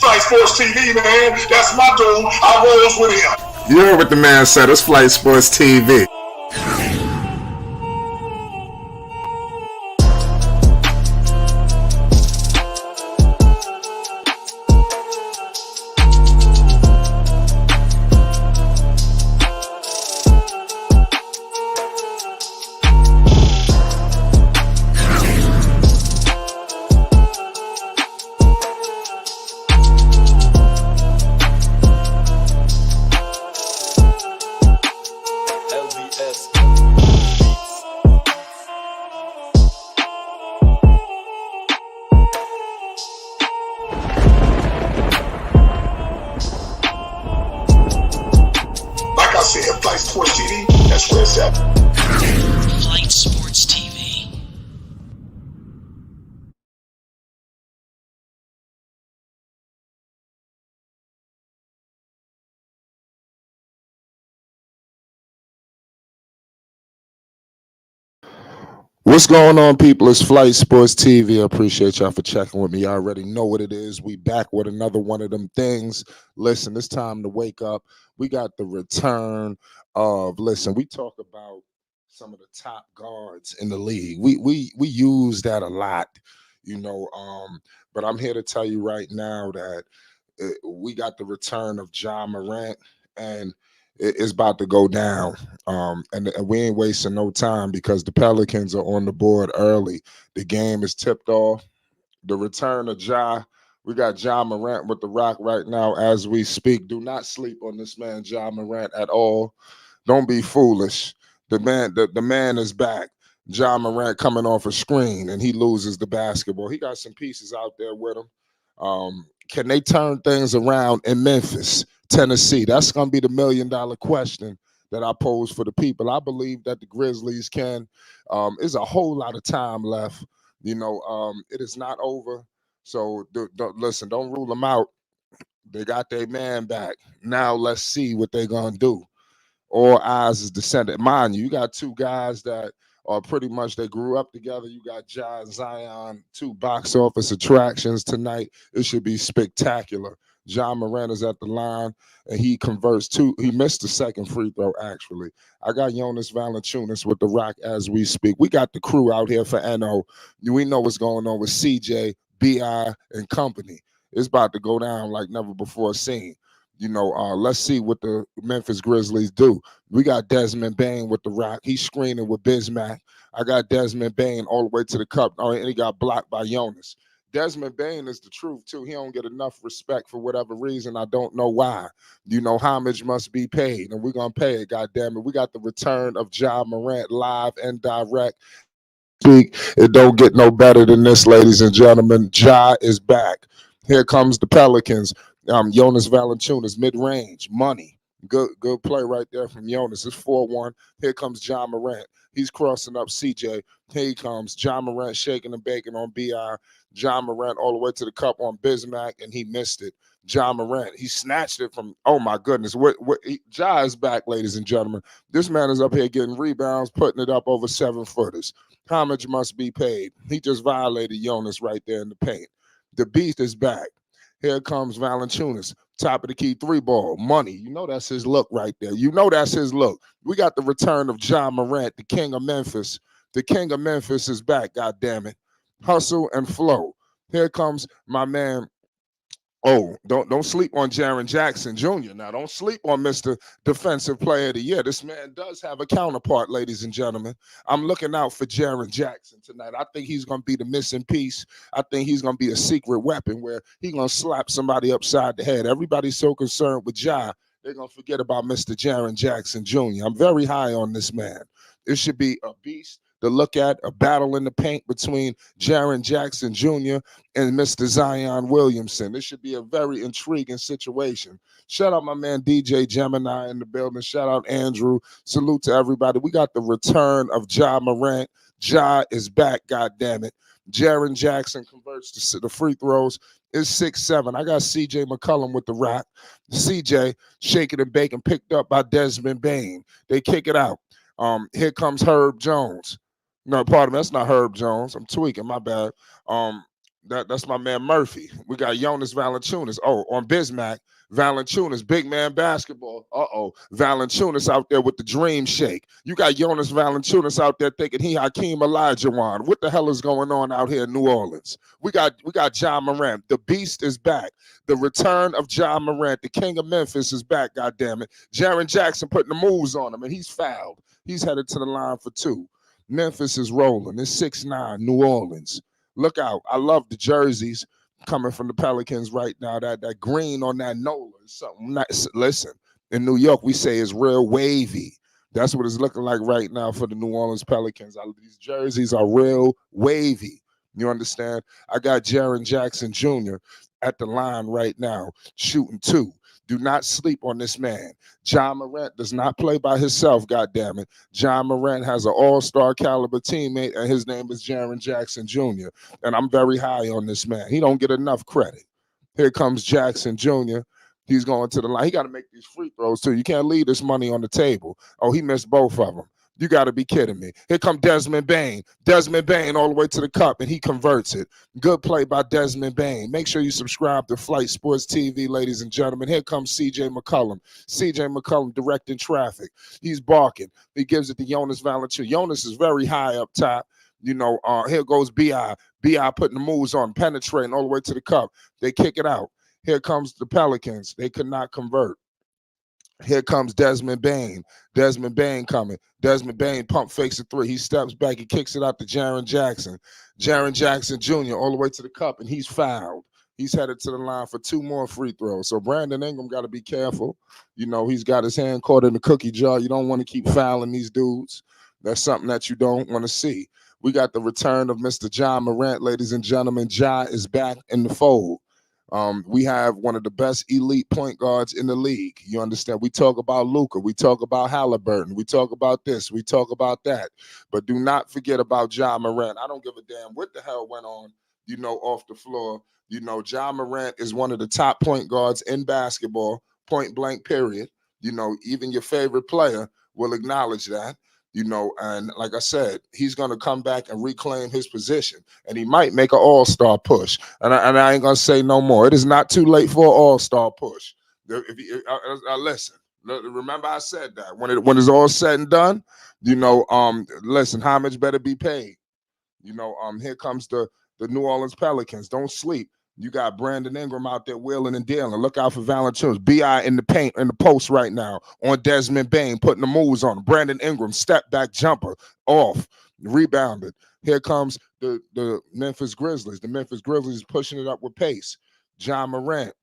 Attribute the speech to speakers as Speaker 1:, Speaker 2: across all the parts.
Speaker 1: Flight Sports TV, man. That's my dude. I rolls with him.
Speaker 2: You heard what the man said. It's Flight Sports TV.
Speaker 1: Flight Sports TV, that's where it's at.
Speaker 3: Flight Sports TV.
Speaker 2: What's going on, people? It's Flight Sports TV. I appreciate y'all for checking with me. Y'all already know what it is. We back with another one of them things. Listen, it's time to wake up. We got the return of, we talk about some of the top guards in the league. We use that a lot, but I'm here to tell you right now that we got the return of Ja Morant, and it's about to go down. And we ain't wasting no time because the Pelicans are on the board early. The game is tipped off. The return of Ja. We got Ja Morant with the Rock right now as we speak. Do not sleep on this man, Ja Morant, at all. Don't be foolish. The man is back. Ja Morant coming off a screen, and he loses the basketball. He got some pieces out there with him. Can they turn things around in Memphis, Tennessee? That's going to be the $1 million question that I pose for the people. I believe that the Grizzlies can. There's a whole lot of time left. It is not over. So don't rule them out. They got their man back. Now let's see what they're going to do. All eyes is descended. Mind you, you got two guys that are pretty much, they grew up together. You got Ja and Zion, two box office attractions tonight. It should be spectacular. Ja Morant is at the line, and he converts two. He missed the second free throw, actually. I got Jonas Valanciunas with the Rock as we speak. We got the crew out here for NO. We know what's going on with CJ, BI, and company. It's about to go down like never before seen. Let's see what the Memphis Grizzlies do. We got Desmond Bane with the Rock. He's screening with Bismack. I got Desmond Bane all the way to the cup. And he got blocked by Jonas. Desmond Bane is the truth, too. He don't get enough respect for whatever reason. I don't know why. Homage must be paid, and we're going to pay it, goddammit. We got the return of Ja Morant live and direct. It don't get no better than this, ladies and gentlemen. Ja is back. Here comes the Pelicans. Jonas Valanciunas, mid-range, money. Good play right there from Jonas. It's 4-1. Here comes Ja Morant. He's crossing up CJ. Here he comes. Ja Morant shaking and baking on BI. Ja Morant all the way to the cup on Bismack, and he missed it. Ja Morant, he snatched it from, oh my goodness. Ja is back, ladies and gentlemen. This man is up here getting rebounds, putting it up over 7-footers. Homage must be paid. He just violated Jonas right there in the paint. The beast is back. Here comes Valanciunas, top of the key, 3-ball, money. That's his look right there. That's his look. We got the return of Ja Morant, the king of Memphis. The king of Memphis is back, goddammit. Hustle and flow. Here comes my man. Oh, don't sleep on Jaren Jackson Jr. Now, don't sleep on Mr. Defensive Player of the Year. This man does have a counterpart, ladies and gentlemen. I'm looking out for Jaren Jackson tonight. I think he's going to be the missing piece. I think he's going to be a secret weapon where he's going to slap somebody upside the head. Everybody's so concerned with Ja, they're going to forget about Mr. Jaren Jackson Jr. I'm very high on this man. It should be a beast to look at, a battle in the paint between Jaren Jackson Jr. and Mr. Zion Williamson. This should be a very intriguing situation. Shout out my man DJ Gemini in the building. Shout out Andrew. Salute to everybody. We got the return of Ja Morant. Ja is back, goddammit. Jaren Jackson converts the free throws. It's 6-7. I got CJ McCollum with the Rock. CJ shaking and baking, picked up by Desmond Bane. They kick it out. Here comes Herb Jones. No, pardon me, that's not Herb Jones. I'm tweaking, my bad. That's my man Murphy. We got Jonas Valanciunas. Oh, on Bismack, Valanciunas, big man basketball. Valanciunas out there with the dream shake. You got Jonas Valanciunas out there thinking he Hakeem Olajuwon. What the hell is going on out here in New Orleans? We got Ja Morant. The beast is back. The return of Ja Morant, the king of Memphis, is back. God damn it. Jaren Jackson putting the moves on him, and he's fouled. He's headed to the line for 2. Memphis is rolling. It's 6-9. New Orleans. Look out. I love the jerseys coming from the Pelicans right now. That green on that NOLA is something nice. Listen, in New York, we say it's real wavy. That's what it's looking like right now for the New Orleans Pelicans. These jerseys are real wavy. You understand? I got Jaren Jackson Jr. at the line right now, shooting 2. Do not sleep on this man. Ja Morant does not play by himself, goddammit. Ja Morant has an all-star caliber teammate, and his name is Jaren Jackson Jr. And I'm very high on this man. He don't get enough credit. Here comes Jackson Jr. He's going to the line. He got to make these free throws, too. You can't leave this money on the table. Oh, he missed both of them. You got to be kidding me. Here come Desmond Bane. Desmond Bane all the way to the cup, and he converts it. Good play by Desmond Bane. Make sure you subscribe to Flight Sports TV, ladies and gentlemen. Here comes C.J. McCollum. C.J. McCollum directing traffic. He's barking. He gives it to Jonas Valanciunas. Jonas is very high up top. Here goes B.I. B.I. putting the moves on, penetrating all the way to the cup. They kick it out. Here comes the Pelicans. They could not convert. Here comes Desmond Bane. Desmond Bane coming. Desmond Bane pump fakes a 3. He steps back. He kicks it out to Jaren Jackson. Jaren Jackson Jr. all the way to the cup, and he's fouled. He's headed to the line for 2 more free throws. So Brandon Ingram got to be careful. He's got his hand caught in the cookie jar. You don't want to keep fouling these dudes. That's something that you don't want to see. We got the return of Mr. Ja Morant, ladies and gentlemen. Ja is back in the fold. We have one of the best elite point guards in the league. You understand? We talk about Luka. We talk about Halliburton. We talk about this. We talk about that. But do not forget about Ja Morant. I don't give a damn what the hell went on, off the floor. Ja Morant is one of the top point guards in basketball, point blank, period. Even your favorite player will acknowledge that. And like I said, he's going to come back and reclaim his position, and he might make an all-star push. And I ain't going to say no more. It is not too late for an all-star push. Listen, remember I said that when it's all said and done, listen, homage better be paid. Here comes the New Orleans Pelicans. Don't sleep. You got Brandon Ingram out there wheeling and dealing. Look out for Valanciunas. B.I. in the paint, in the post right now on Desmond Bane, putting the moves on him. Brandon Ingram, step back jumper, off, rebounded. Here comes the Memphis Grizzlies. The Memphis Grizzlies pushing it up with pace. Ja Morant.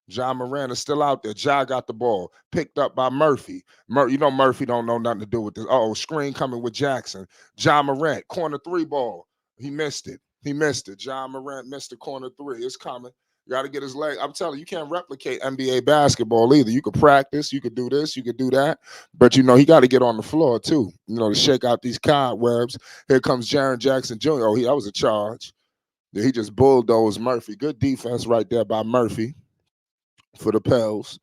Speaker 2: Ja Morant is still out there. Ja got the ball. Picked up by Murphy. Murphy don't know nothing to do with this. Screen coming with Jackson. Ja Morant, corner 3 ball. He missed it. Ja Morant missed the corner 3. It's coming. You got to get his leg. I'm telling you, you can't replicate NBA basketball either. You could practice. You could do this. You could do that. But, he got to get on the floor, too, to shake out these cobwebs. Here comes Jaren Jackson Jr. That was a charge. He just bulldozed Murphy. Good defense right there by Murphy for the Pels.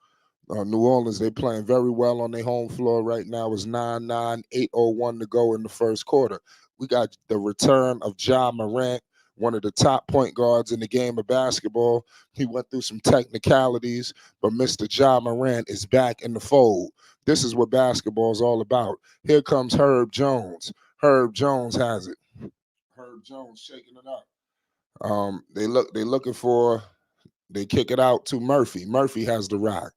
Speaker 2: New Orleans, they playing very well on their home floor right now. It's 9-9, 8:01 to go in the first quarter. We got the return of Ja Morant, one of the top point guards in the game of basketball. He went through some technicalities, but Mr. Ja Morant is back in the fold. This is what basketball is all about. Here comes Herb Jones. Herb Jones has it. Herb Jones shaking it up. They kick it out to Murphy. Murphy has the rock.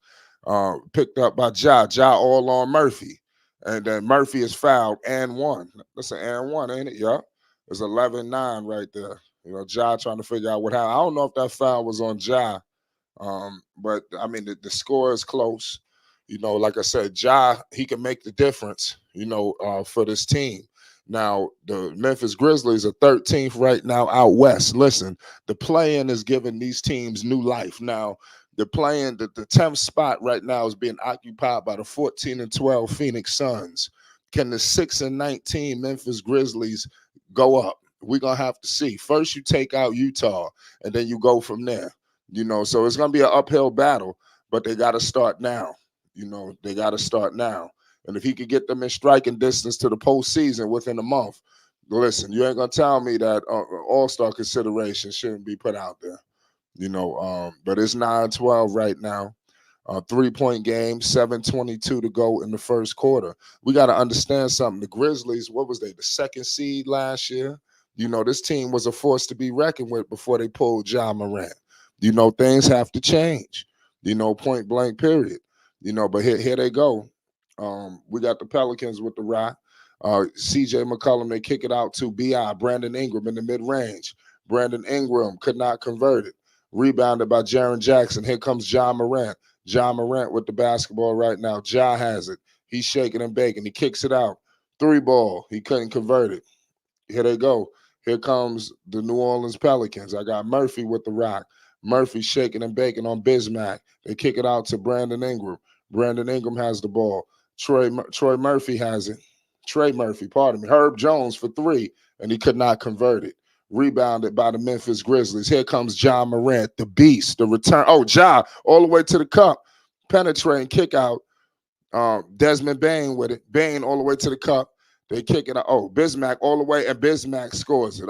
Speaker 2: Picked up by Ja. Ja all on Murphy. And then Murphy is fouled and 1. That's an and 1, ain't it? Yeah. It's 11-9 right there. Ja trying to figure out what happened. I don't know if that foul was on Ja. But I mean the score is close. Like I said, Ja, he can make the difference, for this team. Now, the Memphis Grizzlies are 13th right now out west. Listen, the play-in is giving these teams new life. Now, the 10th spot right now is being occupied by the 14-12 Phoenix Suns. Can the 6-19 Memphis Grizzlies go up? We're going to have to see. First, you take out Utah, and then you go from there. So it's going to be an uphill battle, but they got to start now. And if he could get them in striking distance to the postseason within a month, Listen, you ain't gonna tell me that all-star consideration shouldn't be put out there. But it's 9-12 right now. 3-point game, 7:22 to go in the first quarter. We got to understand something. The Grizzlies, what was they, the second seed last year? This team was a force to be reckoned with before they pulled Morant. Things have to change, point blank, period. But here they go. We got the Pelicans with the rock. CJ McCollum, they kick it out to B.I. Brandon Ingram in the mid-range. Brandon Ingram could not convert it. Rebounded by Jaren Jackson. Here comes Morant. Morant with the basketball right now. Has it. He's shaking and baking. He kicks it out. 3-ball. He couldn't convert it. Here they go. Here comes the New Orleans Pelicans. I got Murphy with the rock. Murphy shaking and baking on Bismack. They kick it out to Brandon Ingram. Brandon Ingram has the ball. Troy Murphy has it. Trey Murphy, pardon me. Herb Jones for 3, and he could not convert it. Rebounded by the Memphis Grizzlies. Here comes Morant, the beast, the return. Oh, all the way to the cup. Penetrating, kick out. Desmond Bain with it. Bain all the way to the cup. They kick it out. Oh, Bismack all the way, and Bismack scores it.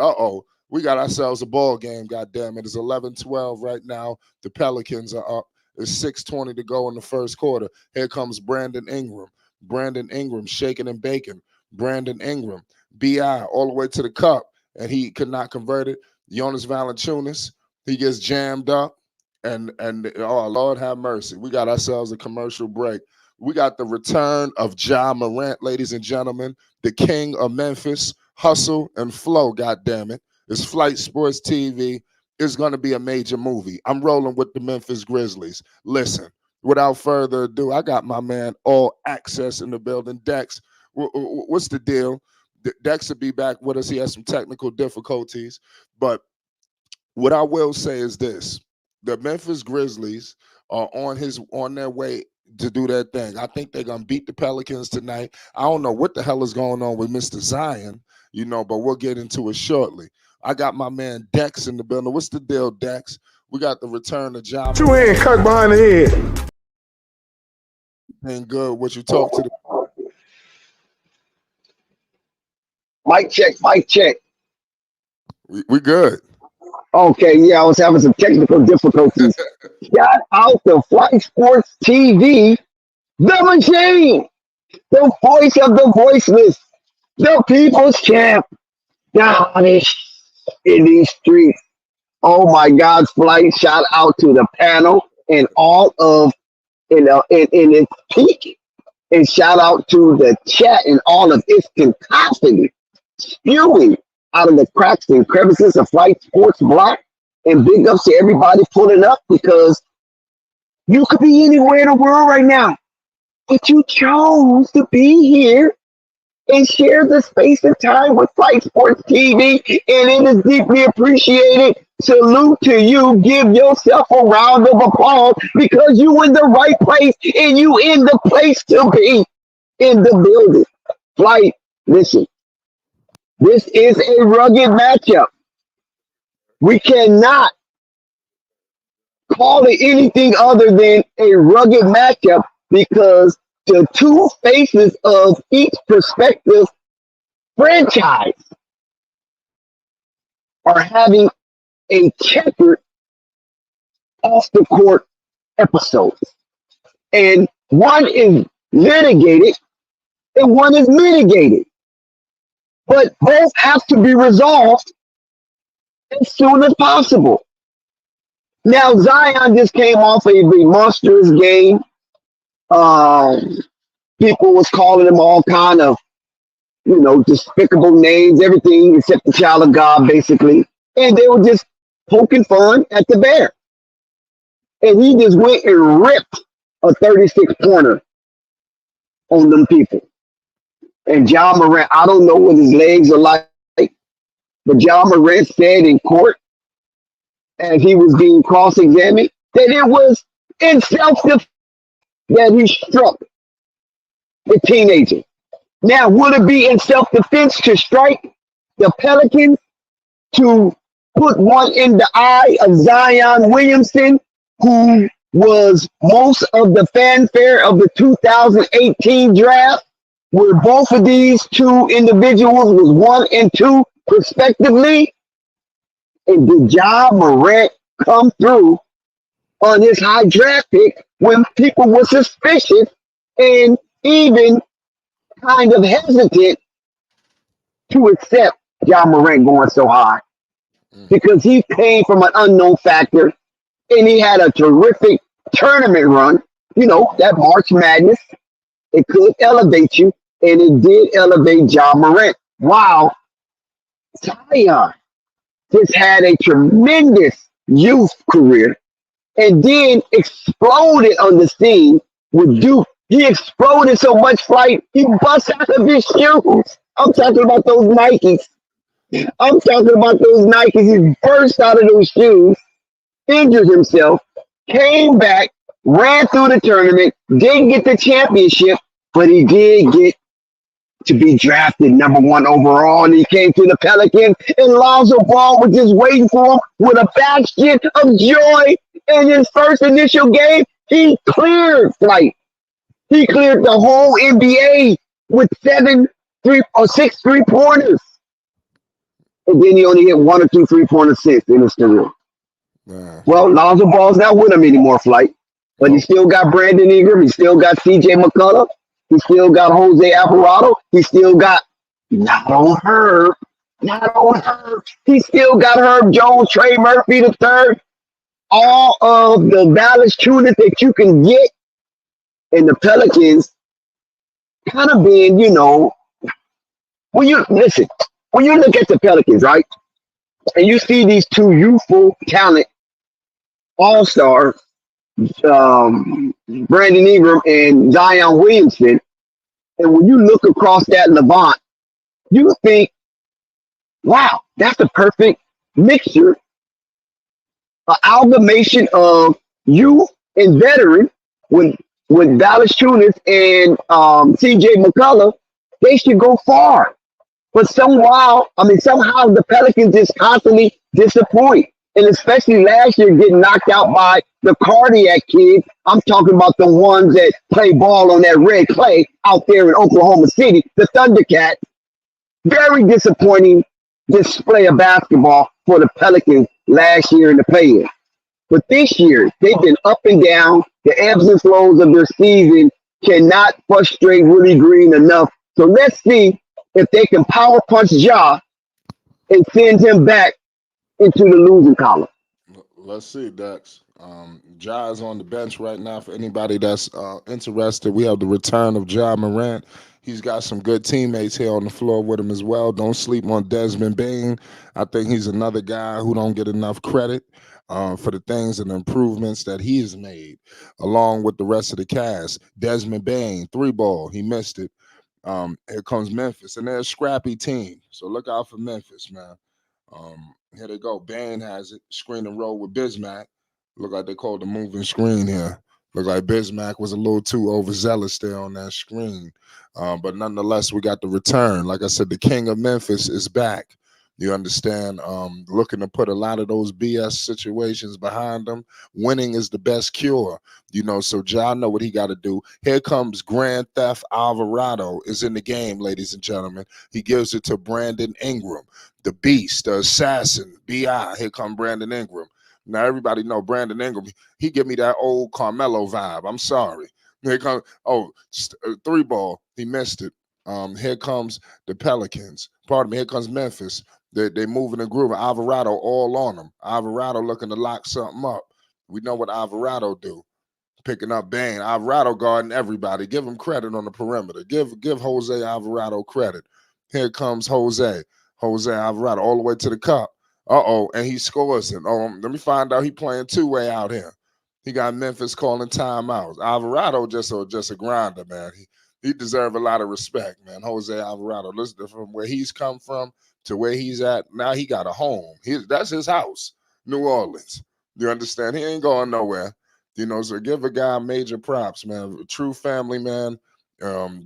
Speaker 2: We got ourselves a ball game, goddammit. It's 11-12 right now. The Pelicans are up. There's 6:20 to go in the first quarter. Here comes Brandon Ingram. Brandon Ingram shaking and baking. Brandon Ingram. B.I. all the way to the cup, and he could not convert it. Jonas Valanciunas, he gets jammed up, and oh, Lord have mercy. We got ourselves a commercial break. We got the return of Morant, ladies and gentlemen, the king of Memphis, hustle and flow, goddammit. It's Flight Sports TV. It's going to be a major movie. I'm rolling with the Memphis Grizzlies. Listen, without further ado, I got my man All Access in the building. Dex, what's the deal? Dex will be back with us. He has some technical difficulties. But what I will say is this. The Memphis Grizzlies are on their way to do their thing. I think they're going to beat the Pelicans tonight. I don't know what the hell is going on with Mr. Zion, but we'll get into it shortly. I got my man Dex in the building. What's the deal, Dex? We got the return of John.
Speaker 4: Two hand cut behind the head.
Speaker 2: And good. What you talk to the
Speaker 4: Mic check.
Speaker 2: We good.
Speaker 4: Okay, yeah, I was having some technical difficulties. Shout out to Flight Sports TV, the machine, the voice of the voiceless, the people's champ, the hottest in these streets. Oh my God, Flight! Shout out to the panel and all of in its peak, and shout out to the chat and all of its cacophony spewing out of the cracks and crevices of Flight Sports Block. And big ups to everybody pulling up, because you could be anywhere in the world right now, but you chose to be here and share the space and time with Flight Sports TV, and it is deeply appreciated. Salute to you. Give yourself a round of applause, because you in the right place and you in the place to be, in the building. Flight, listen, this is a rugged matchup. We cannot call it anything other than a rugged matchup, because the two faces of each prospective franchise are having a checkered off the court episode. And one is litigated and one is mitigated. But both have to be resolved as soon as possible. Now, Zion just came off a monstrous game. People was calling him all kind of, despicable names, everything except the child of God, basically. And they were just poking fun at the bear. And he just went and ripped a 36-pointer on them people. And Morant, I don't know what his legs are like, but Morant said in court, as he was being cross-examined, that it was in self-defense that he struck the teenager. Now, would it be in self-defense to strike the Pelicans, to put one in the eye of Zion Williamson, who was most of the fanfare of the 2018 draft, where both of these two individuals was 1 and 2 respectively, and did Ja Morant come through on his high draft pick when people were suspicious and even kind of hesitant to accept Ja Morant going so high because he came from an unknown factor and he had a terrific tournament run. You know, that March Madness, it could elevate you, and it did elevate Ja Morant. Wow, Zion just had a tremendous youth career and then exploded on the scene with Duke. He exploded so much, Flight, he bust out of his shoes. I'm talking about those Nikes. I'm talking about those Nikes. He burst out of those shoes, injured himself, came back, ran through the tournament, didn't get the championship, but he did get to be drafted #1 overall, and he came to the Pelicans, and Lonzo Ball was just waiting for him with a bastion of joy. In his first initial game, he cleared Flight. He cleared the whole NBA with 6 3-pointers. And then he only hit 1 or 2 3-pointers since in his career.
Speaker 2: Man.
Speaker 4: Well, Lonzo Ball's not with him anymore, Flight. But he still got Brandon Ingram. He still got CJ McCullough. He still got Jose Alvarado. He still got not on Herb. He still got Herb Jones, Trey Murphy III. All of the Dallas tuners that you can get. And the Pelicans kind of being, you know, when you look at the Pelicans, right? And you see these two youthful talent all-stars, Brandon Ingram and Zion Williamson, and when you look across that Levant, you think, wow, that's a perfect mixture, an amalgamation of youth and veteran with Dallas Tunis and CJ McCullough. They should go far. But somehow the Pelicans just constantly disappoint. And especially last year getting knocked out by the cardiac kids. I'm talking about the ones that play ball on that red clay out there in Oklahoma City, the Thundercats. Very disappointing display of basketball for the Pelicans last year in the play-in. But this year, they've been up and down. The ebbs and flows of their season cannot frustrate Willie Green enough. So let's see if they can power punch Ja and send him back into the losing column.
Speaker 2: Let's see, Dex. Ja is on the bench right now for anybody that's interested. We have the return of Ja Morant. He's got some good teammates here on the floor with him as well. Don't sleep on Desmond Bane. I think he's another guy who don't get enough credit for the things and improvements that he has made, along with the rest of the cast. Desmond Bane, 3-ball, he missed it. Here comes Memphis, and they're a scrappy team. So look out for Memphis, man. Here they go. Bane has it. Screen and roll with Bismack. Look like they called the moving screen here. Look like Bismack was a little too overzealous there on that screen. But nonetheless, we got the return. Like I said, the king of Memphis is back. You understand? Looking to put a lot of those BS situations behind them. Winning is the best cure. You know, so Ja know what he got to do. Here comes Grand Theft Alvarado is in the game, ladies and gentlemen. He gives it to Brandon Ingram, the beast, the assassin, B.I. Here come Brandon Ingram. Now, everybody know Brandon Ingram. He give me that old Carmelo vibe. I'm sorry. Here comes, 3-ball. He missed it. Here comes the Pelicans. Pardon me. Here comes Memphis. They moving and grooving. Alvarado all on them. Alvarado looking to lock something up. We know what Alvarado do. Picking up Bane. Alvarado guarding everybody. Give him credit on the perimeter. Give Jose Alvarado credit. Here comes Jose Alvarado all the way to the cup. And he scores it. Let me find out he playing two-way out here. He got Memphis calling timeouts. Alvarado just a grinder, man. He deserves a lot of respect, man. Jose Alvarado. Listen, from where he's come from to where he's at, now he got a home. That's his house, New Orleans. You understand? He ain't going nowhere. You know, so give a guy major props, man. A true family man,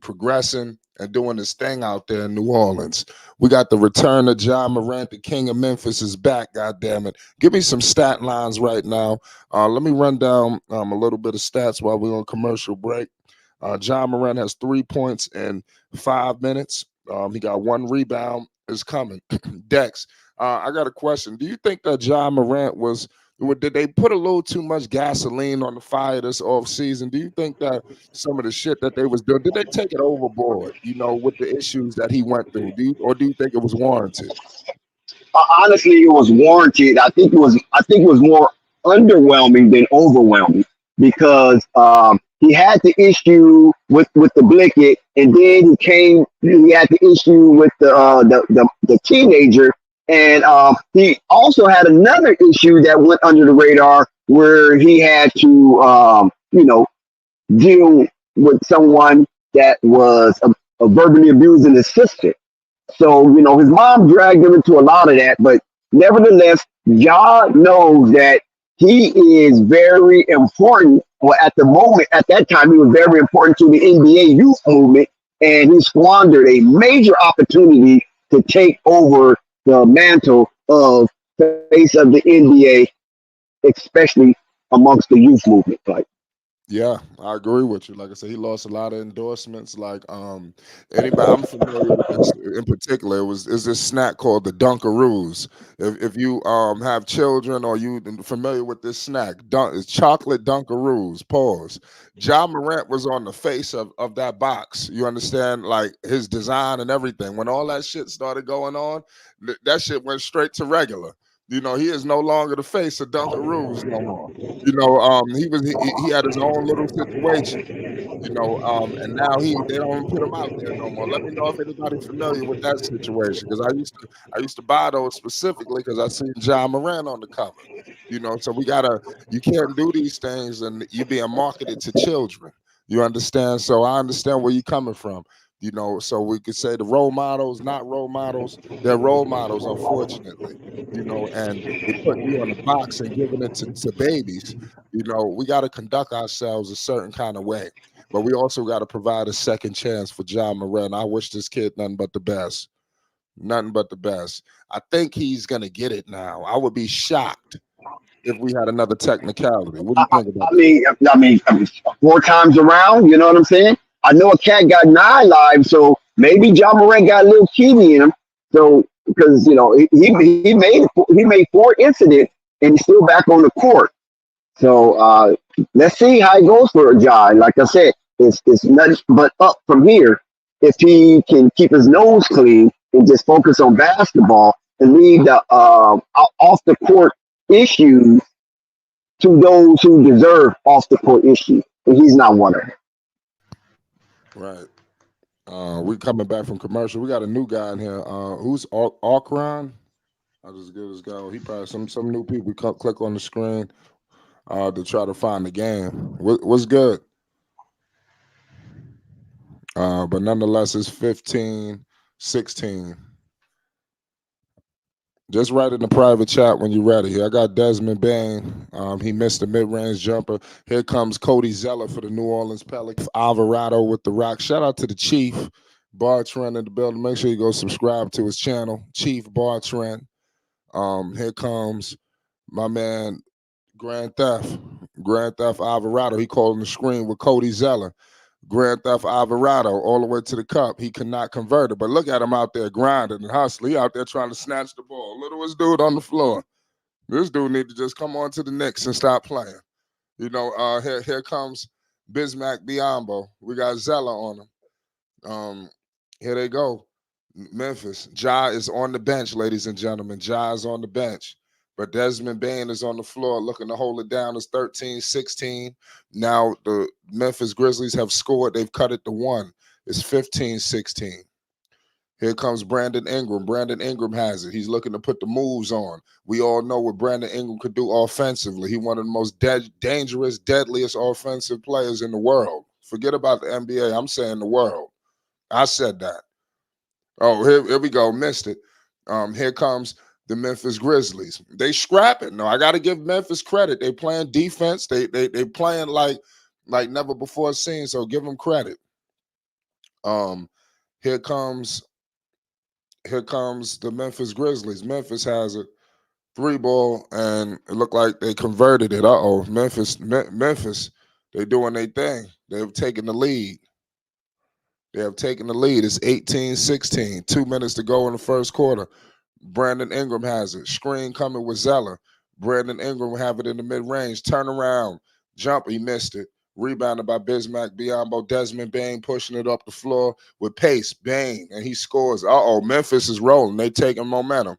Speaker 2: progressing and doing his thing out there in New Orleans. We got the return of Ja Morant, the king of Memphis is back, goddammit. Give me some stat lines right now. Let me run down a little bit of stats while we're on commercial break. John Morant has 3 points in 5 minutes. He got 1 rebound. Is coming. Dex, I got a question. Do you think that John Morant did they put a little too much gasoline on the fire this off season? Do you think that some of the shit that they was doing, did they take it overboard, with the issues that he went through? Do you think it was warranted?
Speaker 4: Honestly, it was warranted. I think it was more underwhelming than overwhelming because he had the issue with the blicket, and then he had the issue with the teenager, and he also had another issue that went under the radar where he had to deal with someone that was verbally abusing his sister. So, his mom dragged him into a lot of that, but nevertheless, God knows that he is very important. Well, at the moment, at that time, he was very important to the NBA youth movement, and he squandered a major opportunity to take over the mantle of face of the NBA, especially amongst the youth movement. Like,
Speaker 2: Yeah, I agree with you. Like I said, he lost a lot of endorsements. Like anybody I'm familiar with this in particular, is this snack called the Dunkaroos. If you have children or you familiar with this snack, it's chocolate Dunkaroos. Pause. John Morant was on the face of that box. You understand, like his design and everything. When all that shit started going on, that shit went straight to regular. He is no longer the face of Dunkaroos no more. He had his own little situation, and now they don't put him out there no more. Let me know if anybody familiar with that situation, because I used to buy those specifically because I seen John Moran on the cover. So you can't do these things and you being marketed to children. You understand? So I understand where you're coming from. So we could say the role models, not role models, they're role models, unfortunately. And they putting you on the box and giving it to babies. We got to conduct ourselves a certain kind of way, but we also got to provide a second chance for John Moran. I wish this kid nothing but the best. Nothing but the best. I think he's going to get it now. I would be shocked if we had another technicality. What do you think about
Speaker 4: I mean, I mean, 4 times around. You know what I'm saying? I know a cat got 9 lives, so maybe John Morant got a little kitty in him. So because he made 4 incidents and he's still back on the court. So let's see how it goes for John. Like I said, it's nothing but up from here if he can keep his nose clean and just focus on basketball and leave the off the court issues to those who deserve off the court issues. And he's not one of them.
Speaker 2: it? Right. We coming back from commercial. We got a new guy in here. Who's Arkron? I'll just give this guy. He probably some new people. Click on the screen to try to find the game. What's good? But nonetheless, it's 15-16. Just write in the private chat when you're ready. I got Desmond Bain. He missed the mid-range jumper. Here comes Cody Zeller for the New Orleans Pelicans. Alvarado with the rock. Shout out to the Chief, Bartrand in the building. Make sure you go subscribe to his channel, Chief Bartrand. Here comes my man, Grand Theft Alvarado. He called on the screen with Cody Zeller. Grand Theft Alvarado all the way to the cup. He cannot convert it, but look at him out there grinding and hustling. He out there trying to snatch the ball. Littlest dude on the floor. This dude need to just come on to the Knicks and stop playing. Here comes Bismack Biyombo. We got Zeller on him. Here they go. Memphis. Ja is on the bench, ladies and gentlemen. Ja is on the bench. But Desmond Bain is on the floor looking to hold it down. It's 13-16. Now the Memphis Grizzlies have scored. They've cut it to 1. It's 15-16. Here comes Brandon Ingram. Brandon Ingram has it. He's looking to put the moves on. We all know what Brandon Ingram could do offensively. He's one of the most dangerous, deadliest offensive players in the world. Forget about the NBA. I'm saying the world. I said that. Oh, here we go. Missed it. Here comes the Memphis Grizzlies. They scrapping. No, I got to give Memphis credit. They playing defense. They playing like never before seen. So give them credit. Here comes the Memphis Grizzlies. Memphis has a 3-ball, and it looked like they converted it. Memphis. They doing their thing. They've taken the lead. They have taken the lead. It's 18-16. 2 minutes to go in the first quarter. Brandon Ingram has it. Screen coming with Zeller. Brandon Ingram have it in the mid-range. Turn around. Jump. He missed it. Rebounded by Bismack Biyombo. Desmond Bain pushing it up the floor with pace. Bain. And he scores. Memphis is rolling. They taking momentum.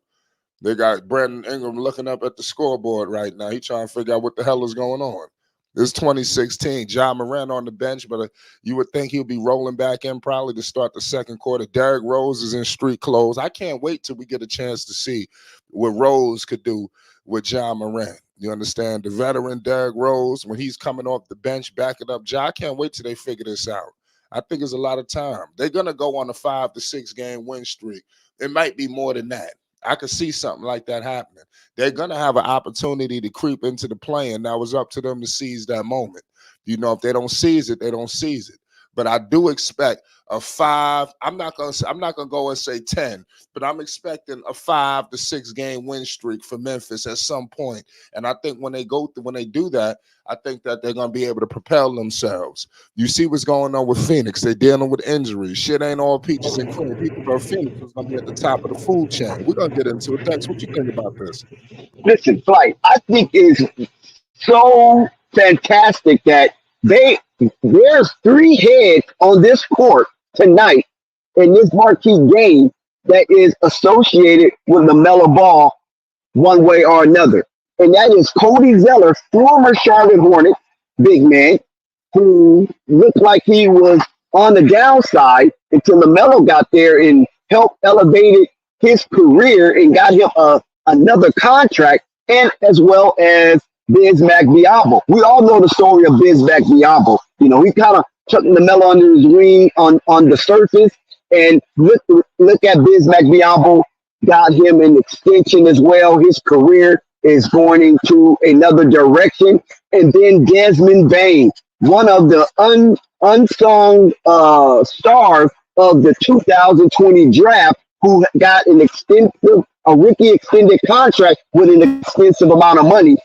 Speaker 2: They got Brandon Ingram looking up at the scoreboard right now. He trying to figure out what the hell is going on. It's 2016. Ja Morant on the bench, but you would think he'll be rolling back in probably to start the second quarter. Derrick Rose is in street clothes. I can't wait till we get a chance to see what Rose could do with Ja Morant. You understand? The veteran Derrick Rose, when he's coming off the bench, backing up Ja, I can't wait till they figure this out. I think it's a lot of time. They're going to go on a 5 to 6 game win streak. It might be more than that. I could see something like that happening. They're going to have an opportunity to creep into the play, and now it's up to them to seize that moment. You know, if they don't seize it, they don't seize it. But I do expect a 5. I'm not gonna go and say 10, but I'm expecting a 5 to 6 game win streak for Memphis at some point. And I think when they do that, I think that they're gonna be able to propel themselves. You see what's going on with Phoenix? They're dealing with injuries. Shit ain't all peaches and cream. People thought Phoenix was gonna be at the top of the food chain. We're gonna get into it. Dex, what you think about this?
Speaker 4: Listen, Flight, I think is so fantastic that there's 3 heads on this court tonight in this marquee game that is associated with the Melo Ball one way or another. And that is Cody Zeller, former Charlotte Hornet big man, who looked like he was on the downside until LaMelo got there and helped elevate his career and got him another contract, and as well as Bismack Biyombo. We all know the story of Bismack Biyombo. You know, he kind of took LaMelo under his wing on the surface, and look at Bismack Biyombo, got him an extension as well. His career is going into another direction. And then Desmond Bain, one of the unsung stars of the 2020 draft, who got a rookie extended contract with an extensive amount of money,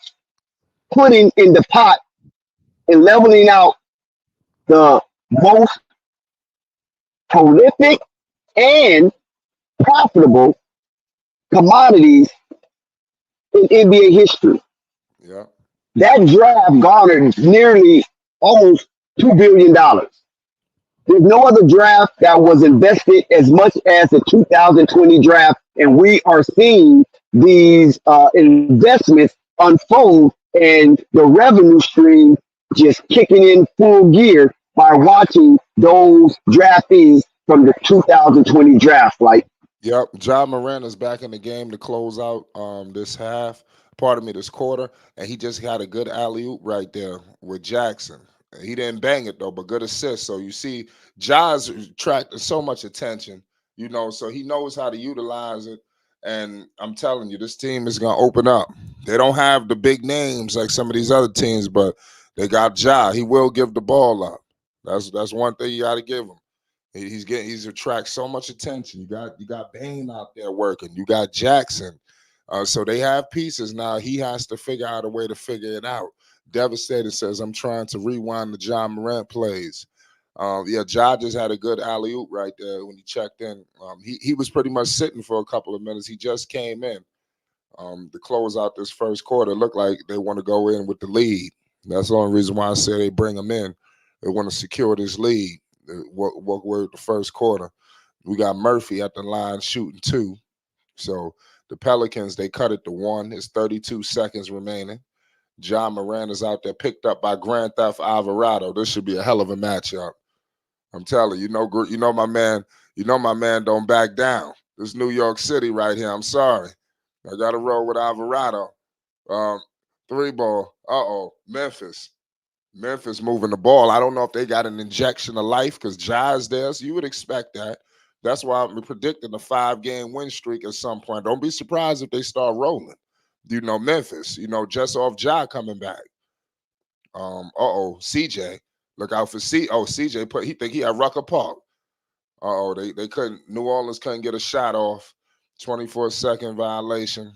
Speaker 4: putting in the pot and leveling out the most prolific and profitable commodities in NBA history.
Speaker 2: Yeah.
Speaker 4: That draft garnered nearly almost $2 billion. There's no other draft that was invested as much as the 2020 draft, and we are seeing these investments unfold and the revenue stream just kicking in full gear by watching those draftees from the 2020 draft.
Speaker 2: Yep, Ja Morant is back in the game to close out this quarter, and he just got a good alley-oop right there with Jackson. He didn't bang it though, but good assist. So you see, Ja's attracting so much attention, you know, so he knows how to utilize it. And I'm telling you, this team is gonna open up. They don't have the big names like some of these other teams, but they got Ja. He will give the ball up. That's one thing you got to give him. He's attracts so much attention. You got Bain out there working. You got Jackson. So they have pieces now. He has to figure out a way to figure it out. Devastated says, I'm trying to rewind the Ja Morant plays. Ja just had a good alley-oop right there when he checked in. He was pretty much sitting for a couple of minutes. He just came in to close out this first quarter. It looked like they want to go in with the lead. That's the only reason why I say they bring him in. They want to secure this lead. What were the first quarter? We got Murphy at the line shooting 2. So the Pelicans, they cut it to 1. It's 32 seconds remaining. Ja Morant is out there, picked up by Grand Theft Alvarado. This should be a hell of a matchup. I'm telling you, my man don't back down. This New York City right here. I'm sorry. I got to roll with Alvarado. 3 ball. Memphis. Memphis moving the ball. I don't know if they got an injection of life because Ja's there, so you would expect that. That's why I'm predicting a 5-game win streak at some point. Don't be surprised if they start rolling. You know, Memphis, just off Ja coming back. CJ. Look out for CJ. He think he had Rucker Park. They couldn't. New Orleans couldn't get a shot off. 24-second violation.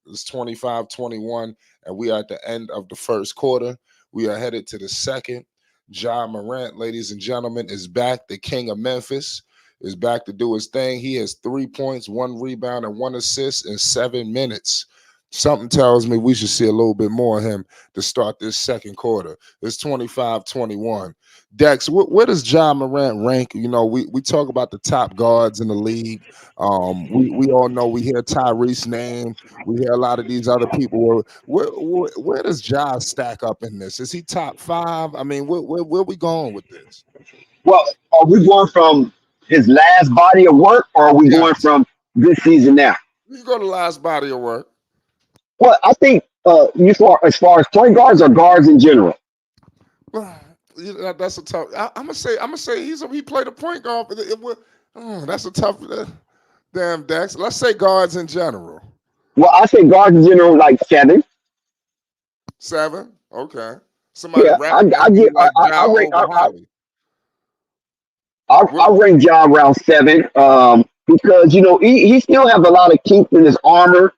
Speaker 2: It's 25-21, and we are at the end of the first quarter. We are headed to the second. Ja Morant, ladies and gentlemen, is back. The king of Memphis is back to do his thing. He has 3 points, 1 rebound, and 1 assist in 7 minutes. Something tells me we should see a little bit more of him to start this second quarter. It's 25-21. Dex, where does Ja Morant rank? You know, we talk about the top guards in the league. We all know, we hear Tyrese's name. We hear a lot of these other people. Where does Ja stack up in this? Is he top 5? I mean, where we going with this?
Speaker 4: Well, are we going from his last body of work, or are we going
Speaker 2: Yes.
Speaker 4: from this season now?
Speaker 2: You go to last body of work.
Speaker 4: Well, I think as far as point guards or guards in general.
Speaker 2: Well, that's a tough. I'm gonna say he played a point guard. But that's a tough. Damn, Dex. Let's say guards in general.
Speaker 4: Well, I say guards in general like 7.
Speaker 2: 7. Okay. Somebody
Speaker 4: Yeah,
Speaker 2: rap
Speaker 4: I get
Speaker 2: like Ja over Holly.
Speaker 4: I rank Ja around 7 because he still has a lot of kinks in his armor.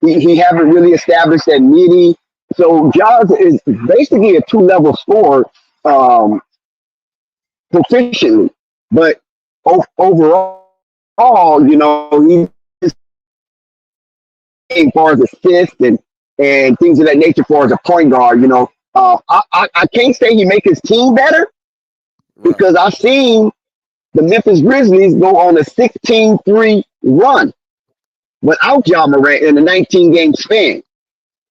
Speaker 4: He haven't really established that midi. So Ja is basically a 2-level scorer proficiently, but overall, he as far as assists and things of that nature for as a point guard. I can't say he make his team better
Speaker 2: Right.
Speaker 4: because I've seen the Memphis Grizzlies go on a 16-3 run without Ja Morant in a 19-game span.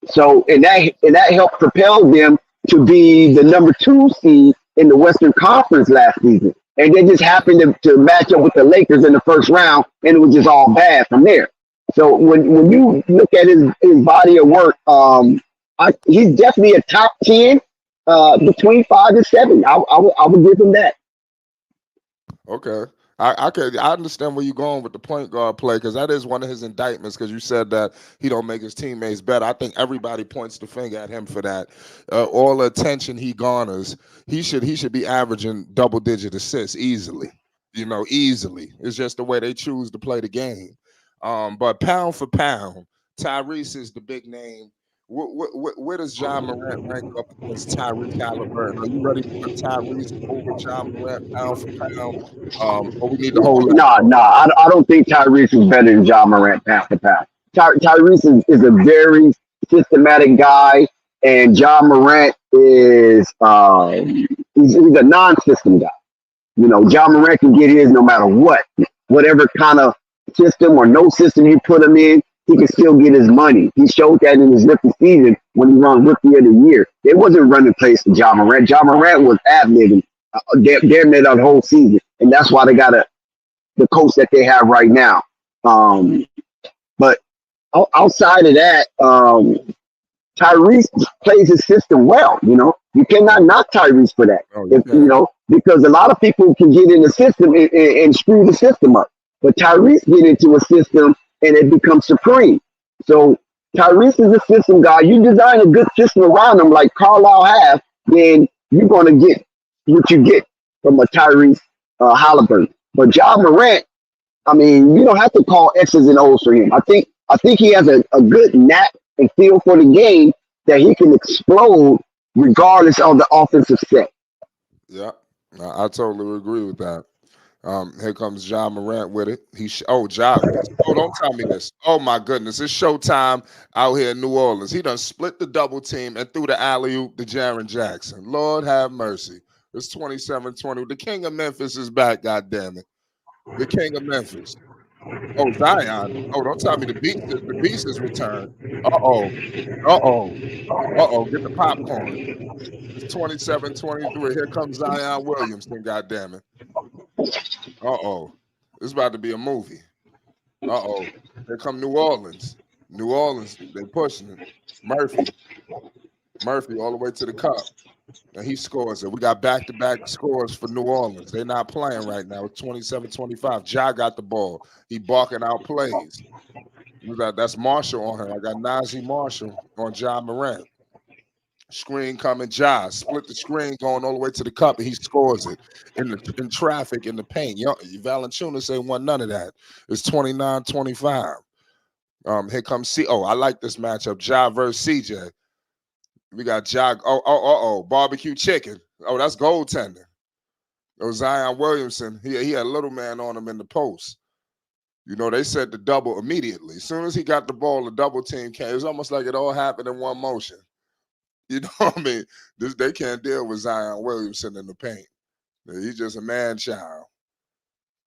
Speaker 4: So and that helped propel them to be the number 2 seed in the Western Conference last season. And they just happened to match up with the Lakers in the first round, and it was just all bad from there. So when you look at his body of work, he's definitely a top 10 between 5 and 7. I would give him that.
Speaker 2: Okay. I understand where you're going with the point guard play, because that is one of his indictments, because you said that he don't make his teammates better. I think everybody points the finger at him for that. All the attention he garners, he should be averaging double-digit assists easily. Easily. It's just the way they choose to play the game. But pound for pound, Tyrese is the big name. Where does Ja Morant rank up against Tyrese Halliburton? Are you ready to put Tyrese over Ja Morant pound for pound? Or we need to hold that
Speaker 4: Nah,
Speaker 2: thought?
Speaker 4: I don't think Tyrese is better than Ja Morant pound for pound. Tyrese is a very systematic guy, and Ja Morant is he's a non-system guy. Ja Morant can get his no matter whatever kind of system or no system you put him in, he can still get his money. He showed that in his rookie season when he won Rookie of the Year. It wasn't running plays for Ja Morant. Ja Morant was ad-libbing damn near that whole season, and that's why they got the coach that they have right now. But outside of that, Tyrese plays his system well. You cannot knock Tyrese for that. Because a lot of people can get in the system and screw the system up. But Tyrese get into a system and it becomes supreme. So Tyrese is a system guy. You design a good system around him like Carlisle has, then you're going to get what you get from a Tyrese Halliburton. But Ja Morant, I mean, you don't have to call X's and O's for him. I think he has a good knack and feel for the game that he can explode regardless of the offensive set.
Speaker 2: Yeah, I totally agree with that. Here comes Ja Morant with it. Ja. Oh, don't tell me this. Oh my goodness, it's showtime out here in New Orleans. He done split the double team and threw the alley-oop to Jaren Jackson. Lord have mercy. It's 27-20. The king of Memphis is back, God damn it. The king of Memphis. Oh, Zion. Oh, don't tell me the beast is returned. Uh-oh. Uh-oh. Uh-oh. Get the popcorn. It's 27-23. Here comes Zion Williamson, God damn it. Uh-oh. It's about to be a movie. Uh-oh. Here come New Orleans. New Orleans, they pushing it. Murphy all the way to the cup. And he scores it. We got back-to-back scores for New Orleans. They're not playing right now. It's 27-25. Ja got the ball. He barking out plays. That's Marshall on her. I got Najee Marshall on Ja Morant. Screen coming, Ja split the screen going all the way to the cup, and he scores it in traffic in the paint. Valanciunas ain't won none of that. It's 29-25. Here comes I like this matchup. Ja versus CJ. We got Jock. Barbecue chicken. Oh, that's goaltending. Oh, Zion Williamson. He had a little man on him in the post. You know, they said the double immediately. As soon as he got the ball, the double team came. It was almost like it all happened in one motion. You know what I mean? They can't deal with Zion Williamson in the paint. He's just a man child,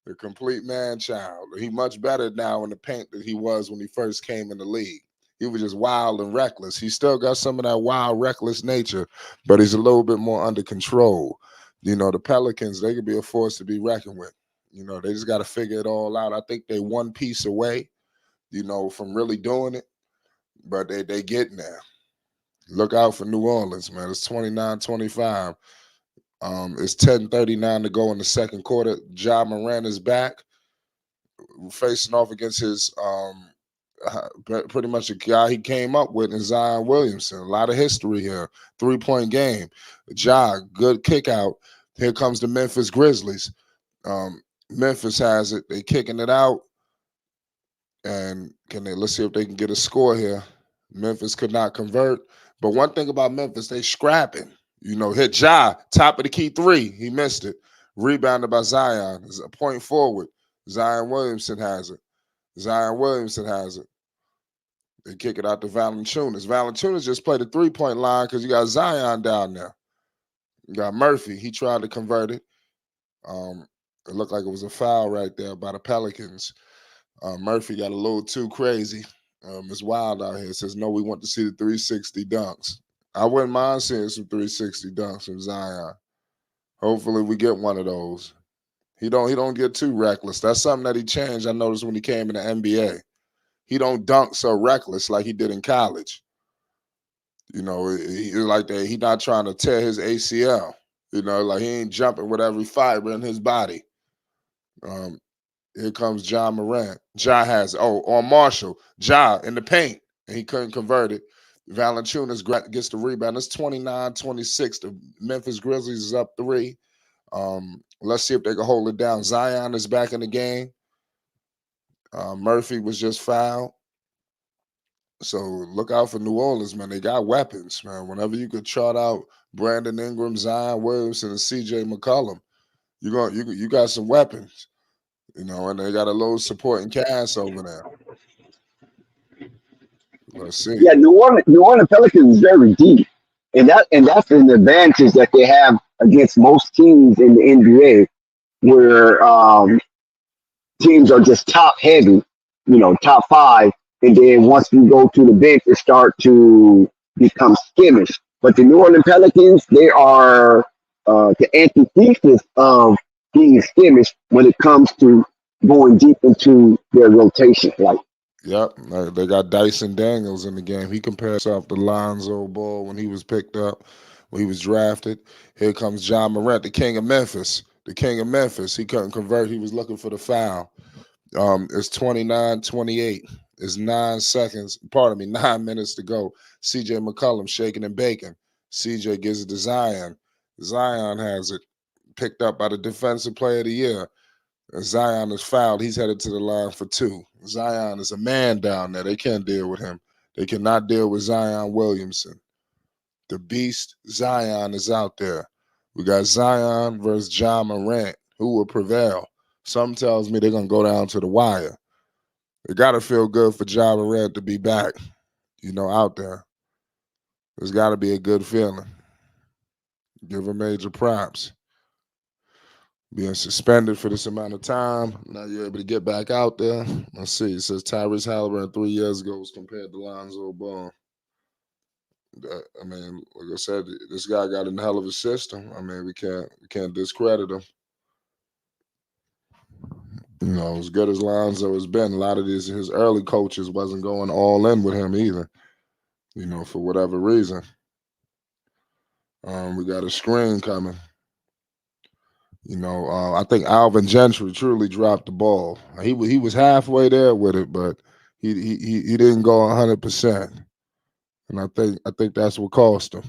Speaker 2: a complete man child. He much better now in the paint than he was when he first came in the league. He was just wild and reckless. He still got some of that wild, reckless nature, but he's a little bit more under control. You know, the Pelicans, they could be a force to be reckoned with. You know, they just got to figure it all out. I think they one piece away, you know, from really doing it, but they getting there. Look out for New Orleans, man. It's 29-25. It's 10:39 to go in the second quarter. Ja Morant is back, facing off against his pretty much a guy he came up with in Zion Williamson. A lot of history here. 3-point game. Ja, good kick out. Here comes the Memphis Grizzlies. Memphis has it. They kicking it out. And let's see if they can get a score here. Memphis could not convert. But one thing about Memphis, they scrapping. You know, hit Ja, top of the key three. He missed it. Rebounded by Zion. It's a point forward. Zion Williamson has it. They kick it out to Valanciunas. Valanciunas just played the 3-point line because you got Zion down there. You got Murphy. He tried to convert it. It looked like it was a foul right there by the Pelicans. Murphy got a little too crazy. It's wild out here. It says, no, we want to see the 360 dunks. I wouldn't mind seeing some 360 dunks from Zion. Hopefully we get one of those. He don't get too reckless. That's something that he changed. I noticed when he came in the NBA. He don't dunk so reckless like he did in college. You know, he like that. He not trying to tear his ACL. You know, like he ain't jumping with every fiber in his body. Here comes Ja Morant. Ja has on Marshall. Ja in the paint, and he couldn't convert it. Valanciunas gets the rebound. It's 29-26. The Memphis Grizzlies is up 3. Let's see if they can hold it down. Zion is back in the game. Murphy was just fouled. So look out for New Orleans, man. They got weapons, man. Whenever you could chart out Brandon Ingram, Zion Williamson, and CJ McCollum, you got some weapons, you know, and they got a little supporting cast over there. Let's see.
Speaker 4: Yeah, New Orleans Pelicans is very deep, and that's an advantage that they have against most teams in the NBA, where teams are just top heavy, top five, and then once you go to the bench, it start to become skimmish. But the New Orleans Pelicans, they are the antithesis of being skimmish when it comes to going deep into their rotation. Like,
Speaker 2: Yep, they got Dyson Daniels in the game. He compares himself to Lonzo Ball when he was picked up, when he was drafted. Here comes Ja Morant, the king of Memphis. The king of Memphis. He couldn't convert. He was looking for the foul. It's 29-28. It's 9 minutes to go. CJ McCollum shaking and baking. CJ gives it to Zion. Zion has it picked up by the defensive player of the year. Zion is fouled. He's headed to the line for 2. Zion is a man down there. They can't deal with him. They cannot deal with Zion Williamson. The beast Zion is out there. We got Zion versus Ja Morant. Who will prevail? Some tells me they're going to go down to the wire. It got to feel good for Ja Morant to be back, out there. There's got to be a good feeling. Give him major props. Being suspended for this amount of time, now you're able to get back out there. Let's see. It says Tyrese Halliburton 3 years ago was compared to Lonzo Ball. I mean, like I said, this guy got in a hell of a system. I mean, we can't discredit him. As good as Lonzo has been, a lot of his early coaches wasn't going all in with him either. For whatever reason. We got a screen coming. I think Alvin Gentry truly dropped the ball. He was halfway there with it, but he didn't go 100%, and I think that's what cost him.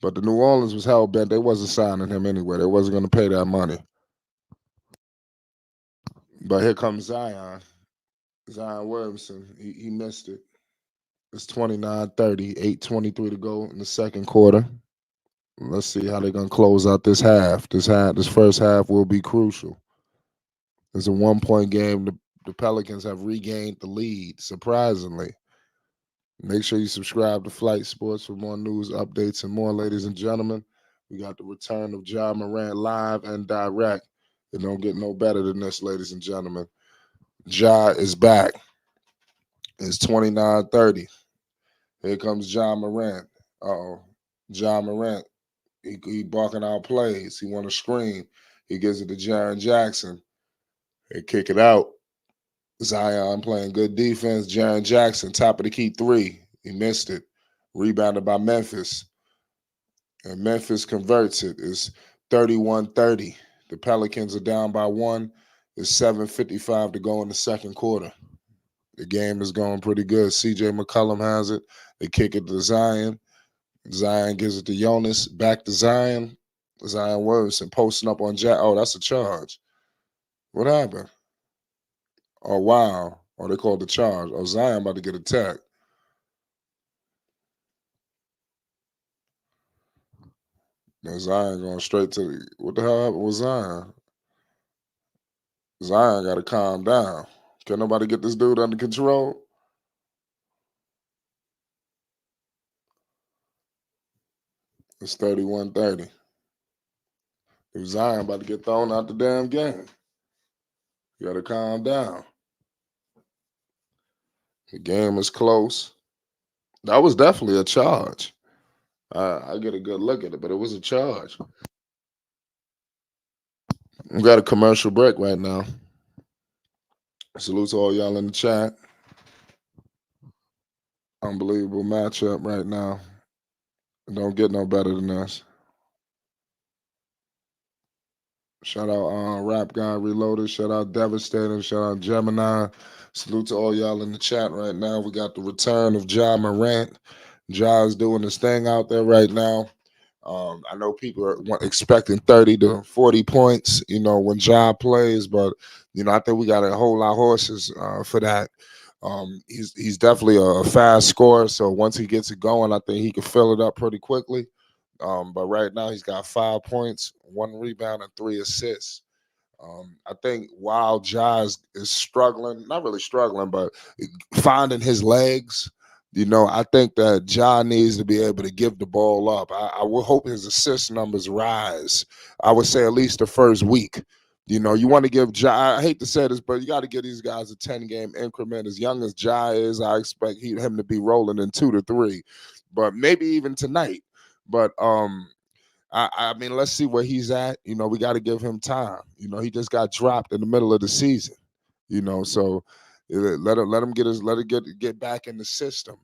Speaker 2: But the New Orleans was hell bent; they wasn't signing him anyway. They wasn't going to pay that money. But here comes Zion Williamson. He missed it. It's 29-30, 8:23 to go in the second quarter. Let's see how they're gonna close out this half. This first half will be crucial. It's a 1-point game. The Pelicans have regained the lead, surprisingly. Make sure you subscribe to Flight Sports for more news, updates, and more, ladies and gentlemen. We got the return of Ja Morant live and direct. It don't get no better than this, ladies and gentlemen. Ja is back. It's 29-30. Here comes Ja Morant. Uh-oh. Ja Morant. He barking out plays. He want to screen. He gives it to Jaren Jackson. They kick it out. Zion playing good defense. Jaren Jackson, top of the key three. He missed it. Rebounded by Memphis. And Memphis converts it. It's 31-30. The Pelicans are down by one. It's 7:55 to go in the second quarter. The game is going pretty good. CJ McCollum has it. They kick it to Zion. Zion gives it to Jonas. Back to Zion. Zion Williamson posting up on Jack. Oh, that's a charge. What happened? Oh, wow. Oh, they called the charge. Oh, Zion about to get attacked. Now Zion going straight to the, what the hell happened with Zion? Zion got to calm down. Can nobody get this dude under control? It's 31-30. If Zion about to get thrown out the damn game. You got to calm down. The game is close. That was definitely a charge. I get a good look at it, but it was a charge. We got a commercial break right now. Salute to all y'all in the chat. Unbelievable matchup right now. Don't get no better than this. Shout out Rap Guy Reloaded. Shout out Devastator. Shout out Gemini. Salute to all y'all in the chat right now. We got the return of Ja Morant. Ja is doing his thing out there right now. I know people are expecting 30 to 40 points, when Ja plays, but, I think we got to hold our horses for that. He's definitely a fast scorer, so once he gets it going, I think he can fill it up pretty quickly. But right now he's got 5 points, 1 rebound, and 3 assists. I think while Ja is struggling, not really struggling, but finding his legs, I think that Ja needs to be able to give the ball up. I would hope his assist numbers rise. I would say at least the first week. You want to give Ja, I hate to say this, but you got to give these guys a 10-game increment. As young as Ja is, I expect him to be rolling in 2 to 3, but maybe even tonight. But I mean, let's see where he's at. We got to give him time. He just got dropped in the middle of the season. So let him get back in the system.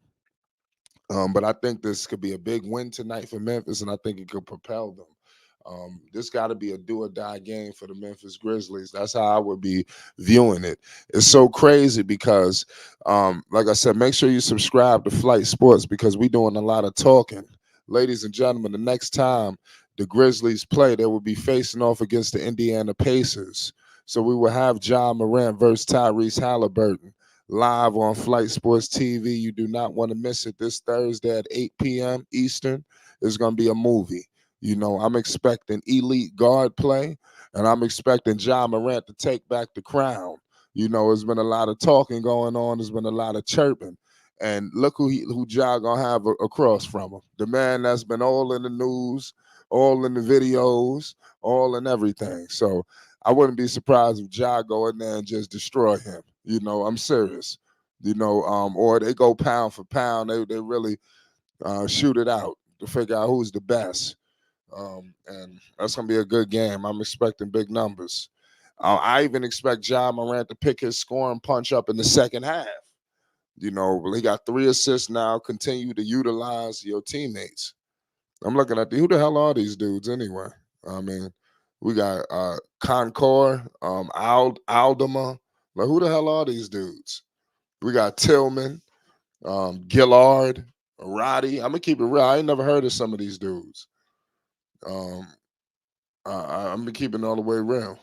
Speaker 2: But I think this could be a big win tonight for Memphis, and I think it could propel them. This got to be a do or die game for the Memphis Grizzlies. That's how I would be viewing it. It's so crazy because, like I said, make sure you subscribe to Flight Sports because we're doing a lot of talking. Ladies and gentlemen, the next time the Grizzlies play, they will be facing off against the Indiana Pacers. So we will have Ja Morant versus Tyrese Halliburton live on Flight Sports TV. You do not want to miss it this Thursday at 8 p.m. Eastern. It's going to be a movie. I'm expecting elite guard play, and I'm expecting Ja Morant to take back the crown. There's been a lot of talking going on. There's been a lot of chirping. And look who Ja gonna have across from him. The man that's been all in the news, all in the videos, all in everything. So I wouldn't be surprised if Ja go in there and just destroy him. I'm serious. Or they go pound for pound. They really shoot it out to figure out who's the best. And that's going to be a good game. I'm expecting big numbers. I even expect Ja Morant to pick his scoring punch up in the second half. He got 3 assists now. Continue to utilize your teammates. I'm looking at who the hell are these dudes anyway? I mean, we got Concord, Aldama. Like, who the hell are these dudes? We got Tillman, Gillard, Roddy. I'm going to keep it real. I ain't never heard of some of these dudes. I'm keeping it all the way real,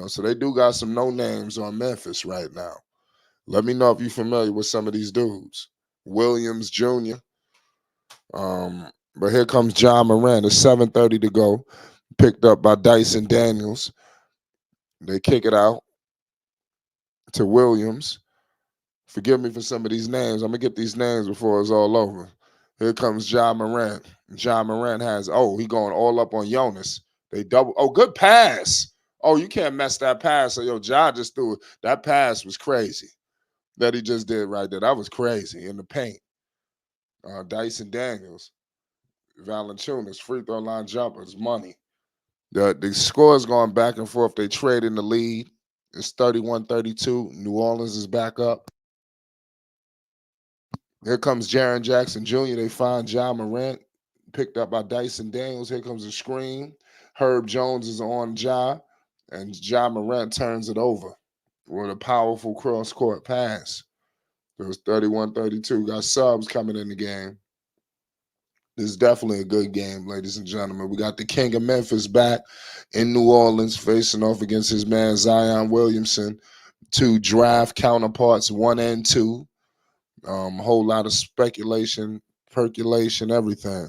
Speaker 2: So they do got some no names on Memphis right now. Let me know if you're familiar with some of these dudes. Williams Jr. But here comes John Morant. It's 7:30 to go. Picked up by Dyson Daniels. They kick it out to Williams. Forgive me for some of these names. I'm gonna get these names before it's all over. Here comes John Morant. John Morant has he going all up on Jonas. They double. Oh, good pass. Oh, you can't mess that pass. So Ja just threw it. That pass was crazy. That he just did right there. That was crazy in the paint. Dyson Daniels, Valanciunas, free throw line jumpers, money. The score is going back and forth. They trade in the lead. It's 31-32. New Orleans is back up. Here comes Jaren Jackson Jr. They find John Morant, picked up by Dyson Daniels. Here comes a screen. Herb Jones is on Ja, and John Morant turns it over with a powerful cross-court pass. It was 31-32. Got subs coming in the game. This is definitely a good game, ladies and gentlemen. We got the King of Memphis back in New Orleans facing off against his man Zion Williamson. Two draft counterparts, 1 and 2. Whole lot of speculation, percolation, everything.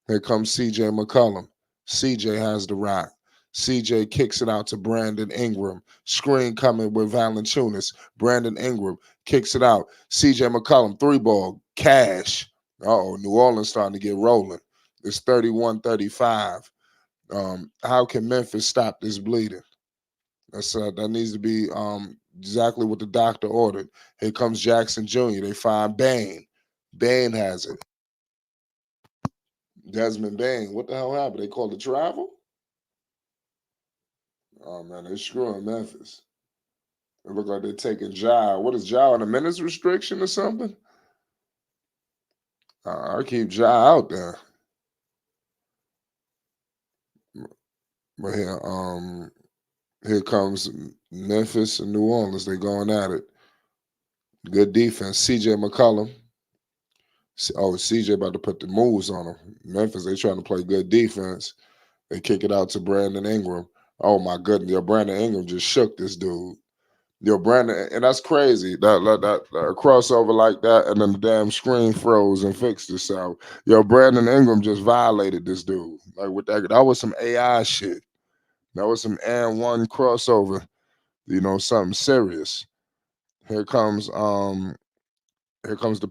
Speaker 2: Here comes CJ McCollum. CJ has the rock. CJ kicks it out to Brandon Ingram. Screen coming with Valanciunas. Brandon Ingram kicks it out. CJ McCollum, 3-ball, cash. New Orleans starting to get rolling. It's 31-35. How can Memphis stop this bleeding? That needs to be exactly what the doctor ordered. Here comes Jackson Jr. They find Bane. Bane has it. Desmond Bane. What the hell happened? They called it travel? Oh, man, they're screwing Memphis. It look like they're taking Ja. What is Ja on a minutes restriction or something? I keep Ja out there. But here comes Memphis and New Orleans. They going at it. Good defense. CJ McCollum. CJ about to put the moves on them. Memphis, they trying to play good defense. They kick it out to Brandon Ingram. Oh my goodness, Brandon Ingram just shook this dude. Brandon, and that's crazy. That crossover like that, and then the damn screen froze and fixed itself. Brandon Ingram just violated this dude. Like with that was some AI shit. That was some and one crossover. Something serious. Here comes the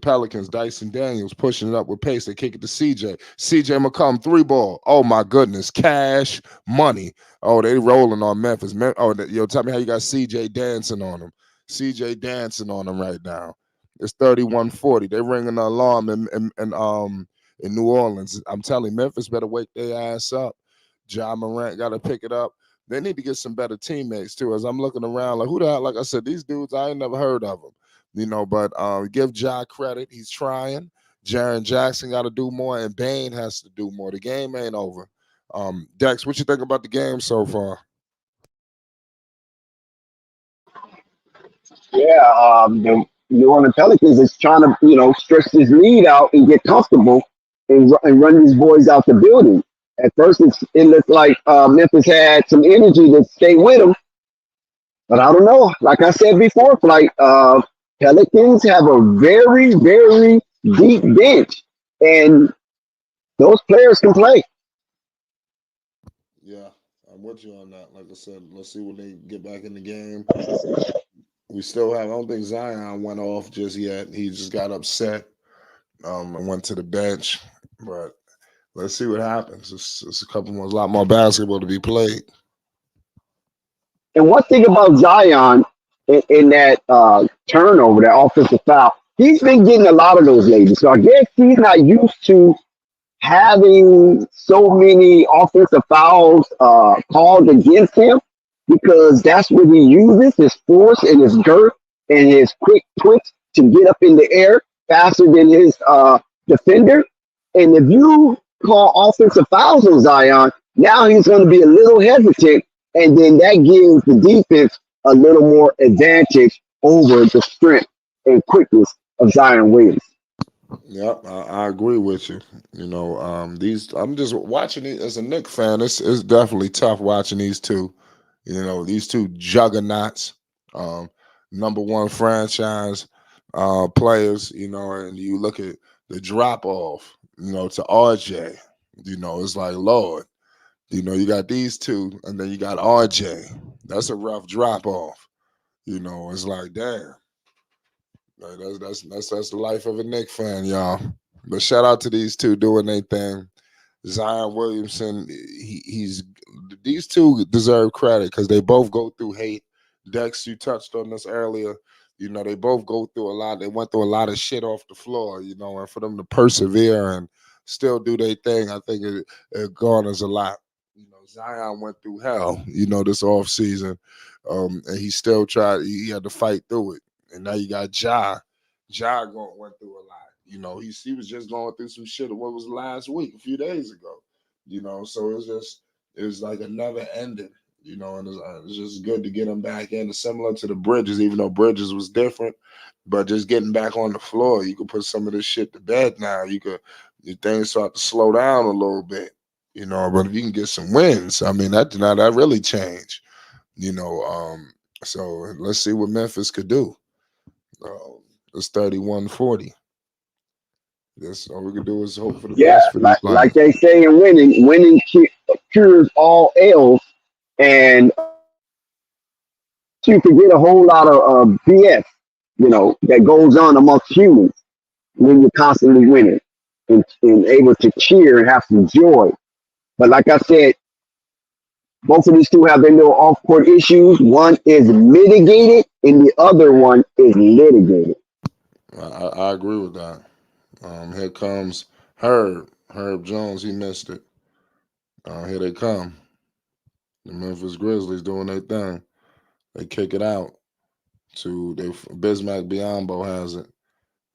Speaker 2: Pelicans. Dyson Daniels pushing it up with pace. They kick it to CJ. CJ McCollum, 3-ball. Oh my goodness, cash money. Oh, they rolling on Memphis. Tell me how you got CJ dancing on them. CJ dancing on them right now. It's 31-40. They ringing the alarm in New Orleans. I'm telling you, Memphis better wake their ass up. John Morant got to pick it up. They need to get some better teammates too. As I'm looking around, like who the hell? Like I said, these dudes I ain't never heard of them. But give Ja credit. He's trying. Jaren Jackson got to do more, and Bane has to do more. The game ain't over. Dex, what you think about the game so far?
Speaker 4: Yeah, the New Orleans Pelicans is trying to, stretch this lead out and get comfortable and run these boys out the building. At first, it looked like Memphis had some energy to stay with them, but I don't know. Like I said before, Pelicans have a very, very deep bench, and those players can play.
Speaker 2: Yeah, I'm with you on that. Like I said, let's see when they get back in the game. We still have, I don't think Zion went off just yet. He just got upset and went to the bench. But let's see what happens. It's a lot more basketball to be played.
Speaker 4: And one thing about Zion in that turnover, that offensive foul, he's been getting a lot of those lately. So I guess he's not used to having so many offensive fouls called against him, because that's what he uses, his force and his girth and his quick twitch to get up in the air faster than his defender. And if you call offensive fouls on Zion, now he's going to be a little hesitant, and then that gives the defense a little more advantage over the strength and quickness of Zion Williams.
Speaker 2: Yep, I agree with you. I'm just watching it as a Knicks fan. It's definitely tough watching these two. These two juggernauts, number one franchise. players, and you look at the drop off, to RJ, it's like, Lord, you got these two, and then you got RJ. That's a rough drop off. It's like, damn. Like, that's the life of a Knicks fan, y'all. But shout out to these two doing their thing. Zion Williamson, he's these two deserve credit because they both go through hate. Dex, you touched on this earlier. They both go through a lot. They went through a lot of shit off the floor, and for them to persevere and still do their thing, I think it garners a lot. Zion went through hell, this off season, and he still tried. He had to fight through it. And now you got Ja. Went through a lot. He was just going through some shit. What was last week, a few days ago. So it was like another ending. And it's just good to get him back in. It's similar to the Bridges, even though Bridges was different. But just getting back on the floor, you could put some of this shit to bed now. Your things start to slow down a little bit. But if you can get some wins, I mean, that really changed. So let's see what Memphis could do. It's 31-40. That's all we can do is hope for the best for these players.
Speaker 4: Like they say in winning cures all ails, and you can get a whole lot of BS, that goes on amongst humans when you're constantly winning and able to cheer and have some joy. But like I said, both of these two have their little off-court issues. One is mitigated, and the other one is litigated.
Speaker 2: I agree with that. Here comes Herb Jones. He missed it. Here they come. The Memphis Grizzlies doing their thing. They kick it out to Bismack Biyombo has it.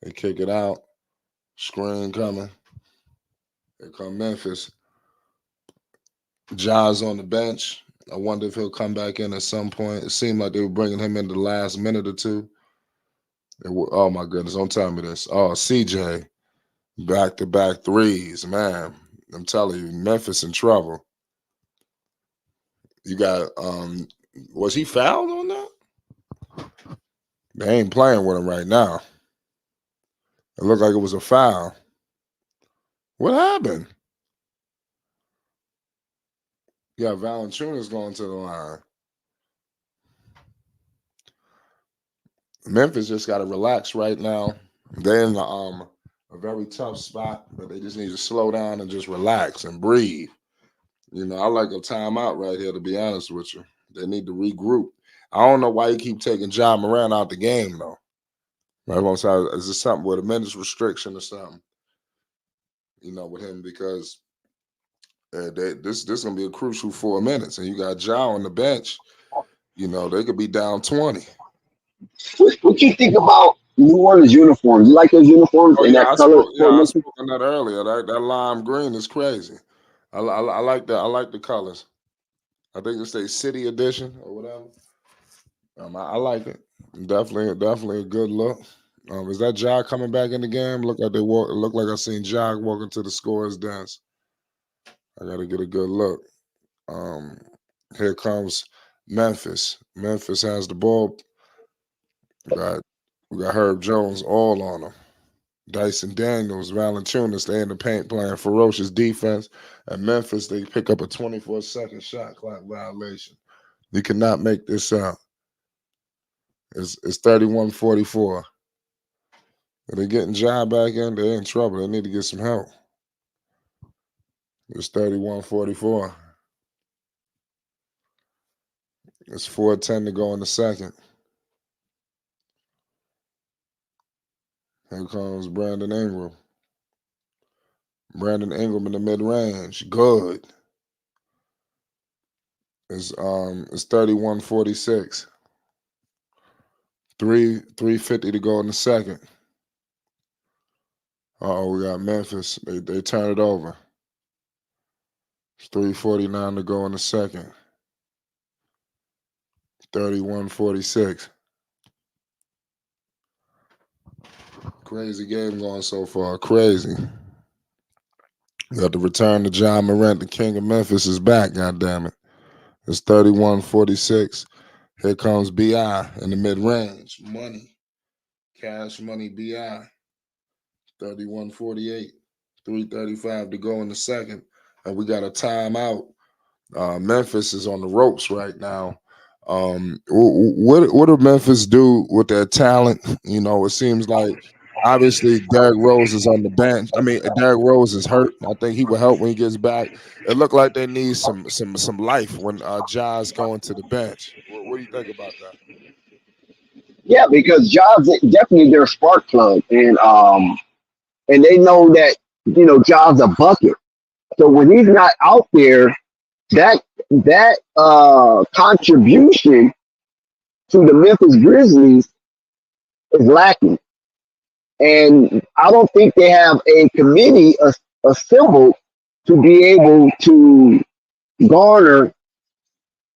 Speaker 2: They kick it out. Screen coming. Here come Memphis. Ja's on the bench. I wonder if he'll come back in at some point. It seemed like they were bringing him in the last minute or two. Oh, my goodness. Don't tell me this. Oh, CJ. Back-to-back threes. Man, I'm telling you, Memphis in trouble. You got, was he fouled on that? They ain't playing with him right now. It looked like it was a foul. What happened? Yeah, Valanciunas going to the line. Memphis just got to relax right now. They're in a very tough spot, but they just need to slow down and just relax and breathe. I like a timeout right here, to be honest with you. They need to regroup. I don't know why you keep taking John Morant out the game, though. Is this something with a minutes restriction or something? With him, because this is going to be a crucial 4 minutes, and you got Ja on the bench. They could be down 20.
Speaker 4: What you think about New Orleans uniforms? You like those uniforms in that color?
Speaker 2: I spoke on that earlier. That lime green is crazy. I like that. I like the colors. I think it's a city edition or whatever. I like it. Definitely a good look. Is that Ja coming back in the game? Look like I seen Ja walking to the scorer's desk. I got to get a good look. Here comes Memphis. Memphis has the ball. We got Herb Jones all on him. Dyson Daniels, Valanciunas, they in the paint playing ferocious defense. And Memphis, they pick up a 24-second shot clock violation. You cannot make this out. It's 31-44. If they're getting Ja back in, they're in trouble. They need to get some help. It's 31-44. It's 4:10 to go in the second. Here comes Brandon Ingram. Brandon Ingram in the mid-range. Good. It's 31-46. 3:50 to go in the second. We got Memphis. They turn it over. It's 3:49 to go in the second. 31-46. Crazy game going so far. Crazy. You got to return to John Morant. The king of Memphis is back, goddammit. It's 31-46. Here comes B.I. in the mid-range. Money. Cash Money BI, 31-48, 3:35 to go in the second. And we got a timeout. Memphis is on the ropes right now. What do Memphis do with their talent? You know, it seems like obviously Derrick Rose is on the bench. I mean, Derrick Rose is hurt. I think he will help when he gets back. It looked like they need some life when Ja's going to the bench. What do you think about that?
Speaker 4: Yeah, because Jobs definitely their spark plug, and they know that Jobs a bucket. So when he's not out there, that contribution to the Memphis Grizzlies is lacking, and I don't think they have a committee assembled to be able to garner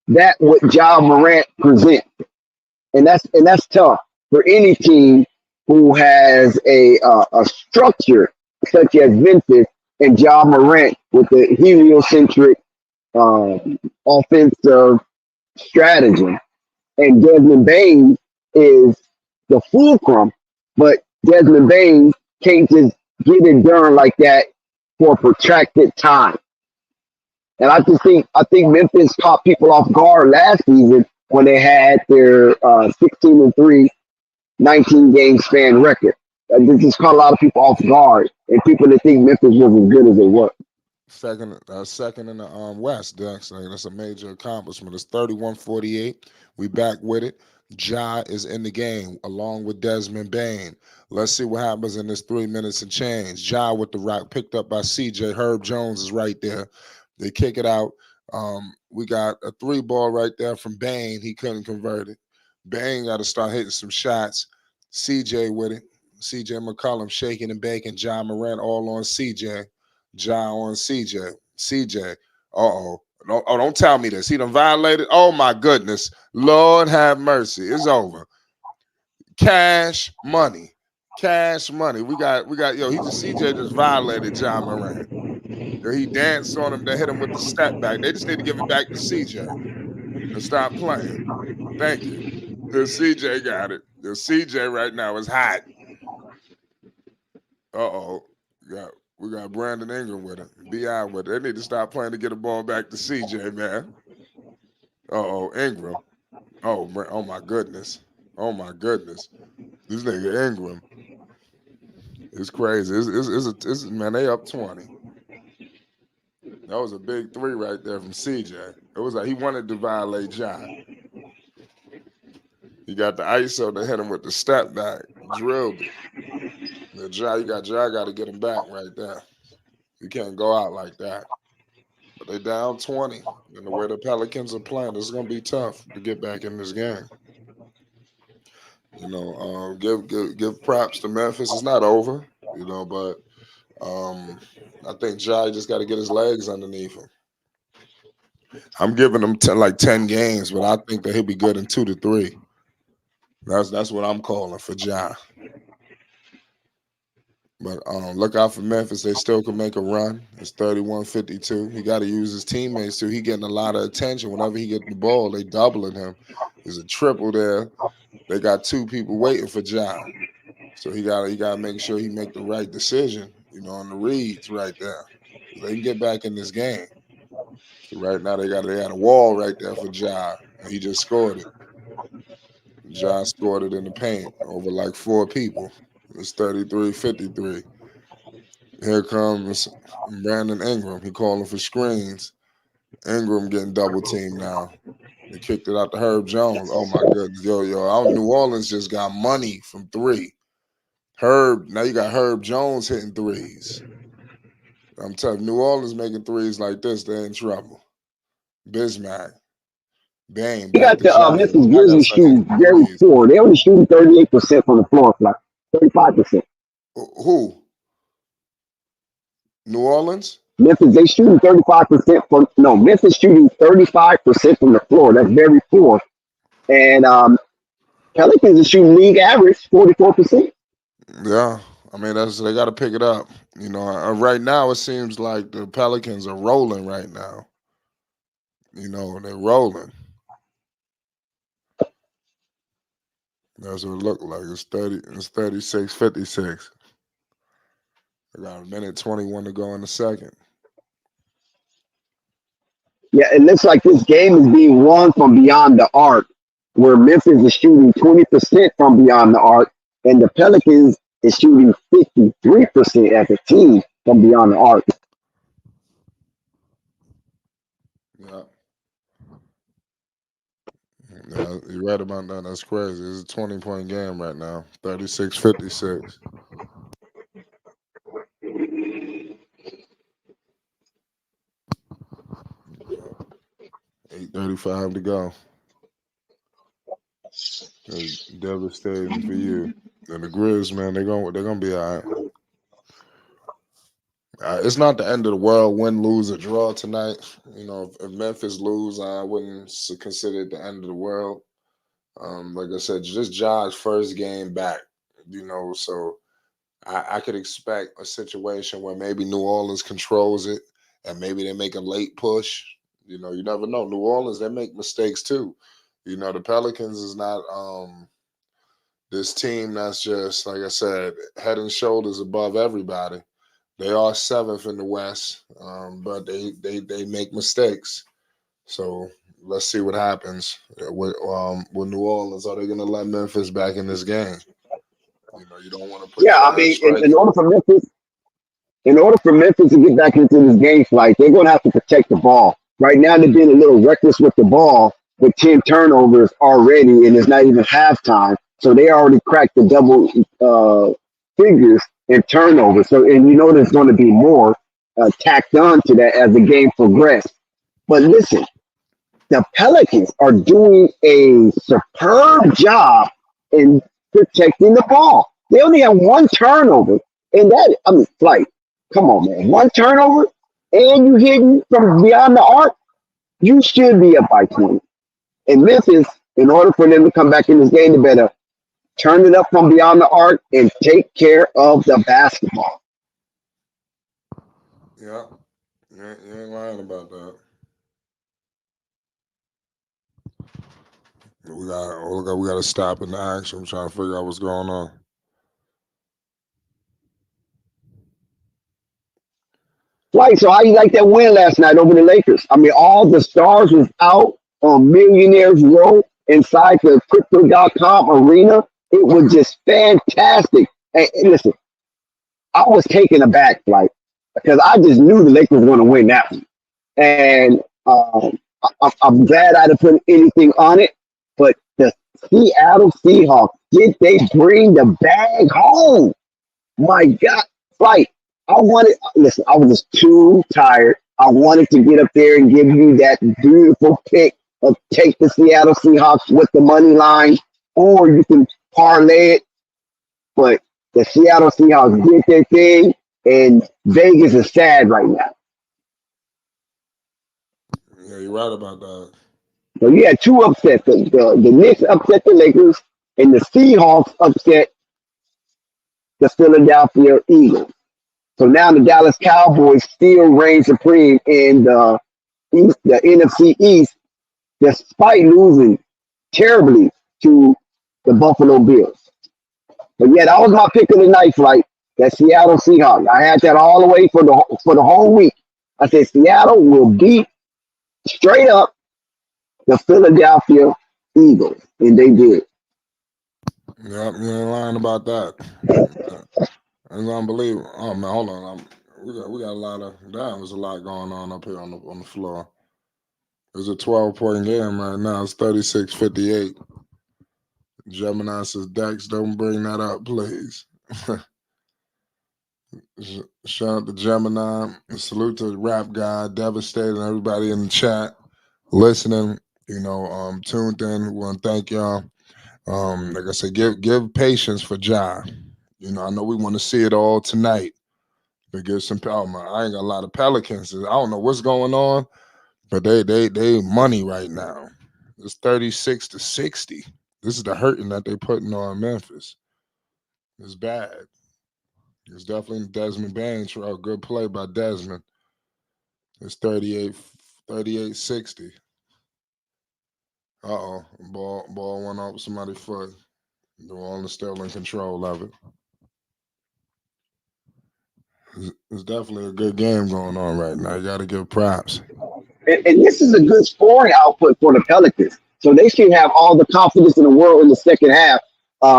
Speaker 4: that what John Morant presents. And that's tough for any team who has a structure such as Memphis and John Morant with the heliocentric offensive strategy. And Desmond Bain is the fulcrum, but Desmond Bain can't just get it done like that for a protracted time. And I think Memphis caught people off guard last season when they had their 16-3, 19-game span record. This just caught a lot of people off guard, and people that think Memphis was as good as they were.
Speaker 2: Second in the West, Dex. That's a major accomplishment. It's 31-48. We back with it. Ja is in the game along with Desmond Bain. Let's see what happens in this 3 minutes and change. Ja with the rock picked up by CJ. Herb Jones is right there. They kick it out. We got a 3 ball right there from Bain. He couldn't convert it. Bain got to start hitting some shots. CJ with it. CJ McCollum shaking and baking. John Morant all on CJ. Ja on CJ. CJ. Uh-oh. Don't tell me this. He done violated. Oh, my goodness. Lord have mercy. It's over. Cash money. Cash money. We got, CJ just violated John Morant. He danced on him to hit him with the step back. They just need to give it back to CJ and stop playing. Thank you. The CJ got it. The CJ right now is hot. Uh-oh. We got Brandon Ingram with it. BI with it. They need to stop playing to get the ball back to CJ, man. Uh-oh, Ingram. Oh my goodness. Oh my goodness. This nigga Ingram. It's crazy. Man, they up 20. That was a big 3 right there from CJ. It was like he wanted to violate John. He got the ISO to hit him with the step back. Drilled it. Ja got to get him back right there. You can't go out like that. But they down 20. And the way the Pelicans are playing, it's going to be tough to get back in this game. Give props to Memphis. It's not over, but I think Ja just got to get his legs underneath him. I'm giving him 10 games, but I think that he'll be good in 2 to 3. That's what I'm calling for Ja. But look out for Memphis. They still can make a run. It's 31-52. He got to use his teammates too. He getting a lot of attention. Whenever he get the ball, they doubling him. There's a triple there. They got 2 people waiting for Ja. So he got to make sure he make the right decision, on the reads right there. So they can get back in this game. So right now they got a wall right there for Ja. And he just scored it. Ja scored it in the paint over like 4 people. It's 33-53. Here comes Brandon Ingram. He calling for screens. Ingram getting double teamed now. They kicked it out to Herb Jones. Oh my goodness. New Orleans just got money from 3. Now you got Herb Jones hitting 3s. I'm telling you, New Orleans making 3s like this, they're in trouble. Bismack. Bang.
Speaker 4: You got the Memphis Grizzlies shooting very poor. They only shooting 38% from the floor, like 35%.
Speaker 2: Who? New Orleans?
Speaker 4: Memphis, they shooting 35% from Memphis shooting 35% from the floor. That's very poor. And Pelicans are shooting league average 44%.
Speaker 2: Yeah. I mean, they got to pick it up. Right now it seems like the Pelicans are rolling right now. They're rolling. That's what it looked like. It's 30. It's 36-56. I got a minute 21 to go in the second.
Speaker 4: Yeah, it looks like this game is being won from beyond the arc, where Memphis is shooting 20% from beyond the arc, and the Pelicans is shooting 53% as a team from beyond the arc.
Speaker 2: Yeah. Yeah, you're right about that. That's crazy. It's a 20-point game right now. 36-56. 8:35 to go. It's devastating for you. And the Grizz, man, they're gonna be all right. It's not the end of the world. Win, lose, or draw tonight. If Memphis lose, I wouldn't consider it the end of the world. Like I said, just Josh's first game back. So I could expect a situation where maybe New Orleans controls it, and maybe they make a late push. You never know. New Orleans, they make mistakes too. The Pelicans is not this team that's just, like I said, head and shoulders above everybody. They are seventh in the West, but they make mistakes. So let's see what happens with New Orleans. Are they going to let Memphis back in this game? You don't want to put
Speaker 4: Yeah,
Speaker 2: your
Speaker 4: I
Speaker 2: last
Speaker 4: mean,
Speaker 2: strike
Speaker 4: in order for Memphis to get back into this game flight, they're going to have to protect the ball. Right now, they're being a little reckless with the ball with 10 turnovers already, and it's not even halftime. So they already cracked the double figures in turnovers. So, and there's going to be more tacked on to that as the game progresses. But listen, the Pelicans are doing a superb job in protecting the ball. They only have one turnover, and flight. Come on, man, one turnover, and you hitting from beyond the arc. You should be up by 20. And Memphis, in order for them to come back in this game, they better turn it up from beyond the arc and take care of the basketball.
Speaker 2: Yeah, you ain't lying about that. We got to stop in the action. I'm trying to figure out what's going on.
Speaker 4: Right. So how you like that win last night over the Lakers? I mean, all the stars was out on Millionaires Row inside the Crypto.com arena. It was just fantastic. And listen, I was taken aback, like, because I just knew the Lakers were going to win that one. And I'm glad I didn't put anything on it. But the Seattle Seahawks, did they bring the bag home? My God, like I was just too tired. I wanted to get up there and give you that beautiful pick of take the Seattle Seahawks with the money line, or you can parlay it. But the Seattle Seahawks did their thing, and Vegas is sad right now.
Speaker 2: Yeah, you're right about that.
Speaker 4: So you had two upsets. The Knicks upset the Lakers, and the Seahawks upset the Philadelphia Eagles. So now the Dallas Cowboys still reign supreme in the NFC East, despite losing terribly to the Buffalo Bills. But yeah, that was my pick of the night, like that Seattle Seahawks. I had that all the way for the whole week. I said Seattle will beat straight up the Philadelphia Eagles, and they did.
Speaker 2: Yeah, you ain't lying about that. It's unbelievable. Oh man, hold on. We got a lot of there's a lot going on up here on the floor. It's a 12-point game right now. It's 36-58. Gemini says, Dex, don't bring that up, please. Shout out to Gemini. Salute to the rap guy, devastating everybody in the chat, listening, tuned in. We want to thank y'all. Like I said, give patience for Ja. I know we want to see it all tonight. But give some I ain't got a lot of Pelicans. I don't know what's going on, but they money right now. It's 36-60. This is the hurting that they putting on Memphis. It's bad. It's definitely Desmond Bain. A good play by Desmond. It's 38-60. Uh-oh. Ball went off somebody's foot. New Orleans still in control of it. It's definitely a good game going on right now. You got to give props.
Speaker 4: And this is a good scoring output for the Pelicans. So they should have all the confidence in the world in the second half.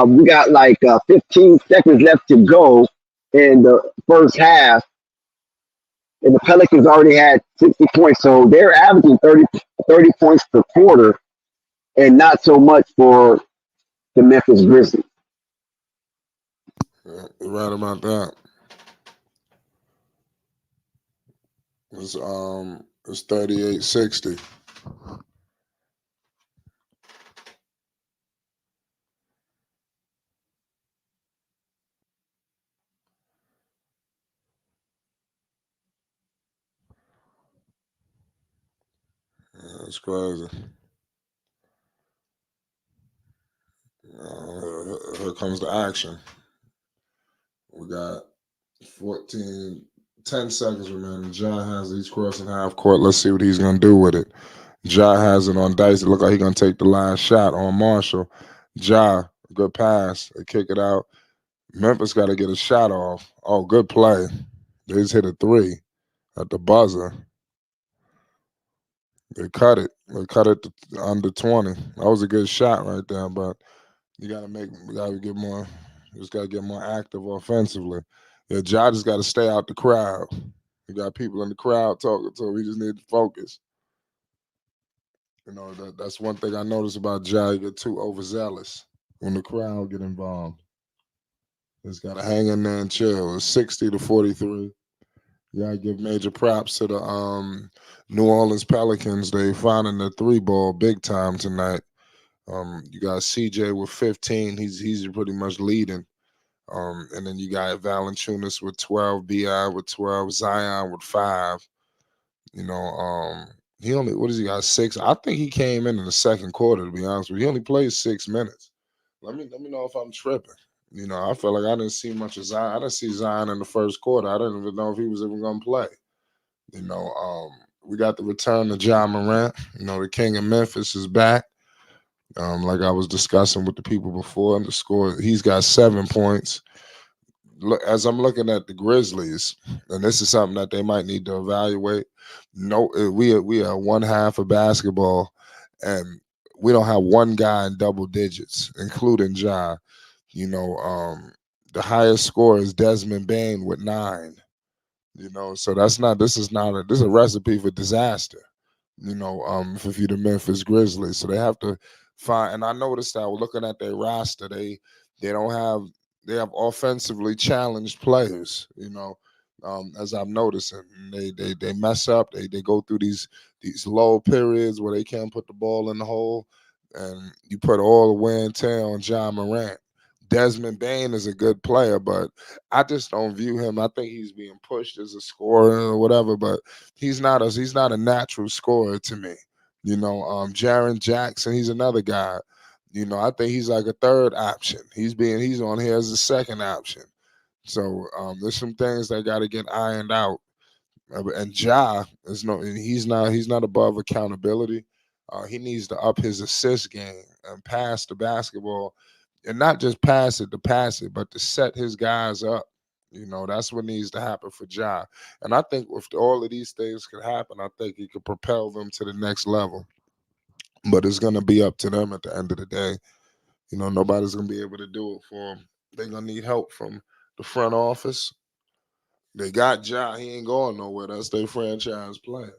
Speaker 4: We got like 15 seconds left to go in the first half, and the Pelicans already had 60 points. So they're averaging 30 points per quarter, and not so much for the Memphis Grizzlies.
Speaker 2: Yeah, you're right about that. It's 38-60. That's crazy. Here comes the action. We got 14, 10 seconds remaining. John has each crossing half court. Let's see what he's going to do with it. Ja has it on dice. It look like he's going to take the last shot on Marshall. Ja, good pass. They kick it out. Memphis got to get a shot off. Oh, good play. They just hit a three at the buzzer. They cut it. They cut it to under 20. That was a good shot right there, but we got to get more, just got to get more active offensively. Yeah, Ja just got to stay out the crowd. You got people in the crowd talking to him. We just need to focus. That's one thing I noticed about Ja. He get too overzealous when the crowd get involved. Just got to hang in there and chill. It's 60-43. You got to give major props to the New Orleans Pelicans. They finding the three ball big time tonight. You got CJ with 15. He's pretty much leading. And then you got Valanciunas with 12, Bi with 12, Zion with 5. He only, what does he got, 6? I think he came in the second quarter, to be honest with you. He only played 6 minutes. Let me know if I'm tripping. I feel like I didn't see much of Zion. I didn't see Zion in the first quarter. I didn't even know if he was even going to play. We got the return of Ja Morant. The king of Memphis is back. Like I was discussing with the people before, and the score, he's got 7 points. Look, as I'm looking at the Grizzlies, and this is something that they might need to evaluate. No, we are one half of basketball, and we don't have one guy in double digits, including Ja. The highest score is Desmond Bain with 9. So this is a recipe for disaster. If you're the Memphis Grizzlies, so they have to find. And I noticed that looking at their roster, they don't have they have offensively challenged players. As I'm noticing, they mess up. They go through these low periods where they can't put the ball in the hole, and you put all the wear and tear on John Morant. Desmond Bain is a good player, but I just don't view him. I think he's being pushed as a scorer or whatever, but he's not a natural scorer to me. Jaren Jackson, he's another guy. I think he's like a third option. He's on here as a second option. So there's some things that got to get ironed out. And he's not above accountability. He needs to up his assist game and pass the basketball, and not just pass it, but to set his guys up. That's what needs to happen for Ja. And I think if all of these things could happen, I think he could propel them to the next level. But it's going to be up to them at the end of the day. Nobody's going to be able to do it for them. They're going to need help from the front office. They got Ja. He ain't going nowhere. That's their franchise player.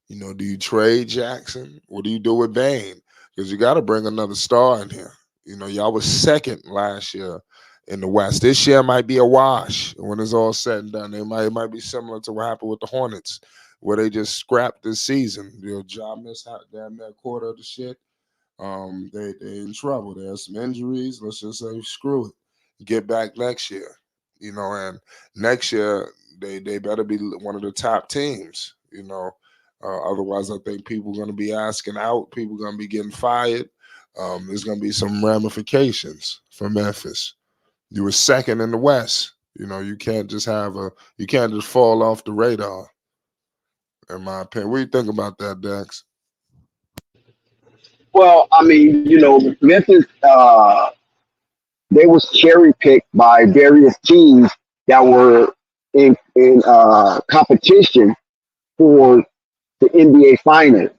Speaker 2: Do you trade Jackson? What do you do with Bain? Because you got to bring another star in here. Y'all was second last year in the West. This year might be a wash when it's all said and done. It might be similar to what happened with the Hornets, where they just scrapped this season. Ja missed out damn near quarter of the shit. They in trouble. They have some injuries. Let's just say screw it. Get back next year. And next year they better be one of the top teams. Otherwise, I think people are going to be asking out. People are going to be getting fired. There's going to be some ramifications for Memphis. You were second in the West. You can't just fall off the radar. In my opinion, what do you think about that, Dex?
Speaker 4: Well, I mean, Memphis they was cherry picked by various teams that were in competition for the NBA Finals.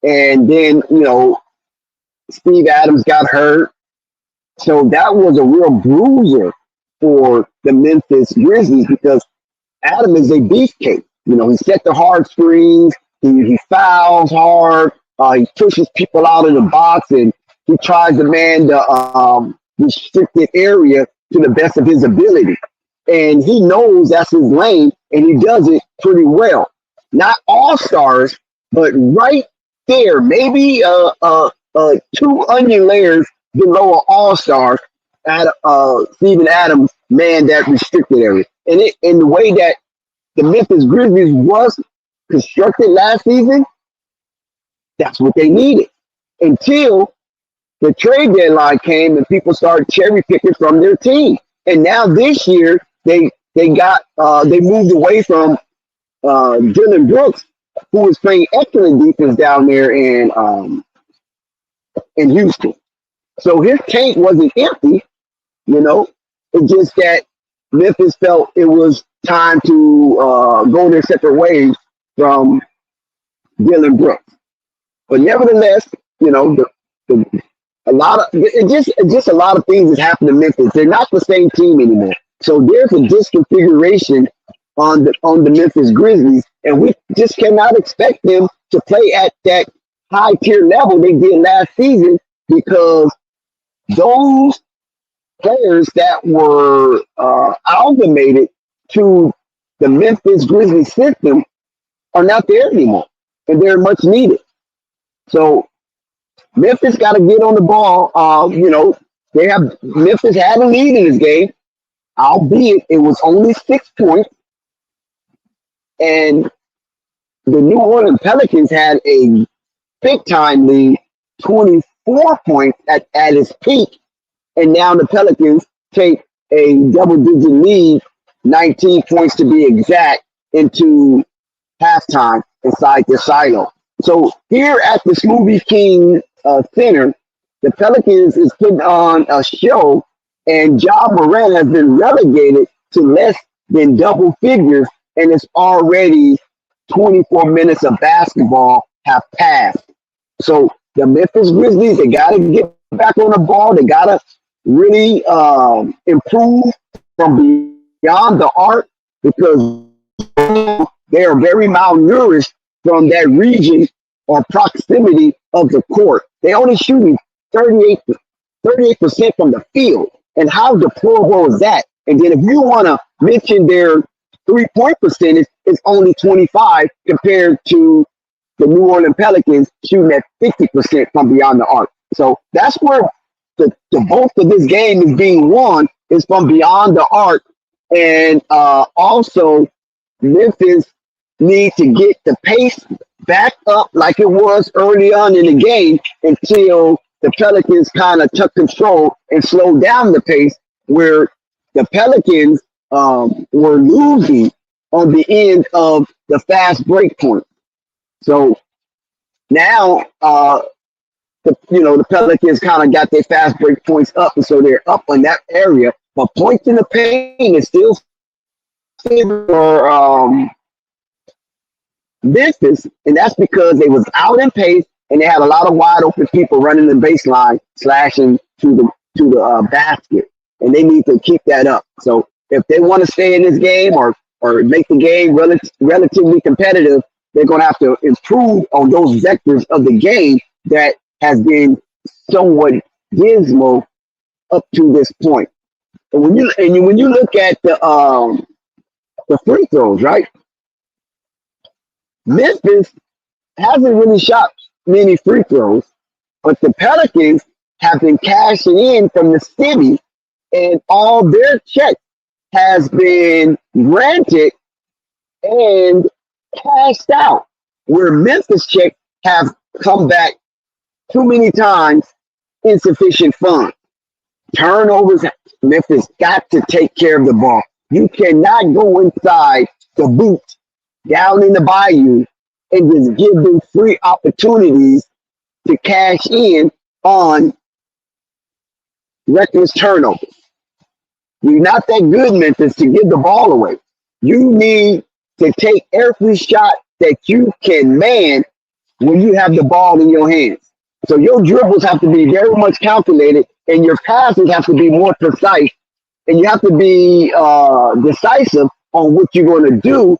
Speaker 4: And then, Steve Adams got hurt. So that was a real bruiser for the Memphis Grizzlies because Adam is a beefcake. He set the hard screens. He fouls hard. He pushes people out of the box, and he tries to man the restricted area to the best of his ability. And he knows that's his lane, and he does it pretty well. Not all stars, but right there, maybe 2 onion layers below an all-star. Steven Adams man that restricted area, and in the way that the Memphis Grizzlies was constructed last season, that's what they needed until the trade deadline came and people started cherry picking from their team. And now this year they moved away from Dylan Brooks, who was playing excellent defense down there in Houston. So his tank wasn't empty, It's just that Memphis felt it was time to go their separate ways from Dylan Brooks. But nevertheless, a lot of things that happened to Memphis. They're not the same team anymore. So there's a disconfiguration on the Memphis Grizzlies, and we just cannot expect them to play at that high tier level they did last season because those players that were amalgamated to the Memphis Grizzlies system are not there anymore, and they're much needed. So Memphis got to get on the ball. Memphis had a lead in this game, albeit it was only 6 points, and the New Orleans Pelicans had a big time lead, 24 points at its peak, and now the Pelicans take a double-digit lead, 19 points to be exact, into halftime inside the silo. So here at the Smoothie King Center, the Pelicans is putting on a show, and Morant has been relegated to less than double figures, and it's already 24 minutes of basketball have passed. So the Memphis Grizzlies, they got to get back on the ball. They got to really improve from beyond the arc because they are very malnourished from that region or proximity of the court. They only shooting 38% from the field. And how deplorable is that? And then if you want to mention their 3-point percentage, it's only 25 compared to the New Orleans Pelicans shooting at 50% from beyond the arc. So that's where the bulk of this game is being won is from beyond the arc. And also Memphis need to get the pace back up like it was early on in the game until the Pelicans kind of took control and slowed down the pace where the Pelicans were losing on the end of the fast break point. So now, the Pelicans kind of got their fast break points up, and so they're up on that area. But points in the paint is still for Memphis, and that's because they was out in pace and they had a lot of wide open people running the baseline, slashing to the basket, and they need to keep that up. So if they want to stay in this game or make the game relatively competitive, they're going to have to improve on those vectors of the game that has been somewhat dismal up to this point. And when you look at the free throws, right? Memphis hasn't really shot many free throws, but the Pelicans have been cashing in from the city, and all their checks has been granted and cashed out, where Memphis checks have come back too many times, insufficient funds. Turnovers, Memphis got to take care of the ball. You cannot go inside the boot down in the bayou and just give them free opportunities to cash in on reckless turnovers. You're not that good, Memphis, to give the ball away. You need to take every shot that you can man when you have the ball in your hands. So your dribbles have to be very much calculated, and your passes have to be more precise, and you have to be decisive on what you're going to do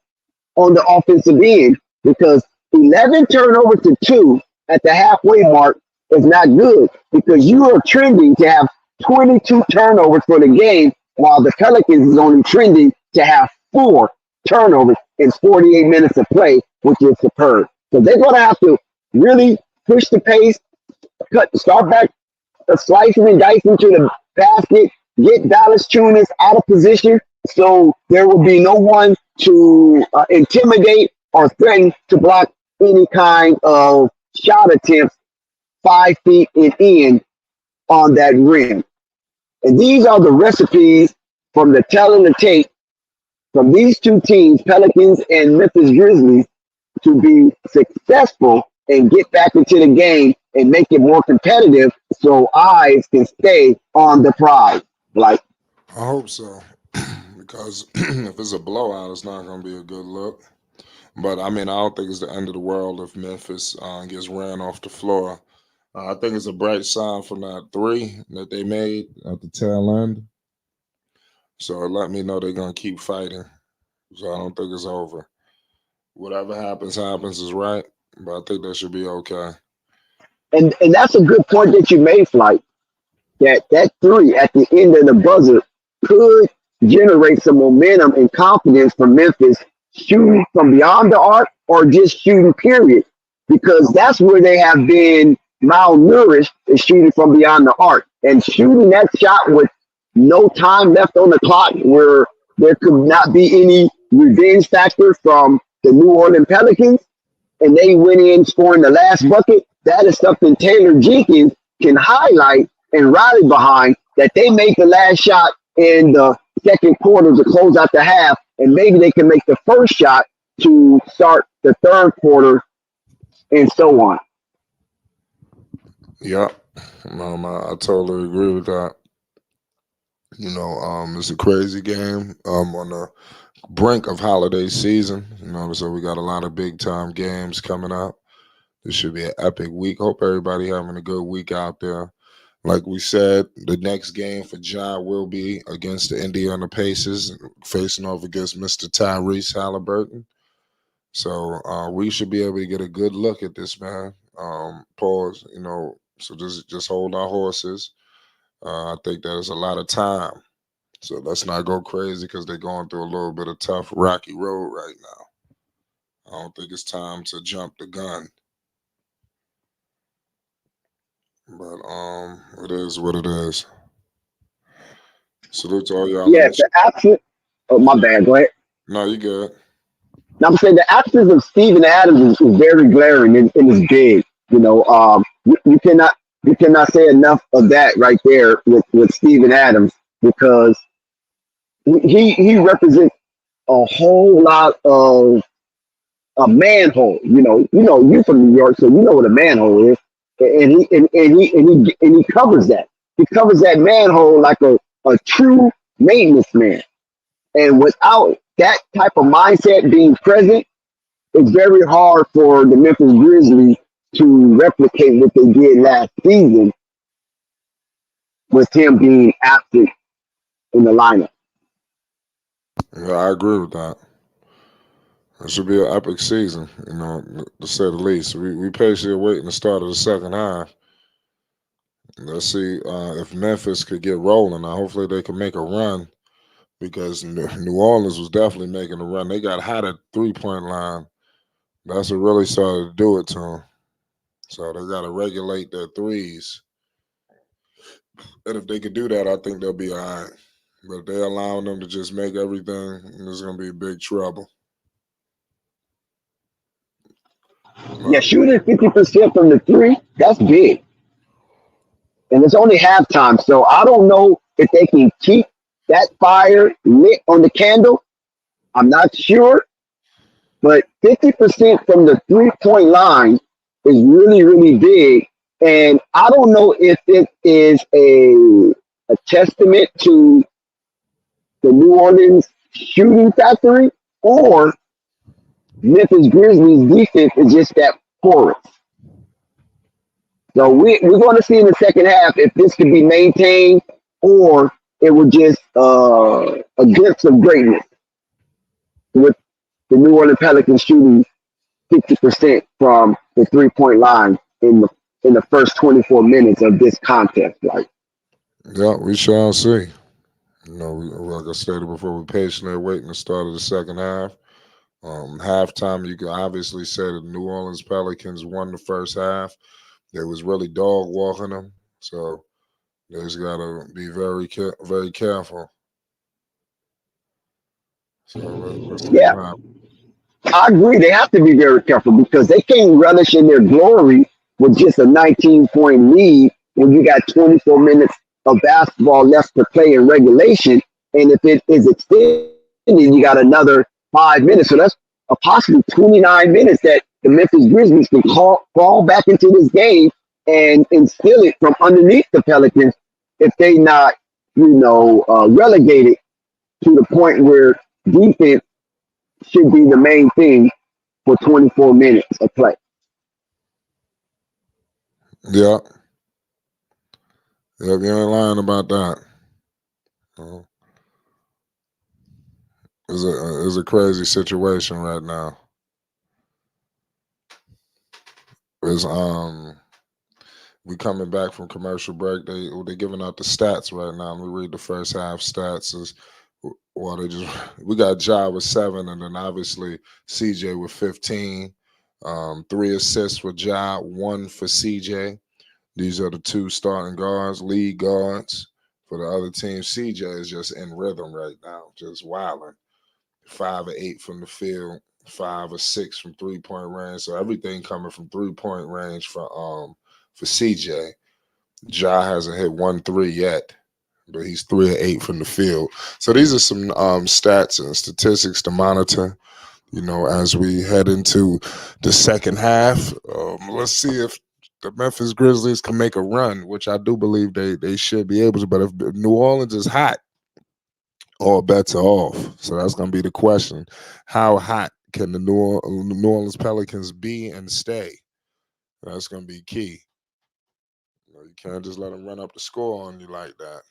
Speaker 4: on the offensive end, because 11 turnovers to 2 at the halfway mark is not good, because you are trending to have 22 turnovers for the game, while the Pelicans is only trending to have 4 turnovers in 48 minutes of play, which is superb. So they're going to have to really push the pace, start back, slicing and dicing to the basket, get Dallas Tunis out of position, so there will be no one to intimidate or threaten to block any kind of shot attempts 5 feet and in on that rim. And these are the recipes from the telling the tape from these two teams, Pelicans and Memphis Grizzlies, to be successful and get back into the game and make it more competitive so eyes can stay on the prize. Like,
Speaker 2: I hope so, because if it's a blowout, it's not going to be a good look. But I mean, I don't think it's the end of the world if Memphis gets ran off the floor. I think it's a bright sign from that 3 that they made at the tail end. So it let me know they're going to keep fighting. So I don't think it's over. Whatever happens is right. But I think that should be okay.
Speaker 4: and that's a good point that you made, Flight. That 3 at the end of the buzzer could generate some momentum and confidence from Memphis shooting from beyond the arc or just shooting, period. Because that's where they have been malnourished, is shooting from beyond the arc. And shooting that shot with no time left on the clock, where there could not be any revenge factor from the New Orleans Pelicans, and they went in scoring the last bucket. That is something Taylor Jenkins can highlight and rally behind, that they make the last shot in the second quarter to close out the half, and maybe they can make the first shot to start the third quarter, and so on.
Speaker 2: Yep. I totally agree with that. It's a crazy game on the brink of holiday season. So we got a lot of big time games coming up. This should be an epic week. Hope everybody having a good week out there. Like we said, the next game for John will be against the Indiana Pacers, facing off against Mr. Tyrese Halliburton. So we should be able to get a good look at this, man. Pause, so just hold our horses. I think that is a lot of time. So let's not go crazy because they're going through a little bit of tough, rocky road right now. I don't think it's time to jump the gun. But it is what it is. Salute to all y'all.
Speaker 4: Yeah, the absence. Oh, my bad. Go ahead.
Speaker 2: No, you good.
Speaker 4: Now, I'm saying the absence of Steven Adams is very glaring and is big. You cannot say enough of that right there with Steven Adams, because he represents a whole lot of a manhole. You're from New York, so you know what a manhole is, and he covers that. He covers that manhole like a true maintenance man. And without that type of mindset being present, it's very hard for the Memphis Grizzlies to replicate what they did last season with him being absent in the lineup.
Speaker 2: Yeah, I agree with that. It should be an epic season, to say the least. We patiently awaiting the start of the second half. Let's see if Memphis could get rolling. Now, hopefully they can make a run, because New Orleans was definitely making a run. They got hot at 3-point line. That's what really started to do it to them. So they got to regulate their threes. And if they could do that, I think they'll be all right. But if they're allowing them to just make everything, there's going to be big trouble.
Speaker 4: Yeah, shooting 50% from the 3, that's big. And it's only halftime, so I don't know if they can keep that fire lit on the candle. I'm not sure. But 50% from the 3-point line is really, really big. And I don't know if it is a a testament to the New Orleans shooting factory, or Memphis Grizzlies defense is just that porous. So we're going to see in the second half if this can be maintained or it was just a glimpse of greatness with the New Orleans Pelicans shooting 50% from the 3-point line in the first 24 minutes of this contest. Like,
Speaker 2: Yeah, we shall see. Like I stated before, we're patiently awaiting the start of the second half. Halftime, you can obviously say the New Orleans Pelicans won the first half. They was really dog walking them, so they just gotta be very careful. So let's see
Speaker 4: yeah,
Speaker 2: what happens.
Speaker 4: I agree. They have to be very careful because they can't relish in their glory with just a 19-point lead when you got 24 minutes of basketball left to play in regulation. And if it is extended, you got another 5 minutes. So that's a possible 29 minutes that the Memphis Grizzlies can crawl back into this game and steal it from underneath the Pelicans if they not, relegated to the point where defense should be the main thing for 24 minutes of play.
Speaker 2: Yeah, yeah, you ain't lying about that. Uh, it's a crazy situation right now. It's we coming back from commercial break. They giving out the stats right now. Let me read the first half stats. Is well, they just we got Ja with 7, and then obviously CJ with 15. 3 assists for Ja, 1 for CJ. These are the 2 starting guards, lead guards for the other team. CJ is just in rhythm right now, just wilding. 5 or 8 from the field, 5 or 6 from 3-point range. So everything coming from 3-point range for CJ. Ja hasn't hit 1 3 yet, but he's 3 or 8 from the field. So these are some stats and statistics to monitor. As we head into the second half, let's see if the Memphis Grizzlies can make a run, which I do believe they should be able to. But if New Orleans is hot, all bets are off. So that's going to be the question. How hot can the New Orleans Pelicans be and stay? That's going to be key. You can't just let them run up the score on you like that.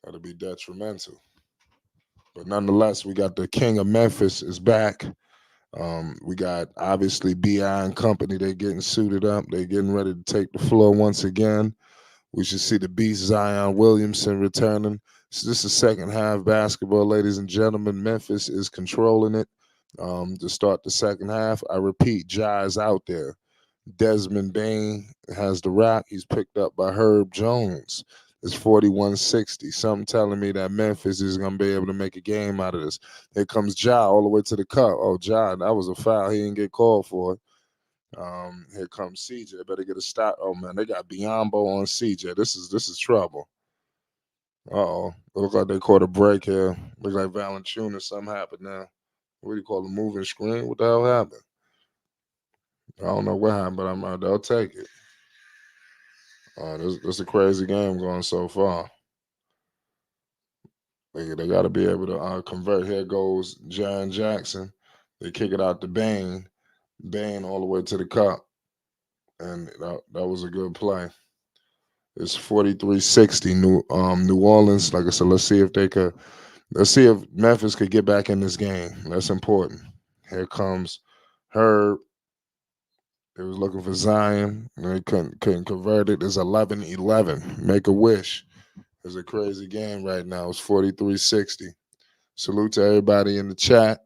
Speaker 2: That'll be detrimental. But nonetheless, we got the King of Memphis is back. We got obviously BI and company. They're getting suited up. They're getting ready to take the floor once again. We should see the beast Zion Williamson returning. So this is second half basketball, ladies and gentlemen. Memphis is controlling it to start the second half. I repeat, Ja is out there. Desmond Bain has the rock. He's picked up by Herb Jones. It's 41-60. Something telling me that Memphis is going to be able to make a game out of this. Here comes Ja all the way to the cup. Oh, Ja, that was a foul. He didn't get called for it. Here comes CJ. Better get a stop. Oh man, they got Biombo on CJ. This is trouble. Uh-oh. Look like they caught a break here. Look like Valanciunas. Something happened now. What do you call a moving screen? What the hell happened? I don't know what happened, but they'll take it. This is a crazy game going so far. They got to be able to convert. Here goes John Jackson. They kick it out to Bain. Bain all the way to the cup. And that was a good play. It's 43-60. New Orleans. Like I said, let's see if Memphis could get back in this game. That's important. Here comes Herb. They was looking for Zion. And they couldn't convert it. It's 11-11. Make a wish. It's a crazy game right now. It's 43-60. Salute to everybody in the chat.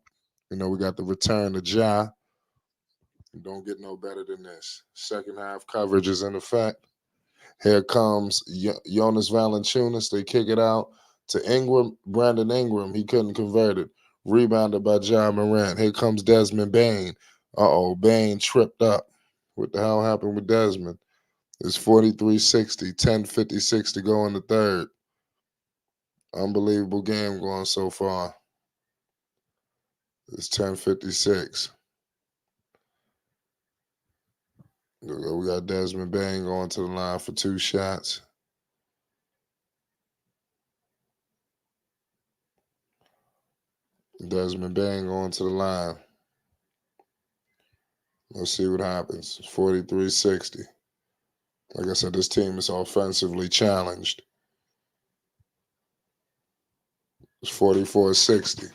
Speaker 2: We got the return to Ja. Don't get no better than this. Second half coverage is in effect. Here comes Jonas Valanciunas. They kick it out to Ingram. Brandon Ingram. He couldn't convert it. Rebounded by Ja Morant. Here comes Desmond Bain. Bain tripped up. What the hell happened with Desmond? It's 43-60. 10:56 to go in the third. Unbelievable game going so far. It's 10:56. We got Desmond Bain going to the line for 2 shots. Desmond Bain going to the line. Let's see what happens. 43-60. Like I said, this team is offensively challenged. It's 44-60.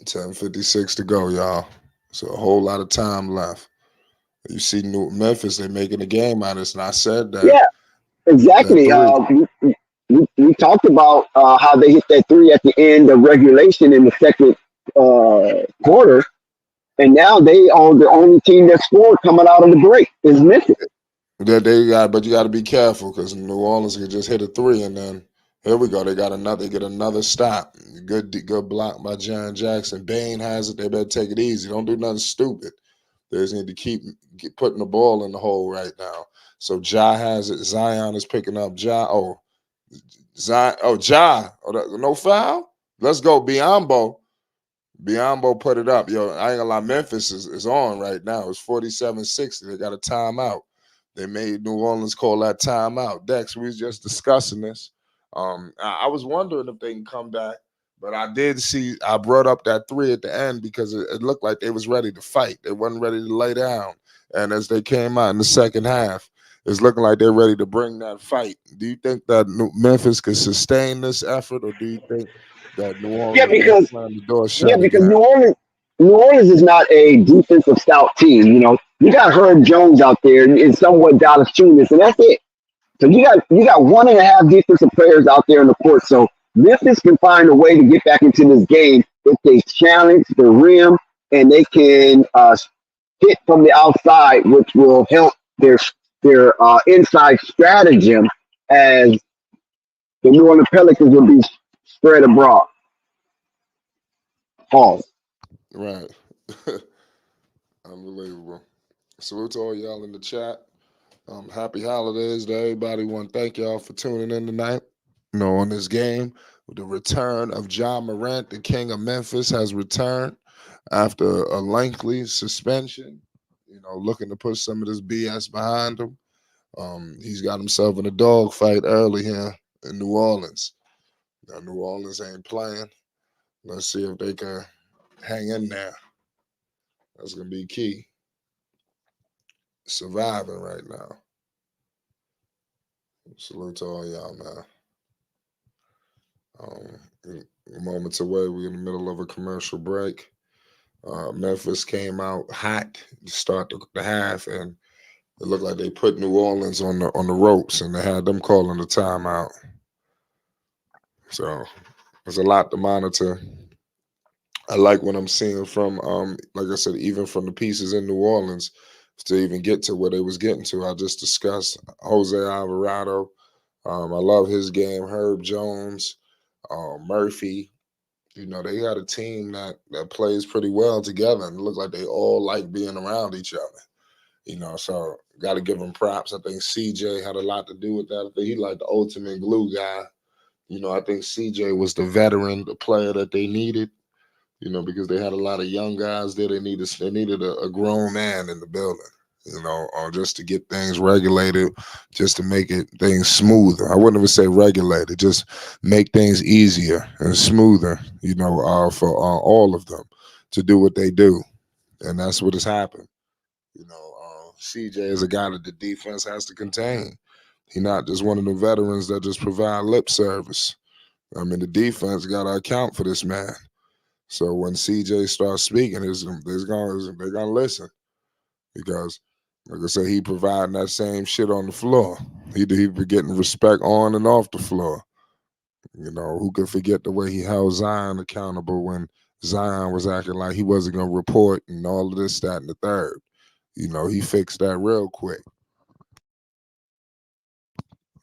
Speaker 2: 10:56 to go, y'all. So a whole lot of time left. You see New Memphis, they're making a game out of this. And I said that
Speaker 4: Yeah,
Speaker 2: that
Speaker 4: exactly.
Speaker 2: three.
Speaker 4: We talked about how they hit that three at the end of regulation in the second quarter, and now they are the only team that scored coming out of the break is Memphis.
Speaker 2: That they got, but you got to be careful because New Orleans could just hit a three, and then here we go. They got another. They get another stop. Good block by John Jackson. Bain has it. They better take it easy. Don't do nothing stupid. They just need to keep putting the ball in the hole right now. So Ja has it. Zion is picking up Ja. Oh, Zion. Oh, Ja. Oh, no foul. Let's go, Biombo. Biombo put it up. Yo, I ain't gonna lie, Memphis is on right now. It's 47-60. They got a timeout. They made New Orleans call that timeout. Dex, we was just discussing this. I was wondering if they can come back, but I did see I brought up that three at the end because it looked like they was ready to fight. They wasn't ready to lay down. And as they came out in the second half, it's looking like they're ready to bring that fight. Do you think that Memphis could sustain this effort, or do you think that New
Speaker 4: Yeah,
Speaker 2: Orleans is going to
Speaker 4: because
Speaker 2: slam the door
Speaker 4: yeah,
Speaker 2: shut
Speaker 4: because
Speaker 2: again?
Speaker 4: New Orleans is not a defensive stout team. You got Herb Jones out there and somewhat Dallas Tunis, and that's it. So you got one and a half defensive players out there in the court. So Memphis can find a way to get back into this game if they challenge the rim and they can hit from the outside, which will help their inside stratagem as the New Orleans Pelicans will be spread abroad. Pause.
Speaker 2: Right. Unbelievable. Salute to all y'all in the chat. Happy holidays to everybody. Want to thank y'all for tuning in tonight. On this game, with the return of John Morant, the king of Memphis, has returned after a lengthy suspension. Looking to put some of this BS behind him. He's got himself in a dogfight early here in New Orleans. Now, New Orleans ain't playing. Let's see if they can hang in there. That's gonna be key. Surviving right now. Salute to all y'all, man. Moments away, we're in the middle of a commercial break. Memphis came out hot to start the half, and it looked like they put New Orleans on the ropes, and they had them calling the timeout. So there's a lot to monitor. I like what I'm seeing from, like I said, even from the pieces in New Orleans to even get to where they was getting to. I just discussed Jose Alvarado. I love his game. Herb Jones, Murphy. They got a team that plays pretty well together, and it looks like they all like being around each other. So got to give them props. I think CJ had a lot to do with that. I think he like the ultimate glue guy. I think CJ was the veteran, the player that they needed. Because they had a lot of young guys there. They needed a grown man in the building. Just to get things regulated, just to make things smoother. I wouldn't even say regulated, just make things easier and smoother. For all of them to do what they do, and that's what has happened. CJ is a guy that the defense has to contain. He's not just one of the veterans that just provide lip service. I mean, the defense got to account for this man. So when CJ starts speaking, they're gonna listen because, like I said, he providing that same shit on the floor. He be getting respect on and off the floor. Who could forget the way he held Zion accountable when Zion was acting like he wasn't gonna report and all of this, that, and the third. He fixed that real quick.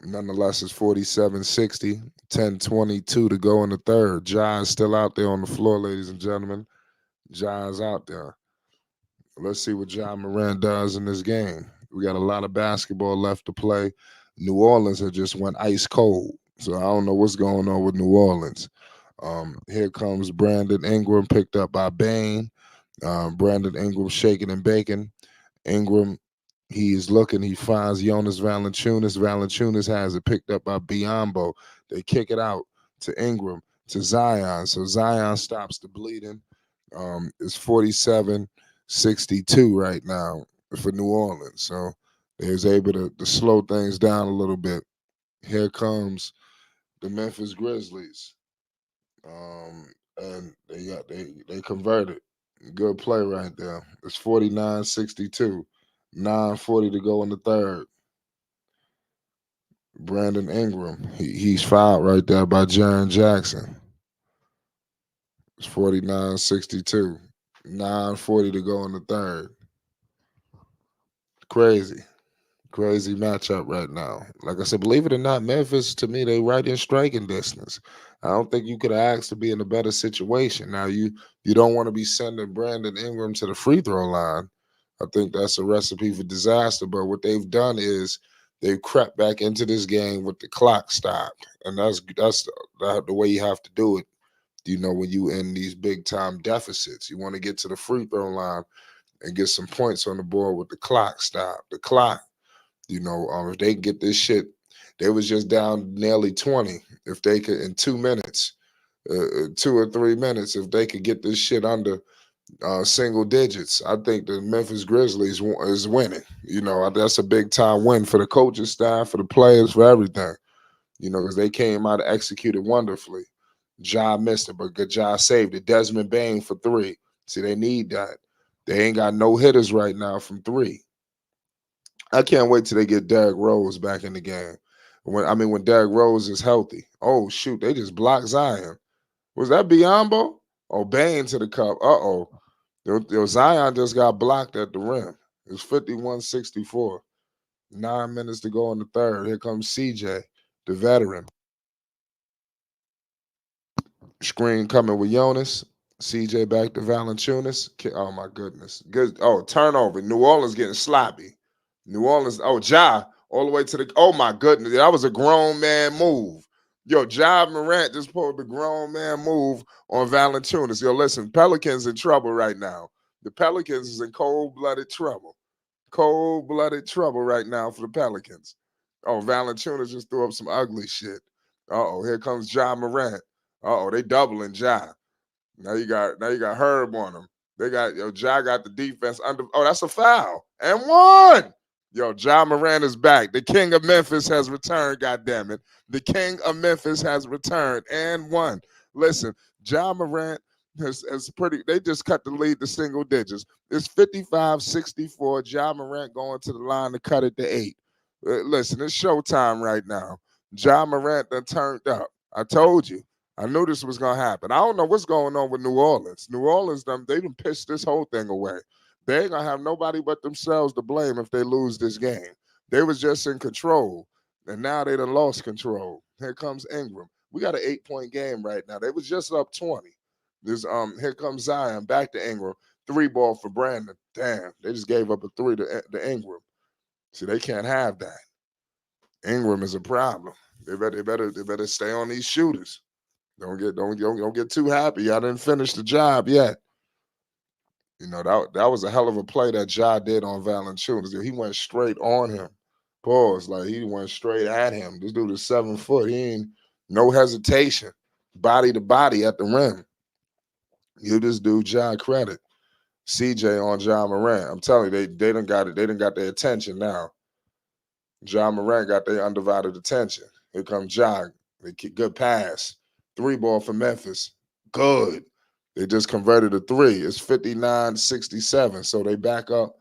Speaker 2: Nonetheless, it's 47-60, 10:22 to go in the third. Ja is still out there on the floor, ladies and gentlemen. Ja is out there. Let's see what Ja Morant does in this game. We got a lot of basketball left to play. New Orleans had just went ice cold, so I don't know what's going on with New Orleans. Here comes Brandon Ingram, picked up by Bain. Brandon Ingram shaking and baking. Ingram, he is looking. He finds Jonas Valanciunas. Valanciunas has it picked up by Biombo. They kick it out to Ingram. to Zion. So Zion stops the bleeding. It's 47-62 right now for New Orleans. So they was able to slow things down a little bit. Here comes the Memphis Grizzlies. And they converted. Good play right there. It's 49-62. 9:40 to go in the third. Brandon Ingram. He's fouled right there by Jaren Jackson. It's 49-62. 9:40 to go in the third. Crazy. Crazy matchup right now. Like I said, believe it or not, Memphis, to me, they right in striking distance. I don't think you could ask to be in a better situation. Now, you don't want to be sending Brandon Ingram to the free throw line. I think that's a recipe for disaster. But what they've done is they've crept back into this game with the clock stopped. And that's the way you have to do it. You know, when you in these big time deficits, you want to get to the free throw line and get some points on the board with the clock stopped. The clock. If they get this shit, they was just down nearly 20. If they could, in 2 minutes, 2 or 3 minutes, if they could get this shit under single digits, I think the Memphis Grizzlies is winning. That's a big time win for the coaching staff, for the players, for everything. Because they came out and executed wonderfully. Ja missed it, but good Ja saved it. Desmond Bane for 3. See, they need that. They ain't got no hitters right now from 3. I can't wait till they get Derrick Rose back in the game. When Derrick Rose is healthy. Oh, shoot, they just blocked Zion. Was that Biombo? Oh, Bane to the cup. Uh-oh. Zion just got blocked at the rim. It's 51-64. 9 minutes to go in the third. Here comes CJ, the veteran. Screen coming with Jonas. CJ back to Valanciunas. Oh, my goodness. Good. Oh, turnover. New Orleans getting sloppy. New Orleans. Oh, Ja. All the way to the. Oh, my goodness. That was a grown man move. Yo, Ja Morant just pulled the grown man move on Valanciunas. Yo, listen, Pelicans in trouble right now. The Pelicans is in cold-blooded trouble. Cold-blooded trouble right now for the Pelicans. Oh, Valanciunas just threw up some ugly shit. Uh-oh, here comes Ja Morant. Uh-oh, they doubling Ja. Now you got Herb on them. Ja got the defense under. Oh, that's a foul. And one. Yo, Ja Morant is back. The king of Memphis has returned, goddammit. The king of Memphis has returned and won. Listen, Ja Morant has they just cut the lead to single digits. It's 55-64. Ja Morant going to the line to cut it to 8. Listen, it's showtime right now. Ja Morant done turned up. I told you. I knew this was going to happen. I don't know what's going on with New Orleans. New Orleans, they done pissed this whole thing away. They ain't going to have nobody but themselves to blame if they lose this game. They was just in control, and now they done lost control. Here comes Ingram. We got an 8-point game right now. They was just up 20. Here comes Zion, back to Ingram. 3 ball for Brandon. Damn, they just gave up a 3 to Ingram. See, they can't have that. Ingram is a problem. They better stay on these shooters. Don't get too happy. I didn't finish the job yet. That was a hell of a play that Ja did on Valanciunas. He went straight on him. Pause. Like he went straight at him. This dude is 7 foot. He ain't no hesitation. Body to body at the rim. Give this dude Ja credit. CJ on Ja Morant. I'm telling you, they done got it. They done got their attention now. Ja Morant got their undivided attention. Here comes Ja. Good pass. 3 ball for Memphis. Good. They just converted a 3. It's 59-67. So they back up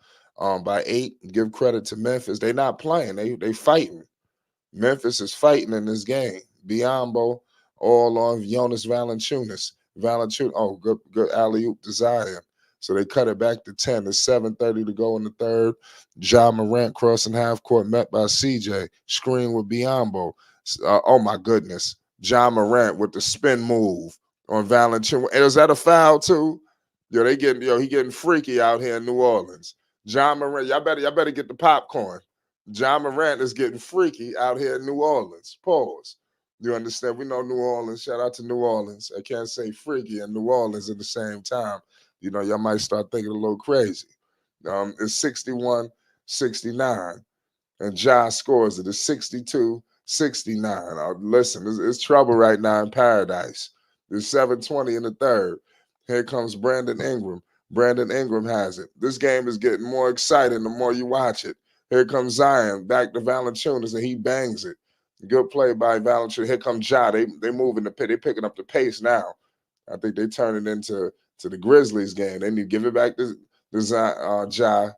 Speaker 2: by 8. Give credit to Memphis. They not playing. They fighting. Memphis is fighting in this game. Biombo all on Jonas Valanciunas. Oh, good alley-oop to Zion. So they cut it back to 10. It's 7:30 to go in the third. Ja Morant crossing half court, met by CJ. Screen with Biombo. Oh my goodness. Ja Morant with the spin move on Valanciunas. And is that a foul too? He getting freaky out here in New Orleans. Ja Morant, y'all better get the popcorn. Ja Morant is getting freaky out here in New Orleans. Pause. You understand? We know New Orleans. Shout out to New Orleans. I can't say freaky and New Orleans at the same time. Y'all might start thinking a little crazy. It's 61-69. And Ja scores it. It's 62-69. Listen, it's trouble right now in paradise. There's 7:20 in the third. Here comes Brandon Ingram. Brandon Ingram has it. This game is getting more exciting the more you watch it. Here comes Zion back to Valanciunas, and he bangs it. Good play by Valanciunas. Here comes Ja. They moving the pit. They picking up the pace now. I think they turn it into the Grizzlies game. They need to give it back to Ja.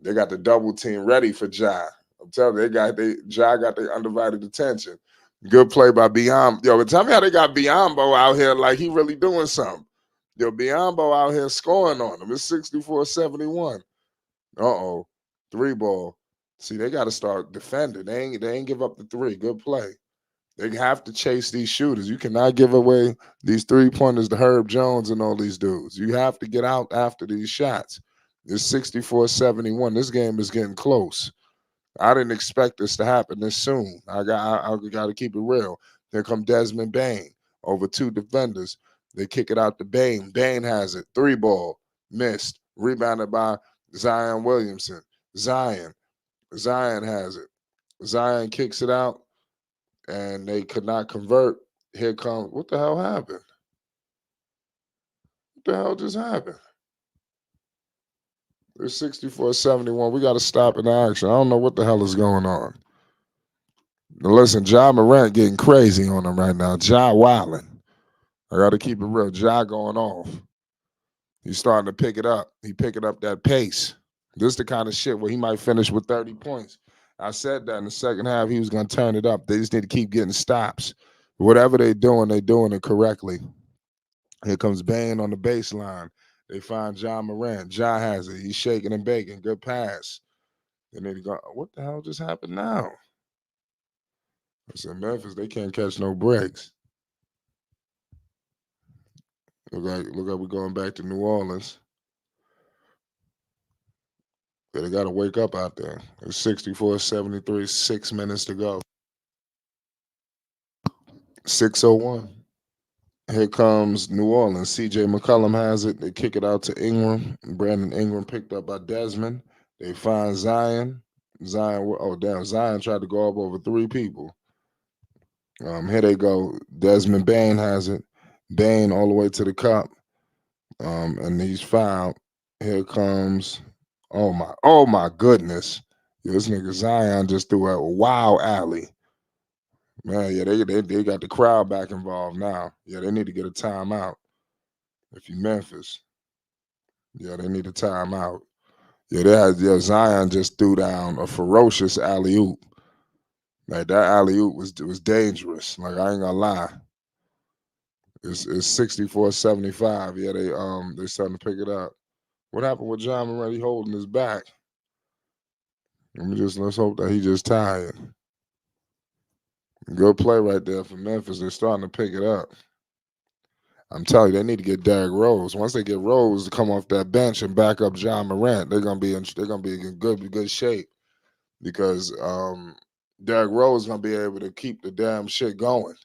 Speaker 2: They got the double team ready for Ja. I'm telling you, Ja got their undivided attention. Good play by Biombo. Yo, but tell me how they got Biombo out here like he really doing something. Yo, Biombo out here scoring on them. It's 64-71. Uh-oh. 3-ball. See, they got to start defending. They ain't give up the 3. Good play. They have to chase these shooters. You cannot give away these 3-pointers to Herb Jones and all these dudes. You have to get out after these shots. It's 64-71. This game is getting close. I didn't expect this to happen this soon. I got to keep it real. There come Desmond Bain over 2 defenders. They kick it out to Bain. Bain has it. 3-ball. Missed. Rebounded by Zion Williamson. Zion has it. Zion kicks it out, and they could not convert. Here comes, what the hell happened? What the hell just happened? It's 64-71. We got to stop in action. I don't know what the hell is going on. Now listen, Ja Morant getting crazy on him right now. Ja wilding. I got to keep it real. Ja going off. He's starting to pick it up. He picking up that pace. This is the kind of shit where he might finish with 30 points. I said that in the second half he was going to turn it up. They just need to keep getting stops. Whatever they're doing it correctly. Here comes Bain on the baseline. They find Ja Morant. Ja has it. He's shaking and baking. Good pass. And then he go, what the hell just happened now? I said, Memphis, they can't catch no breaks. Look like we're going back to New Orleans. Yeah, they got to wake up out there. It's 64-73, 6 minutes to go. 6:01. Here comes New Orleans. C.J. McCollum has it. They kick it out to Ingram. Brandon Ingram picked up by Desmond. They find Zion. Zion tried to go up over 3 people. Here they go. Desmond Bain has it. Bain all the way to the cup. And he's fouled. Here comes, oh my goodness. This nigga Zion just threw a wow alley. Man, yeah, they got the crowd back involved now. Yeah, they need to get a timeout. If you Memphis, yeah, they need a timeout. Yeah, Zion just threw down a ferocious alley oop. Like that alley oop was dangerous. Like I ain't gonna lie. It's 64-75. Yeah, they starting to pick it up. What happened with John Morant? He holding his back. Let's hope that he just tired. Good play right there for Memphis. They're starting to pick it up. I'm telling you, they need to get Derrick Rose. Once they get Rose to come off that bench and back up John Morant, they're gonna be in good shape because Derrick Rose is gonna be able to keep the damn shit going.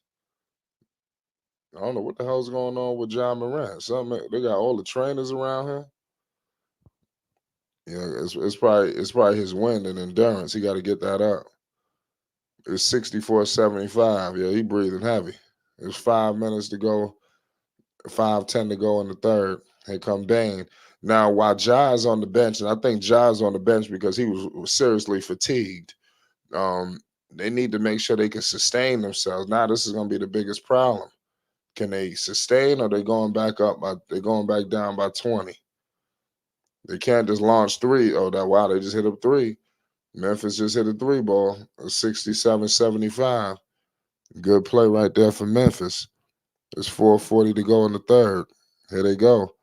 Speaker 2: I don't know what the hell's going on with John Morant. They got all the trainers around here. Yeah, it's probably his wind and endurance. He got to get that up. It's 64-75. Yeah, he breathing heavy. It's 5 minutes to go, 5:10 to go in the third. Here come Bain. Now, while Ja's on the bench, and I think Ja's on the bench because he was seriously fatigued, they need to make sure they can sustain themselves. Now, this is going to be the biggest problem. Can they sustain, or they going back up? They're going back down by 20. They can't just launch 3. Oh, they just hit a 3. Memphis just hit a 3-ball. 67-75. Good play right there for Memphis. There's 4:40 to go in the third. Here they go.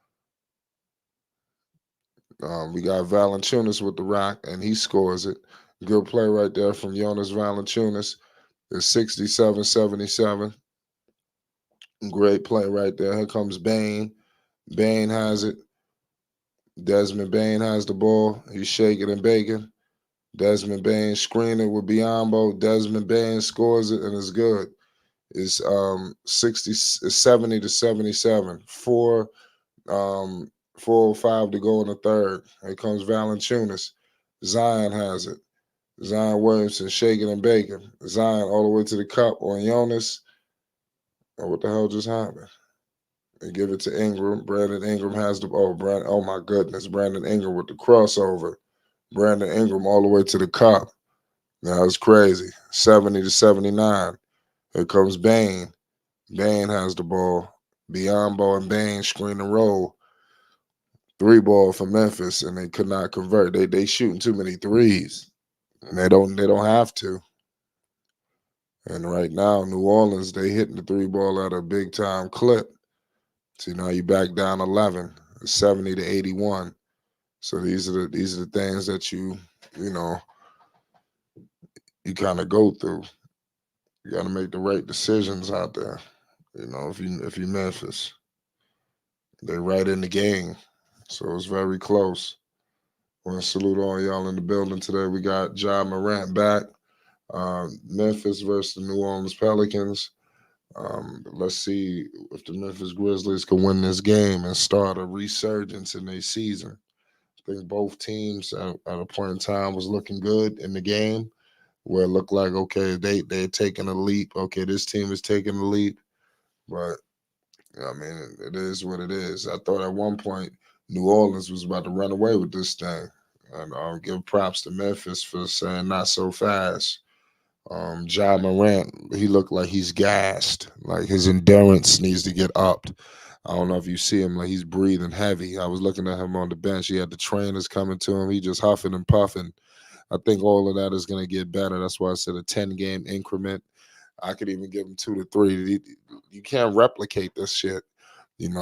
Speaker 2: We got Valanciunas with the rock, and he scores it. Good play right there from Jonas Valanciunas. It's 67-77. Great play right there. Here comes Bain. Bain has it. Desmond Bain has the ball. He's shaking and baking. Desmond Bain screening with Biombo. Desmond Bain scores it, and it's good. It's 70-77. 4:05 to go in the third. Here comes Valanciunas. Zion has it. Zion Williamson shaking and baking. Zion all the way to the cup on Jonas. Oh, what the hell just happened? They give it to Ingram. Brandon Ingram has the oh my goodness, Brandon Ingram with the crossover. Brandon Ingram all the way to the cup. That was crazy. 70-79. Here comes Bain. Bain has the ball. Biombo and Bain screen and roll. 3 ball for Memphis, and they could not convert. They shooting too many threes. And they don't have to. And right now, New Orleans, they hitting the 3 ball at a big time clip. So now you back down 11, 70-81. So these are the things that you know you kind of go through. You got to make the right decisions out there. If you Memphis, they right in the game, so it's very close. I want to salute all y'all in the building today. We got Morant back. Memphis versus the New Orleans Pelicans. Let's see if the Memphis Grizzlies can win this game and start a resurgence in their season. I think both teams at a point in time was looking good in the game, where it looked like, okay, they're taking a leap. Okay, this team is taking a leap. But, I mean, it is what it is. I thought at one point New Orleans was about to run away with this thing. And I'll give props to Memphis for saying not so fast. Morant, he looked like he's gassed. Like his endurance needs to get upped. I don't know if you see him, like he's breathing heavy. I was looking at him on the bench. He had the trainers coming to him. He just huffing and puffing. I think all of that is going to get better. That's why I said a 10-game increment. I could even give him 2 to 3. You can't replicate this shit,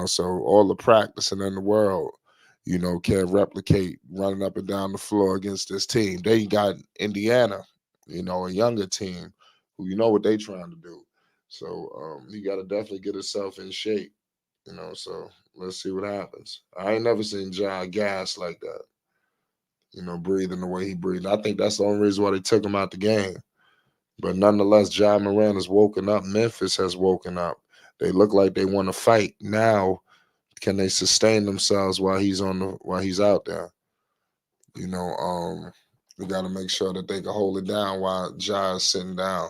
Speaker 2: so all the practicing in the world, can't replicate running up and down the floor against this team. They got Indiana, a younger team who what they trying to do. So you got to definitely get himself in shape, so let's see what happens. I ain't never seen Ja gas like that, breathing the way he breathed. I think that's the only reason why they took him out the game. But nonetheless, Ja Morant has woken up. Memphis has woken up. They look like they want to fight. Now, can they sustain themselves while he's out there? We got to make sure that they can hold it down while Ja is sitting down.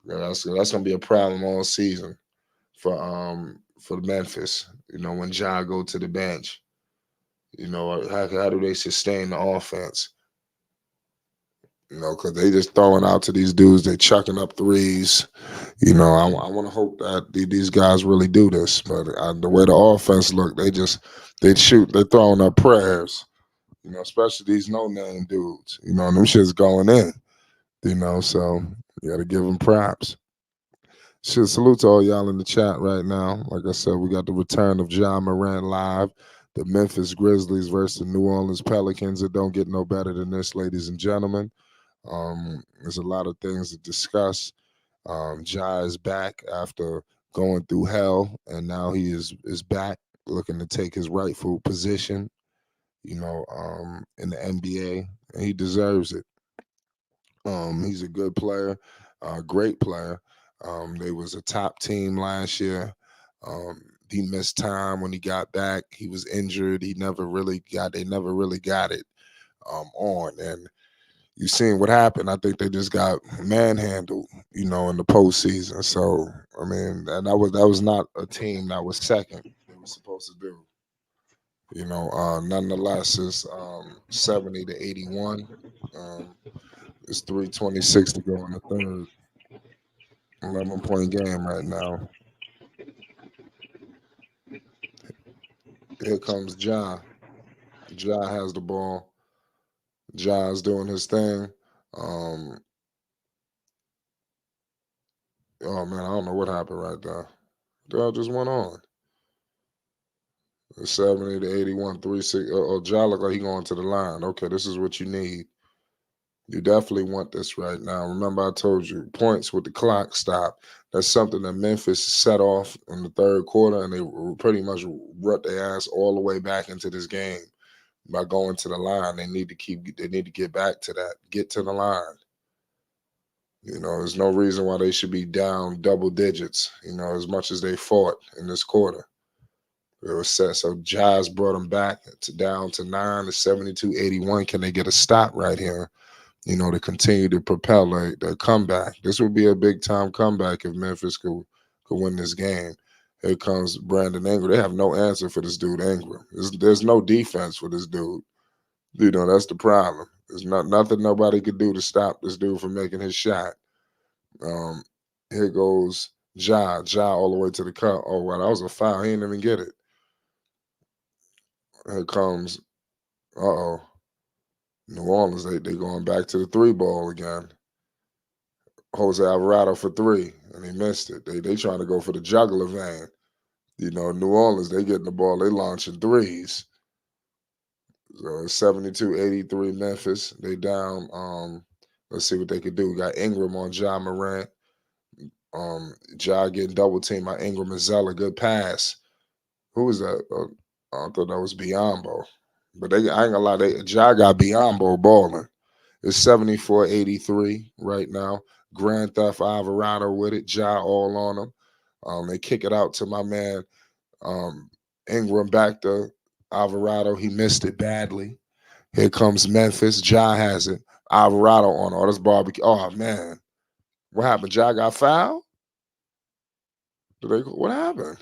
Speaker 2: Yeah, that's gonna be a problem all season for Memphis. When Ja go to the bench, how do they sustain the offense? Because they just throwing out to these dudes, they chucking up threes. I want to hope that these guys really do this. But the way the offense look, they shoot, they're throwing up prayers. Especially these no-name dudes. Them shit's going in. So you got to give them props. Salute to all y'all in the chat right now. Like I said, we got the return of Morant live. The Memphis Grizzlies versus the New Orleans Pelicans. It don't get no better than this, ladies and gentlemen. There's a lot of things to discuss. Ja is back after going through hell, and now he is back looking to take his rightful position, in the NBA, and he deserves it. He's a good player, great player. They was a top team last year. He missed time when he got back. He was injured. They never really got it on. And you seen what happened. I think they just got manhandled, in the postseason. So I mean, and that was not a team that was second. They were supposed to do. Nonetheless, it's 70-81. It's 3:26 to go in the third. 11-point game right now. Here comes Ja. Ja has the ball. Ja's doing his thing. Oh man, I don't know what happened right there. The hell just went on? 70-81, 3-6. Ja look like he going to the line. Okay, this is what you need. You definitely want this right now. Remember, I told you points with the clock stop. That's something that Memphis set off in the third quarter, and they pretty much rut their ass all the way back into this game by going to the line. They need to get back to that. Get to the line. There's no reason why they should be down double digits, as much as they fought in this quarter. It was set. So Jazz brought them back down to 9 to 72-81. Can they get a stop right here, to continue to propel their comeback? This would be a big time comeback if Memphis could win this game. Here comes Brandon Ingram. They have no answer for this dude, Ingram. There's no defense for this dude. That's the problem. There's nothing nobody could do to stop this dude from making his shot. Um, Here goes Ja all the way to the cut. Oh, wow, that was a foul. He didn't even get it. Here comes, New Orleans. They going back to the three ball again. Jose Alvarado for three, and he missed it. They trying to go for the juggler vein. New Orleans, they getting the ball. They launching threes. So 72-83 Memphis. They down. Let's see what they could do. Got Ingram on Ja Morant. Ja getting double teamed by Ingram and Zeller. Good pass. Who was that? I thought that was Biombo. But I ain't gonna lie, Ja got Biombo balling. It's 74-83 right now. Grand Theft Alvarado with it. Ja all on them. They kick it out to my man Ingram back to Alvarado. He missed it badly. Here comes Memphis. Ja has it. Alvarado on all this barbecue. Oh man, what happened? Ja got fouled? What happened?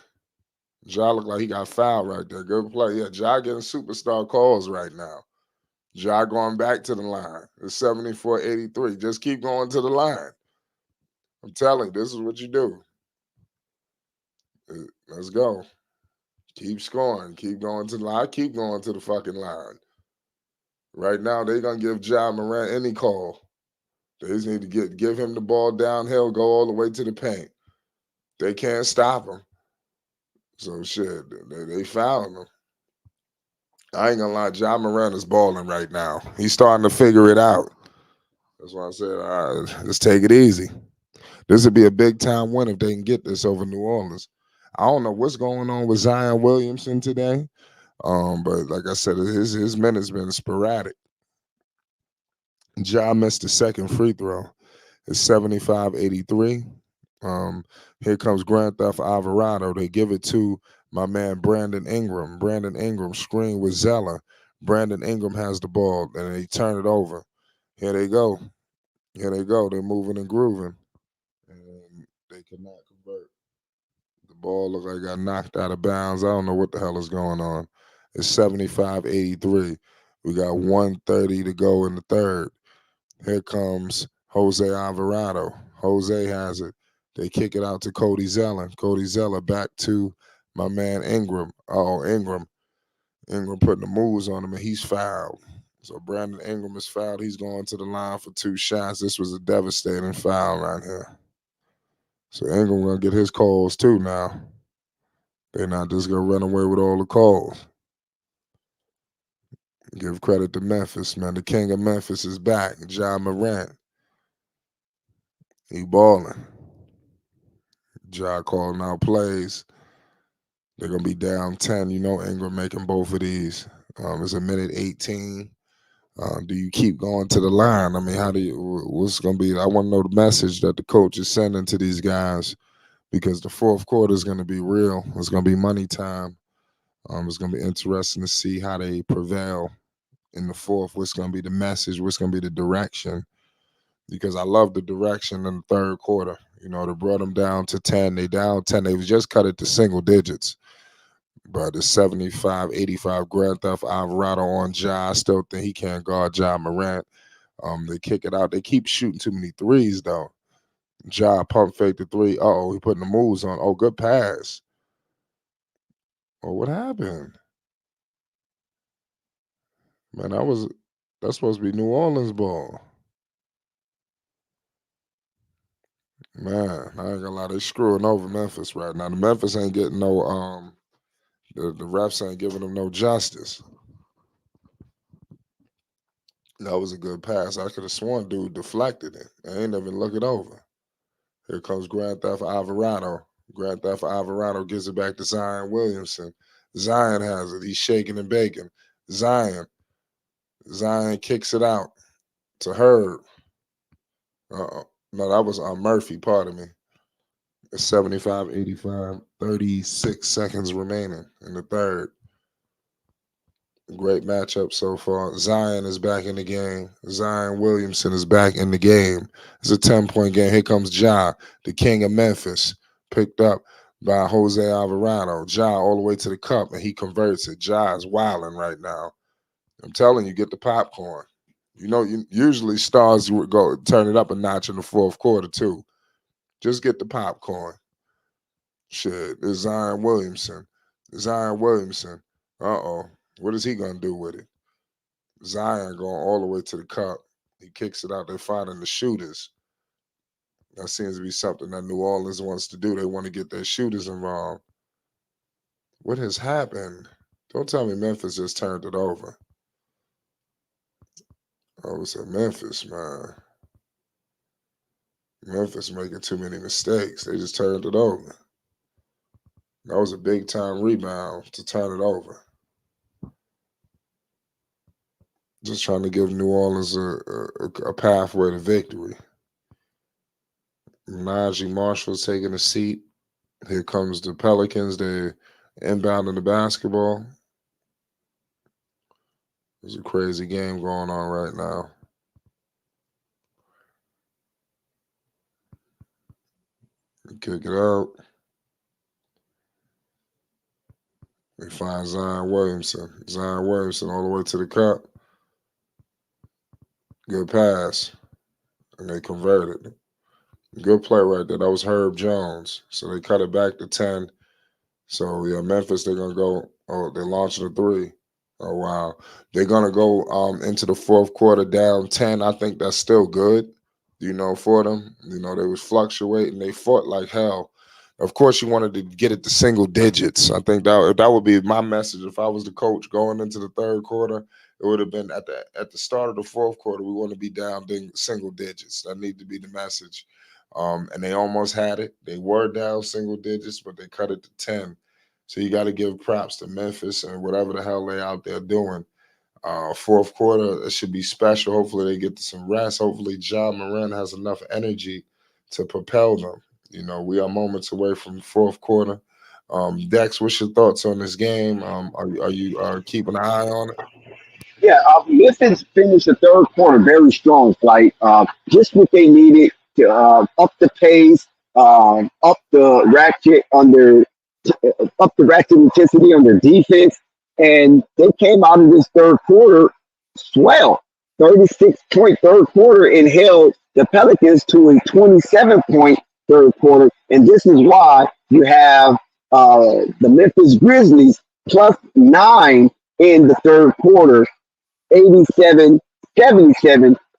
Speaker 2: Ja looked like he got fouled right there. Good play. Yeah, Ja getting superstar calls right now. Ja going back to the line. It's 74-83. Just keep going to the line. I'm telling you, this is what you do. Let's go. Keep scoring. Keep going to the line. Keep going to the fucking line. Right now, they're going to give Ja Morant any call. They just need to give him the ball downhill, go all the way to the paint. They can't stop him. So, shit, they fouled him. I ain't going to lie, Ja Morant is balling right now. He's starting to figure it out. That's why I said, all right, let's take it easy. This would be a big-time win if they can get this over New Orleans. I don't know what's going on with Zion Williamson today. But like I said, his minutes been sporadic. Ja missed the second free throw. It's 75-83. Here comes Grand Theft Alvarado. They give it to my man Brandon Ingram. Brandon Ingram screen with Zeller. Brandon Ingram has the ball, and they turn it over. Here they go. Here they go. They're moving and grooving. And they cannot convert. The ball looks like it got knocked out of bounds. I don't know what the hell is going on. It's 75-83. We got 1:30 to go in the third. Here comes Jose Alvarado. Jose has it. They kick it out to Cody Zeller. Cody Zeller back to my man Ingram. Oh, Ingram. Ingram putting the moves on him, and he's fouled. So Brandon Ingram is fouled. He's going to the line for 2 shots. This was a devastating foul right here. So Ingram going to get his calls too now. They're not just going to run away with all the calls. Give credit to Memphis, man. The king of Memphis is back. Ja Morant. He balling. Ja calling out plays. They're going to be down 10. Ingram making both of these. It's a minute 18. Do you keep going to the line? I mean, what's going to be? I want to know the message that the coach is sending to these guys, because the fourth quarter is going to be real. It's going to be money time. It's going to be interesting to see how they prevail in the fourth. What's going to be the message? What's going to be the direction? Because I love the direction in the third quarter. They brought them down to 10. They down 10. They just cut it to single digits. But it's 75-85 Grand Theft Alvarado on Ja. I still think he can't guard Ja Morant. They kick it out. They keep shooting too many threes, though. Ja pump fake the three. Uh-oh, he putting the moves on. Oh, good pass. Oh, what happened? Man, that's supposed to be New Orleans ball. Man, I ain't gonna lie, they screwing over Memphis right now. The Memphis ain't getting no the refs ain't giving them no justice. That was a good pass. I could have sworn dude deflected it. I ain't even look it over. Here comes Grand Theft Alvarado. Grand Theft Alvarado gives it back to Zion Williamson. Zion has it. He's shaking and baking. Zion kicks it out to Herb. No, that was Murphy, pardon me. It's 75-85, 36 seconds remaining in the third. Great matchup so far. Zion is back in the game. Zion Williamson is back in the game. It's a 10-point game. Here comes Ja, the king of Memphis. Picked up by Jose Alvarado. Ja all the way to the cup, and he converts it. Ja is wilding right now. I'm telling you, get the popcorn. Usually stars would go turn it up a notch in the fourth quarter too. Just get the popcorn. Shit, it's Zion Williamson. Zion Williamson. Uh-oh. What is he gonna do with it? Zion going all the way to the cup. He kicks it out. They're finding the shooters. That seems to be something that New Orleans wants to do. They want to get their shooters involved. What has happened? Don't tell me Memphis just turned it over. Oh, it's Memphis, man. Memphis making too many mistakes. They just turned it over. That was a big time rebound to turn it over. Just trying to give New Orleans a pathway to victory. Najee Marshall's taking a seat. Here comes the Pelicans. They're inbounding the basketball. There's a crazy game going on right now. Kick it out. They find Zion Williamson. Zion Williamson all the way to the cup. Good pass. And they converted. Good play right there. That was Herb Jones. So they cut it back to 10. So, yeah, Memphis, they're going to go. Oh, they're launching a three. Oh, wow. They're going to go into the fourth quarter down 10. I think that's still good, for them. They was fluctuating. They fought like hell. Of course, you wanted to get it to single digits. I think that would be my message if I was the coach going into the third quarter. It would have been at the start of the fourth quarter, we want to be down single digits. That need to be the message. And they almost had it. They were down single digits, but they cut it to 10. So you got to give props to Memphis and whatever the hell they out there doing. Fourth quarter, it should be special. Hopefully they get to some rest. Hopefully Morant has enough energy to propel them. We are moments away from fourth quarter. Dex, what's your thoughts on this game? Are you keeping an eye on it?
Speaker 4: Yeah, Memphis finished the third quarter very strong. Like just what they needed to up the pace, up the ratchet up the ratchet intensity on their defense, and they came out of this third quarter swell. 36-point third quarter and held the Pelicans to a 27-point third quarter, and this is why you have the Memphis Grizzlies +9 in the third quarter 87-77,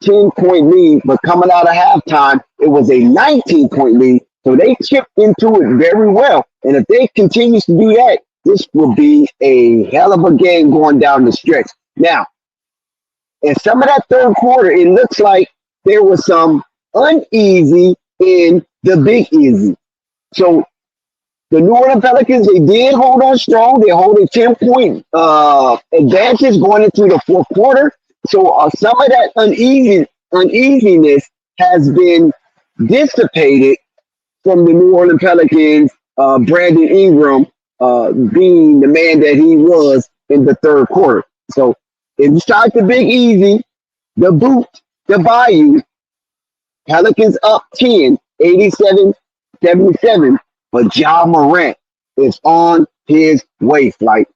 Speaker 4: 10-point lead, but coming out of halftime, it was a 19-point lead. So they chipped into it very well. And if they continue to do that, this will be a hell of a game going down the stretch. Now, in some of that third quarter, it looks like there was some uneasy in the Big Easy. So the New Orleans Pelicans, they did hold on strong. They hold a 10-point advantage going into the fourth quarter. So some of that uneasiness has been dissipated from the New Orleans Pelicans, Brandon Ingram being the man that he was in the third quarter. So inside the Big Easy, the boot, the Bayou, Pelicans up 10, 87-77. But Morant is on his way, Flight.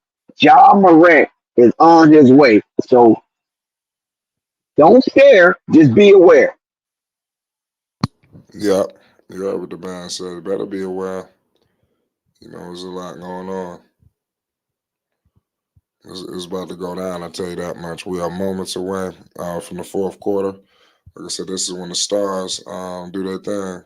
Speaker 4: Morant is on his way. So don't stare, just be aware.
Speaker 2: Yeah, you're right with the man said. Better be aware. There's a lot going on. It's about to go down, I tell you that much. We are moments away from the fourth quarter. Like I said, this is when the stars do their thing.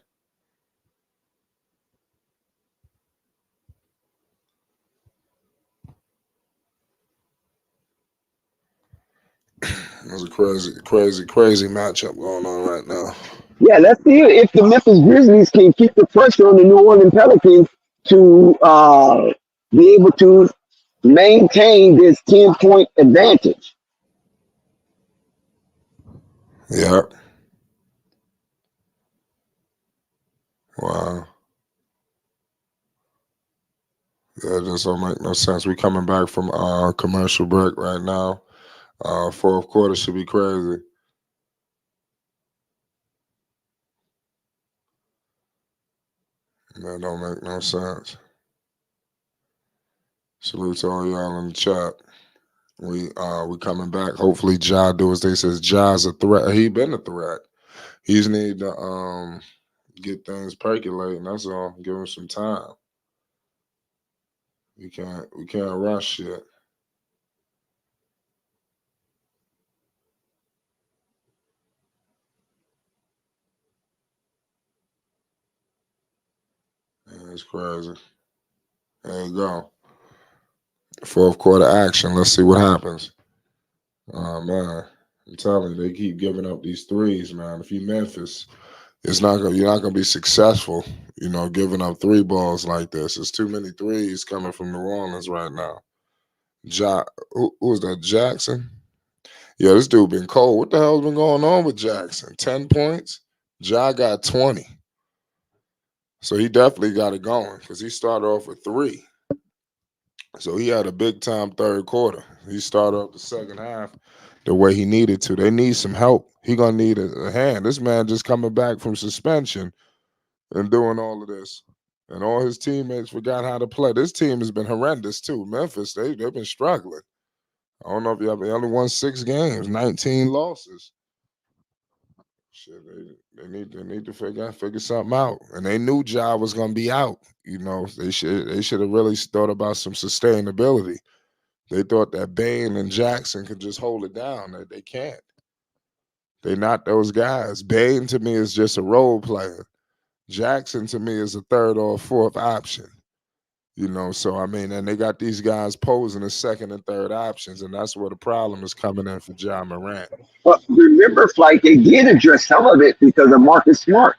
Speaker 2: There's a crazy matchup going on right now.
Speaker 4: Yeah, let's see if the Memphis Grizzlies can keep the pressure on the New Orleans Pelicans to be able to maintain this 10-point advantage.
Speaker 2: Yeah. Wow. Yeah, it just don't make no sense. We coming back from commercial break right now. Fourth quarter should be crazy. That don't make no sense. Salute to all y'all in the chat. We coming back. Hopefully Ja do as they says. Ja's a threat. He been a threat. He just need to get things percolating. That's all. Give him some time. We can't rush shit. Yeah, it's crazy. There you go. Fourth quarter action. Let's see what happens. Oh man. I'm telling you, they keep giving up these threes, man. If you Memphis, you're not gonna be successful, giving up three balls like this. There's too many threes coming from New Orleans right now. Who was that? Jackson? Yeah, this dude been cold. What the hell's been going on with Jackson? 10 points? Ja got 20. So he definitely got it going because he started off with 3. So he had a big time third quarter. He started off the second half the way he needed to. They need some help. He gonna need a hand. This man just coming back from suspension and doing all of this. And all his teammates forgot how to play. This team has been horrendous too. Memphis, they've been struggling. I don't know if they only won 6 games, 19 losses. Shit, they need to figure something out. And they knew Ja was gonna be out. They should have really thought about some sustainability. They thought that Bain and Jackson could just hold it down. They can't. They're not those guys. Bain to me is just a role player. Jackson to me is a third or fourth option. So I mean, and they got these guys posing as second and third options, and that's where the problem is coming in for Ja Morant.
Speaker 4: But remember, Flight, they did address some of it because of Marcus Smart.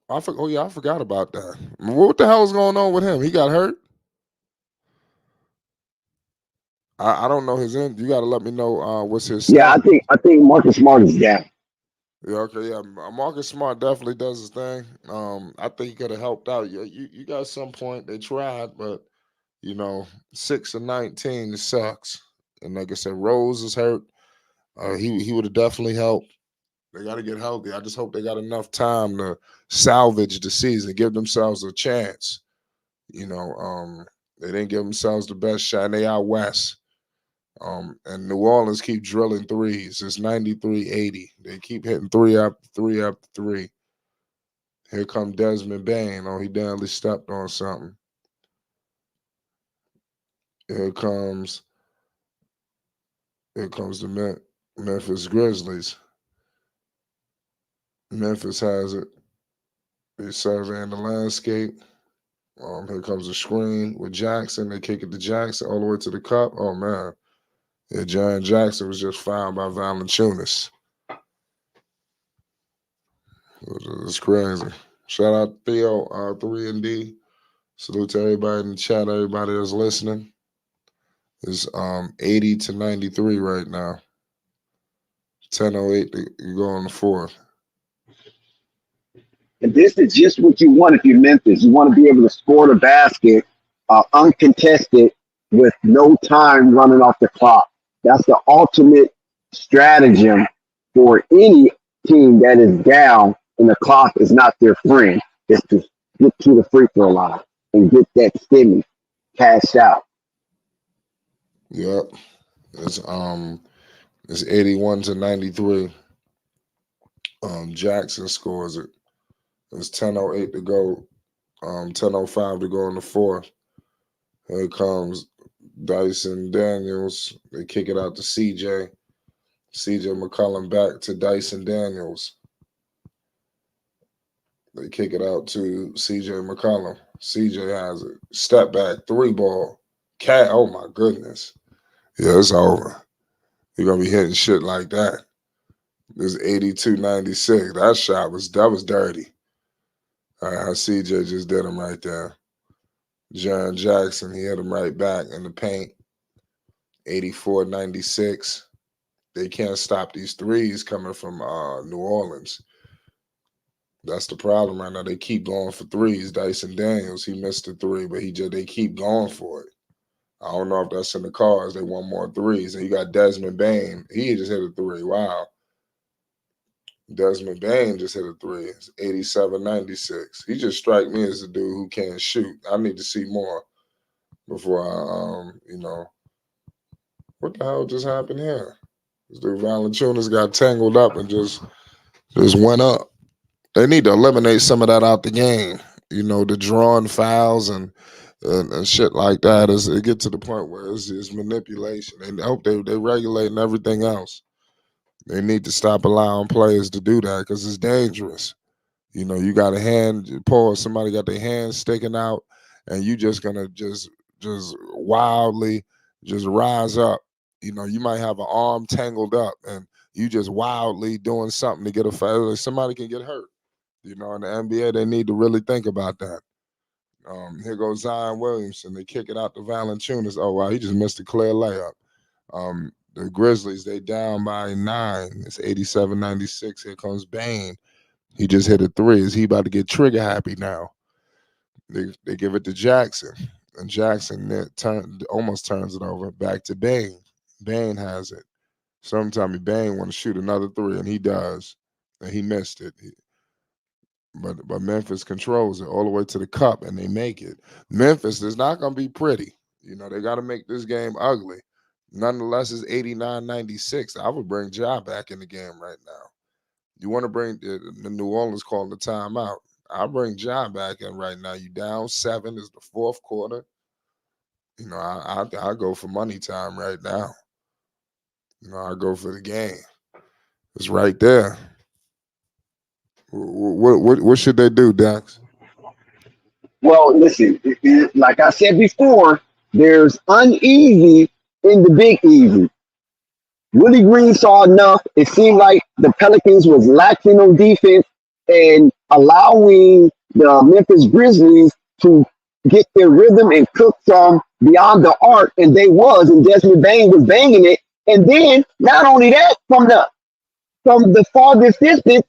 Speaker 2: Oh yeah, I forgot about that. What the hell is going on with him? He got hurt. I don't know his end. You got to let me know what's his
Speaker 4: Yeah,
Speaker 2: status.
Speaker 4: I think Marcus Smart is down.
Speaker 2: Yeah, okay, yeah. Marcus Smart definitely does his thing. I think he could have helped out. You got some point. They tried, but 6 and 19 sucks. And like I said, Rose is hurt. He would have definitely helped. They got to get healthy. I just hope they got enough time to salvage the season, give themselves a chance. They didn't give themselves the best shot. And they out west. And New Orleans keep drilling threes. It's 93-80. They keep hitting 3 after 3 after 3. Here come Desmond Bain. Oh, he damnly stepped on something. Here comes the Memphis Grizzlies. Memphis has it. They surveying the landscape. Here comes a screen with Jackson. They kick it to Jackson all the way to the cup. Oh man. Yeah, Jaren Jackson was just fouled by Valanciunas. It's crazy. Shout out Theo, 3 and D. Salute to everybody in the chat, everybody that's listening. It's 80 to 93 right now. 10:08 to go on the fourth.
Speaker 4: And this is just what you want if you're Memphis. You want to be able to score the basket uncontested with no time running off the clock. That's the ultimate stratagem for any team that is down and the clock is not their friend. Is to get to the free throw line and get that stimmy cashed out.
Speaker 2: Yep. It's 81 to 93. Jackson scores it. It's 10:08 to go. 10:05 to go in the fourth. Here comes Dyson Daniels. They kick it out to CJ. CJ McCollum back to Dyson Daniels. They kick it out to CJ McCollum. CJ has it. Step back, 3 ball. Oh my goodness. Yeah, it's over. You're gonna be hitting shit like that. This 82-96. That was dirty. All right, how CJ just did him right there. Jaren Jackson, he hit him right back in the paint. 84-96. They can't stop these threes coming from New Orleans. That's the problem right now. They keep going for threes. Dyson Daniels, he missed the 3, but they keep going for it. I don't know if that's in the cards. They want more threes. And you got Desmond Bain. He just hit a 3. Wow. Desmond Bain just hit a 3. It's 87-96. He just strike me as a dude who can't shoot. I need to see more. before what the hell just happened here? This dude Valanciunas got tangled up and just went up. They need to eliminate some of that out the game. The drawing fouls and shit like that. It get to the point where it's manipulation. And I hope they regulating everything else. They need to stop allowing players to do that because it's dangerous. You got a hand, pause, somebody got their hand sticking out, and you just gonna just wildly just rise up. You might have an arm tangled up and you just wildly doing something to get a foul. Somebody can get hurt. In the NBA, they need to really think about that. Here goes Zion Williamson. They kick it out to Valanciunas. Oh, wow, he just missed a clear layup. The Grizzlies, they down by 9. It's 87-96. Here comes Bane. He just hit a 3. Is he about to get trigger happy now? They give it to Jackson. And Jackson almost turns it over back to Bane. Bane has it. Sometimes Bane want to shoot another 3, and he does. And he missed it. But Memphis controls it all the way to the cup, and they make it. Memphis is not going to be pretty. They got to make this game ugly. Nonetheless, it's 89-96. I would bring Ja back in the game right now. You want to bring the New Orleans calling the timeout. I'll bring Ja back in right now. You down 7. It's the fourth quarter. I go for money time right now. I go for the game. It's right there. What should they do, Dax?
Speaker 4: Well, listen, like I said before, there's uneasy in the Big Easy. Willie Green saw enough. It seemed like the Pelicans was laxing on defense and allowing the Memphis Grizzlies to get their rhythm and cook some beyond the arc, and they was, and Desmond Bane was banging it. And then, not only that, from the farthest distance,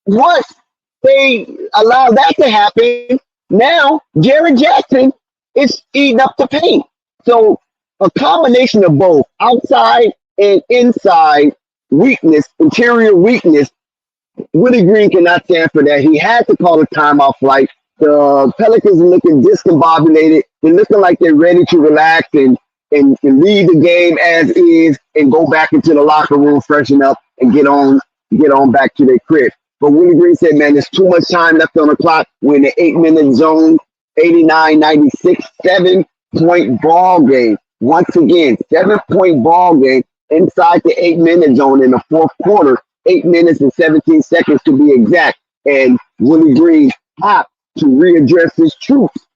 Speaker 4: once they allow that to happen, now Jared Jackson is eating up the paint. So a combination of both outside and inside weakness, interior weakness, Willie Green cannot stand for that. He had to call a timeout flight. The Pelicans are looking discombobulated. They're looking like they're ready to relax and leave the game as is and go back into the locker room, freshen up, and get on back to their crib. But Willie Green said, man, there's too much time left on the clock. We're in the 8-minute zone, 89-96, 7-point ball game. Once again, 7-point ball game inside the 8-minute zone in the fourth quarter, 8 minutes and 17 seconds to be exact. And Willie Green have to readdress his troops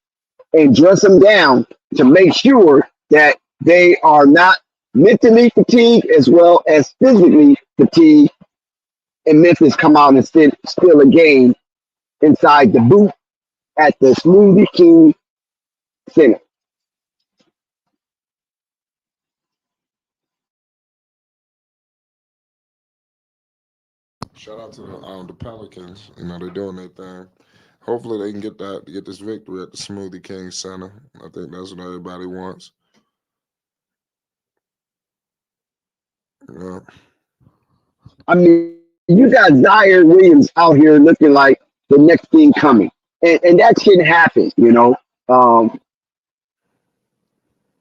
Speaker 4: and dress them down to make sure that they are not mentally fatigued as well as physically fatigued. And Memphis come out and steal a game inside the booth at the Smoothie King Center.
Speaker 2: Shout out to the Pelicans. They're doing their thing. Hopefully they can get this victory at the Smoothie King Center. I think that's what everybody wants. Yeah.
Speaker 4: I mean, you got Zaire Williams out here looking like the next thing coming. And that shouldn't happen,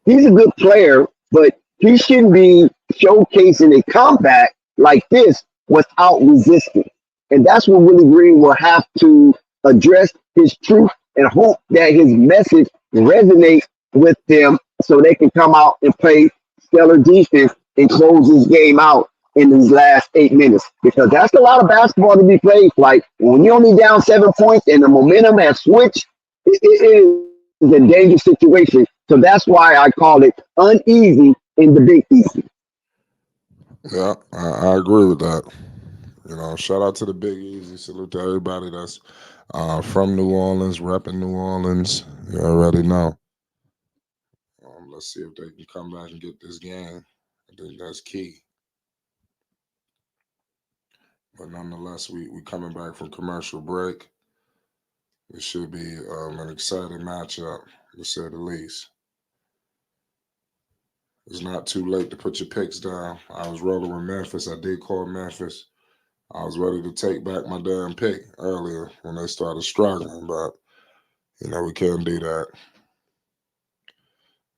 Speaker 4: He's a good player, but he shouldn't be showcasing a comeback like this without resistance. And that's what Willie Green will have to address his truth and hope that his message resonates with them so they can come out and play stellar defense and close this game out in these last 8 minutes. Because that's a lot of basketball to be played. Like when you're only down 7 points and the momentum has switched, it is a dangerous situation. So that's why I call it uneasy in the Big East.
Speaker 2: Yeah, I agree with that. Shout out to the Big Easy. Salute to everybody that's from New Orleans, repping New Orleans. You already know. Let's see if they can come back and get this game. I think that's key. But nonetheless, we coming back from commercial break. It should be an exciting matchup, to say the least. It's not too late to put your picks down. I was rolling with Memphis. I did call Memphis. I was ready to take back my damn pick earlier when they started struggling, but we can't do that.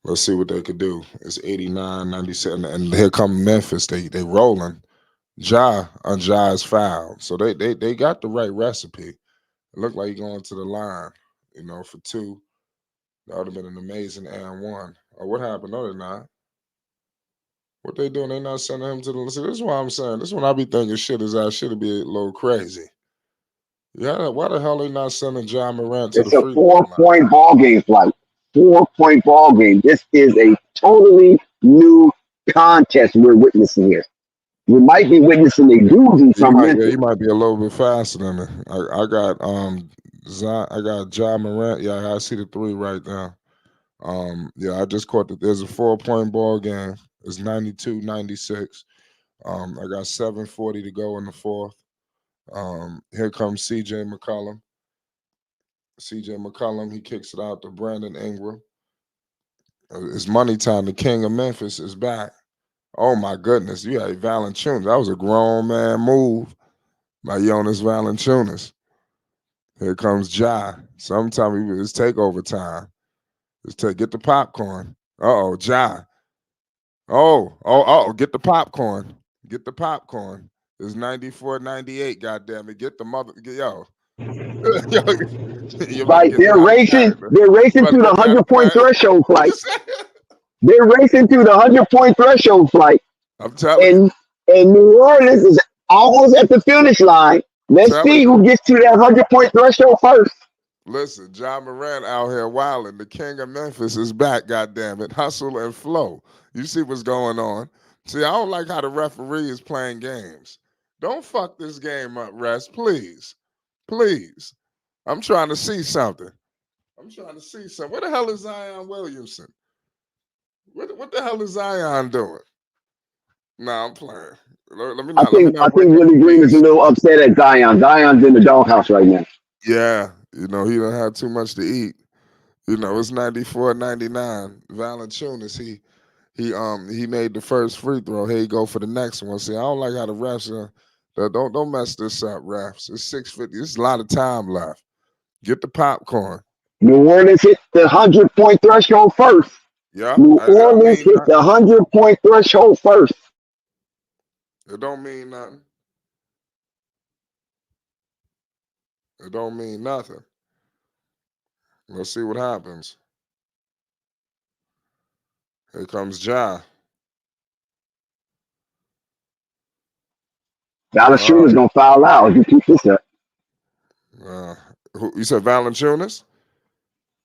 Speaker 2: Let's see what they could do. It's 89, 97, and here come Memphis. They rolling. Ja is fouled. So they got the right recipe. It looked like he going to the line, for two. That would have been an amazing and one. Oh, what happened? No, they're not. What they doing? They not sending him to the. See, this is why I'm saying. This is when I be thinking shit is out. Should be a little crazy. Yeah, why the hell they not sending John Morant to the
Speaker 4: It's a
Speaker 2: free throw line?
Speaker 4: 4-point ball game flight. 4-point ball game. This is a totally new contest we're witnessing here. We might be witnessing a doozy
Speaker 2: You
Speaker 4: from
Speaker 2: might, yeah,
Speaker 4: Memphis.
Speaker 2: you might be a little bit faster than me. I got I got John Morant. Yeah, I see the three right there. Yeah, I just caught that. There's a 4-point ball game. It's 92-96. I got 7:40 to go in the fourth. Here comes CJ McCollum. CJ McCollum, he kicks it out to Brandon Ingram. It's money time. The king of Memphis is back. Oh my goodness, you had Valanciunas. That was a grown man move by Jonas Valanciunas. Here comes Ja. Sometime it's takeover time. Get the popcorn. Uh-oh, Ja. Oh, get the popcorn. Get the popcorn. It's 94-98, goddamn it. Get the mother yo. Yo, you about to
Speaker 4: Like
Speaker 2: get laughed at.
Speaker 4: they're
Speaker 2: You
Speaker 4: racing
Speaker 2: about to
Speaker 4: through the
Speaker 2: get laughed
Speaker 4: 100-point
Speaker 2: at.
Speaker 4: threshold
Speaker 2: What you
Speaker 4: flight.
Speaker 2: say?
Speaker 4: They're racing through the 100-point threshold flight,
Speaker 2: I'm telling you.
Speaker 4: and New Orleans is almost at the finish line. Let's
Speaker 2: Telling
Speaker 4: see
Speaker 2: you.
Speaker 4: who gets to that 100-point threshold first.
Speaker 2: Listen, John Morant out here wilding. The king of Memphis is back, goddamn it. Hustle and flow. You see what's going on. See, I don't like how the referee is playing games. Don't fuck this game up, Rest, please. Please. I'm trying to see something. Where the hell is Zion Williamson? What the hell is Zion doing? Nah, I'm playing. Let me
Speaker 4: I
Speaker 2: not
Speaker 4: think
Speaker 2: wake up
Speaker 4: Willie
Speaker 2: a
Speaker 4: Green is a
Speaker 2: beast.
Speaker 4: little upset at Zion. Zion's in the doghouse right now.
Speaker 2: Yeah, he don't have too much to eat. It's 94-99. Valanciunas, he made the first free throw. Here you go for the next one. See, I don't like how the refs are. Don't mess this up, refs. It's 6:50. There's a lot of time left. Get the popcorn.
Speaker 4: New Orleans hit the 100-point threshold first.
Speaker 2: Yep.
Speaker 4: New
Speaker 2: It don't
Speaker 4: Orleans
Speaker 2: mean
Speaker 4: hit
Speaker 2: nothing.
Speaker 4: the 100-point threshold first.
Speaker 2: It don't mean nothing. It don't mean nothing. Let's see what happens. Here comes Ja.
Speaker 4: Valanciunas is
Speaker 2: Oh,
Speaker 4: gonna foul out if you keep this up.
Speaker 2: uh, you said Valanciunas?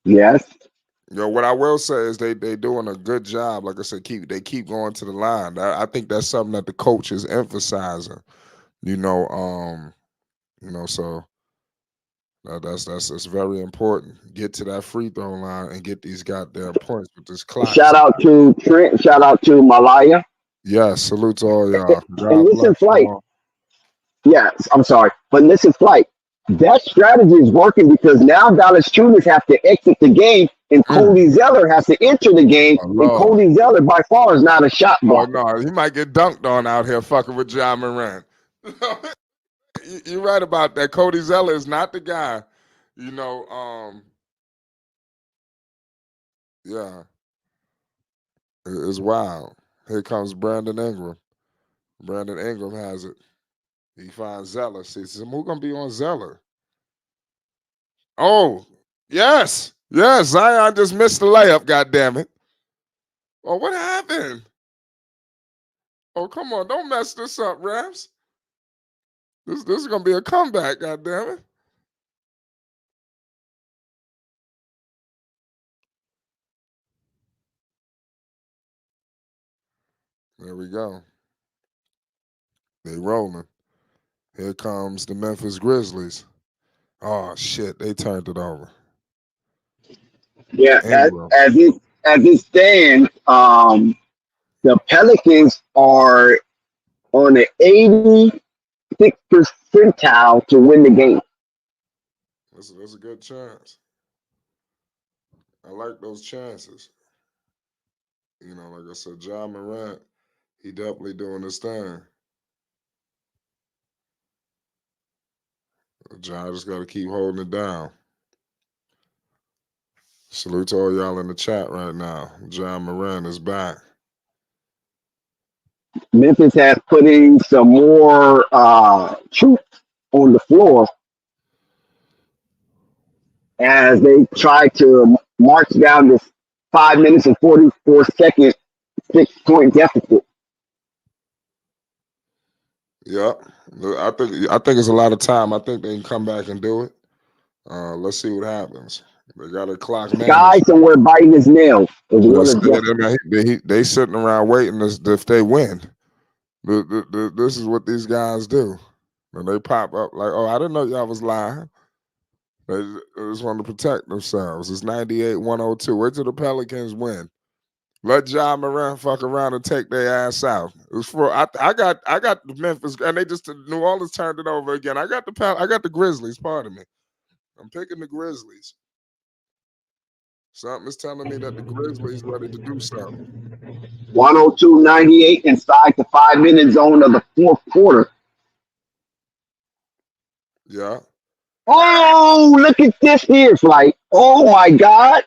Speaker 4: Yes.
Speaker 2: What I will say is they doing a good job. Like I said, they keep going to the line. I think that's something that the coach is emphasizing. You know, um, so that's very important. Get to that free throw line and get these goddamn points with this clock
Speaker 4: Shout out
Speaker 2: stopping.
Speaker 4: to Trent. Shout out to Malaya.
Speaker 2: Yes, salute to all y'all.
Speaker 4: And
Speaker 2: God
Speaker 4: listen,
Speaker 2: bless
Speaker 4: Flight.
Speaker 2: y'all.
Speaker 4: Yes, I'm sorry. But listen, Flight. That strategy is working because now Dallas Tunis have to exit the game and
Speaker 2: Mm,
Speaker 4: Cody Zeller has to enter the game.
Speaker 2: my
Speaker 4: And
Speaker 2: lord.
Speaker 4: Cody Zeller by far is not a shot
Speaker 2: Oh
Speaker 4: blocker.
Speaker 2: no, he might get dunked on out here fucking with John Moran. You're right about that. Cody Zeller is not the guy. You know, yeah, it's wild. Here comes Brandon Ingram. Brandon Ingram has it. He finds Zeller. See, who's gonna be on Zeller? Oh, yes, yes. Zion just missed the layup. God damn it! Oh, what happened? Oh, come on! Don't mess this up, Rams. This is gonna be a comeback. God damn it! There we go. They rolling. Here comes the Memphis Grizzlies. Oh shit! They turned it over.
Speaker 4: Yeah,
Speaker 2: Ingram.
Speaker 4: as it stands, the Pelicans are on an 86th percentile to win the game.
Speaker 2: That's a good chance. I like those chances. Like I said, John Morant, he definitely doing his thing. John just got to keep holding it down. Salute to all y'all in the chat right now. John Morant is back.
Speaker 4: Memphis has put in some more troops on the floor as they try to march down this 5 minutes and 44-second 6-point deficit.
Speaker 2: Yeah, I think it's a lot of time. I think they can come back and do it. Let's see what happens. They got a clock
Speaker 4: Sky
Speaker 2: managed.
Speaker 4: somewhere biting his nails as well as
Speaker 2: They sitting around waiting if they win. This is what these guys do. When they pop up like, oh, I didn't know y'all was lying. They just want to protect themselves. It's 98-102. Wait till the Pelicans win. Let John Morant fuck around and take their ass out. It was for I got the Memphis, and they just New Orleans turned it over again. I got the Grizzlies. Pardon me. I'm picking the Grizzlies. Something is telling me that the Grizzlies ready to do something.
Speaker 4: 102-98 inside the 5-minute zone of the fourth quarter.
Speaker 2: Yeah.
Speaker 4: Oh, look at this here, Flight. Oh my God.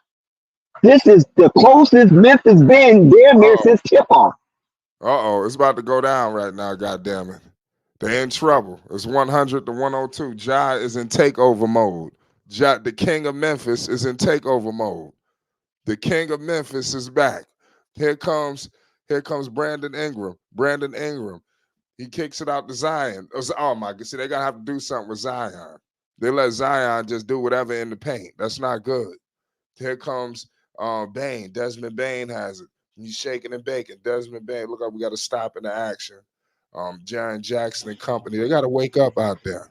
Speaker 4: This is the closest Memphis been damn near since tip-off.
Speaker 2: It's about to go down right now, goddamn it. They're in trouble. It's 100-102. Ja is in takeover mode. Ja, the king of Memphis, is in takeover mode. The king of Memphis is back. Here comes Brandon Ingram. Brandon Ingram. He kicks it out to Zion. Oh my God. See, they gotta have to do something with Zion. They let Zion just do whatever in the paint. That's not good. Here comes Bane. Desmond Bane has it. He's shaking and baking. Desmond Bane. Look like we got to stop in the action. Jaren Jackson and company. They got to wake up out there.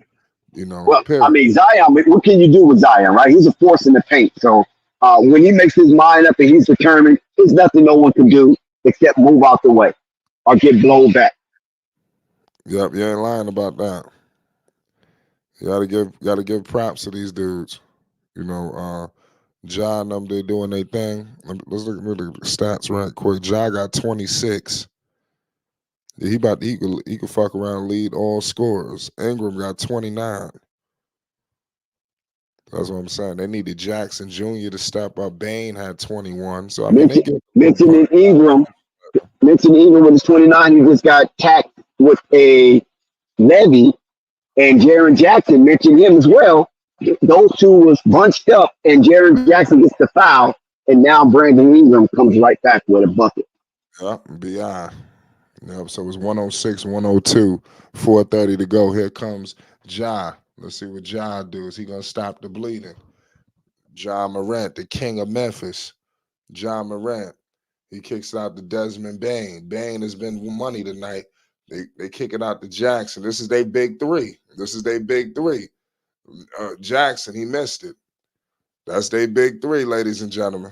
Speaker 4: Well,
Speaker 2: period.
Speaker 4: I mean, Zion, what can you do with Zion, right? He's a force in the paint. So when he makes his mind up and he's determined, there's nothing no one can do except move out the way or get blown back.
Speaker 2: Yep, you ain't lying about that. You gotta give props to these dudes. John, they doing their thing. Let's look at the stats right quick. Ja got 26. Yeah, he could fuck around and lead all scorers. Ingram got 29. That's what I'm saying. They needed Jackson Jr. to step up. Bane had 21. So I mean,
Speaker 4: mentioning Ingram with his 29, he just got tacked with a Levy, and Jaren Jackson mentioned him as well. Those two was bunched up, and Jaren Jackson gets the foul, and now Brandon Ingram comes right back with a bucket.
Speaker 2: Yeah, BI. Yep, so it was 106-102, 4:30 to go. Here comes Ja. Let's see what Ja do. Is he going to stop the bleeding? Ja Morant, the king of Memphis. Ja Morant. He kicks out to Desmond Bane. Bane has been money tonight. They kick it out to Jackson. This is their big three. Jackson, he missed it. That's their big three, ladies and gentlemen.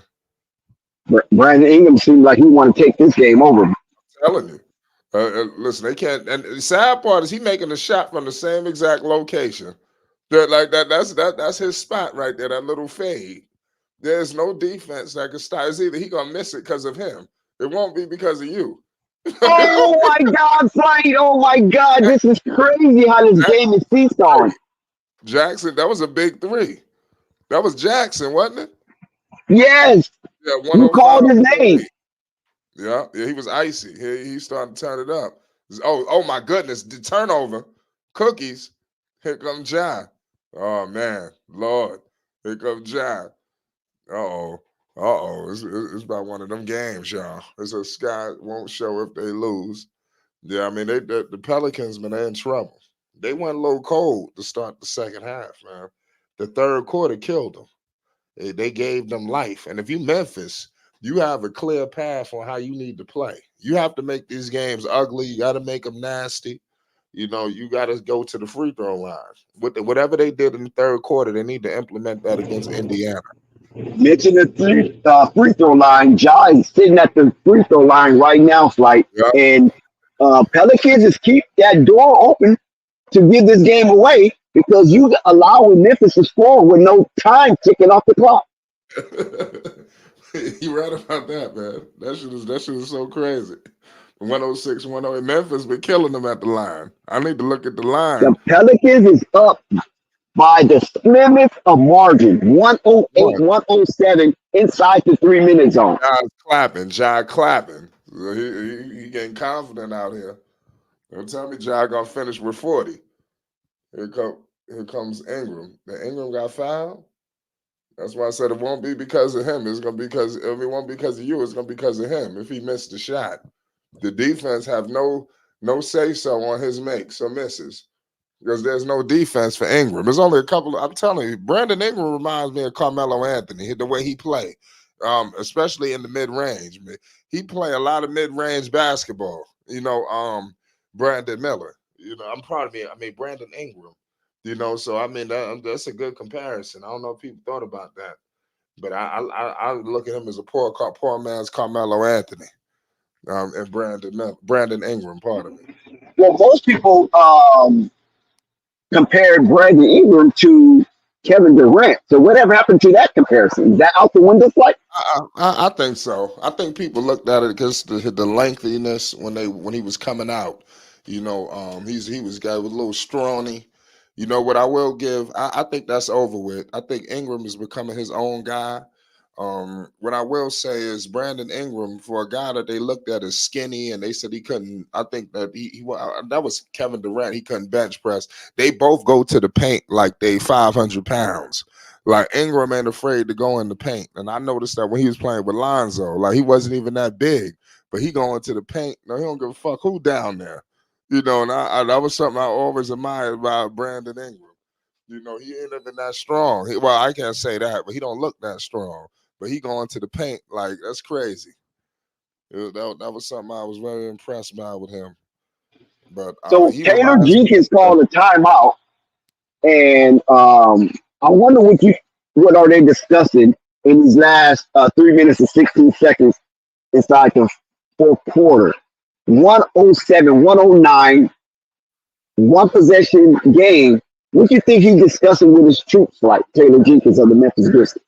Speaker 4: Brandon Ingram seems like he want to take this game over.
Speaker 2: I'm telling you. Listen, they can't. And the sad part is he making a shot from the same exact location. That's his spot right there. That little fade. There's no defense that can stop. It's either he gonna miss it because of him. It won't be because of you.
Speaker 4: Oh my God, Flight! Oh my God, this is crazy how this game is seesawing.
Speaker 2: Jackson, that was a big three. That was Jackson, wasn't it?
Speaker 4: Yes.
Speaker 2: Yeah,
Speaker 4: you called his name.
Speaker 2: Yeah, he was icy. He started to turn it up. Oh my goodness, the turnover. Cookies. Here comes Ja. Oh man, Lord. Here comes Ja. Uh-oh. It's about one of them games, y'all. It's a sky won't show if they lose. Yeah, I mean, the Pelicans, man, they're in trouble. They went low cold to start the second half, man. The third quarter killed them. They gave them life. And if you Memphis, you have a clear path on how you need to play. You have to make these games ugly. You got to make them nasty. You got to go to the free throw line. Whatever they did in the third quarter, they need to implement that against Indiana.
Speaker 4: Mention the free throw line. Ja is sitting at the free throw line right now, Flight. Yep. And Pelicans just keep that door open to give this game away because you allowing Memphis to score with no time ticking off the clock.
Speaker 2: You're right about that, man. That shit is so crazy. 106, 108. Memphis been killing them at the line. I need to look at the line.
Speaker 4: The Pelicans is up by the slimmest of margin, 108,
Speaker 2: What?
Speaker 4: 107 inside the 3-minute zone.
Speaker 2: Jai clapping. He getting confident out here. Don't tell me Jai gonna finish with 40. Here comes Ingram. The Ingram got fouled. That's why I said it won't be because of him. It's gonna be because if it won't be because of you, it's gonna be because of him. If he missed the shot, the defense have no say so on his makes or misses because there's no defense for Ingram. There's only a couple. I'm telling you, Brandon Ingram reminds me of Carmelo Anthony. The way he play, especially in the mid range. He play a lot of mid range basketball. Brandon Miller. I'm proud of me. I mean, Brandon Ingram. So I mean that's a good comparison. I don't know if people thought about that, but I look at him as a poor man's Carmelo Anthony, and Brandon Ingram. Pardon me.
Speaker 4: Well, most people compared Brandon Ingram to Kevin Durant. So whatever happened to that comparison? Is that out the window? Like,
Speaker 2: I think so. I think people looked at it because the lengthiness when he was coming out. He was guy with a little scrawny. What I will give, I think that's over with. I think Ingram is becoming his own guy. What I will say is Brandon Ingram, for a guy that they looked at as skinny and they said he couldn't, I think that that was Kevin Durant. He couldn't bench press. They both go to the paint like they 500 pounds. Like Ingram ain't afraid to go in the paint. And I noticed that when he was playing with Lonzo, like he wasn't even that big, but he going to the paint. No, he don't give a fuck who down there. And that was something I always admired about Brandon Ingram. He ain't even that strong. Well, I can't say that, but he don't look that strong. But he going to the paint, like, that's crazy. That was something I was very impressed by with him. But
Speaker 4: so
Speaker 2: he
Speaker 4: Taylor
Speaker 2: reminds me.
Speaker 4: Jenkins called a timeout, and I wonder what are they discussing in these last 3 minutes and 16 seconds inside the fourth quarter. 107, 109, one possession game. What do you think he's discussing with his troops, like Taylor Jenkins of the Memphis Grizzlies?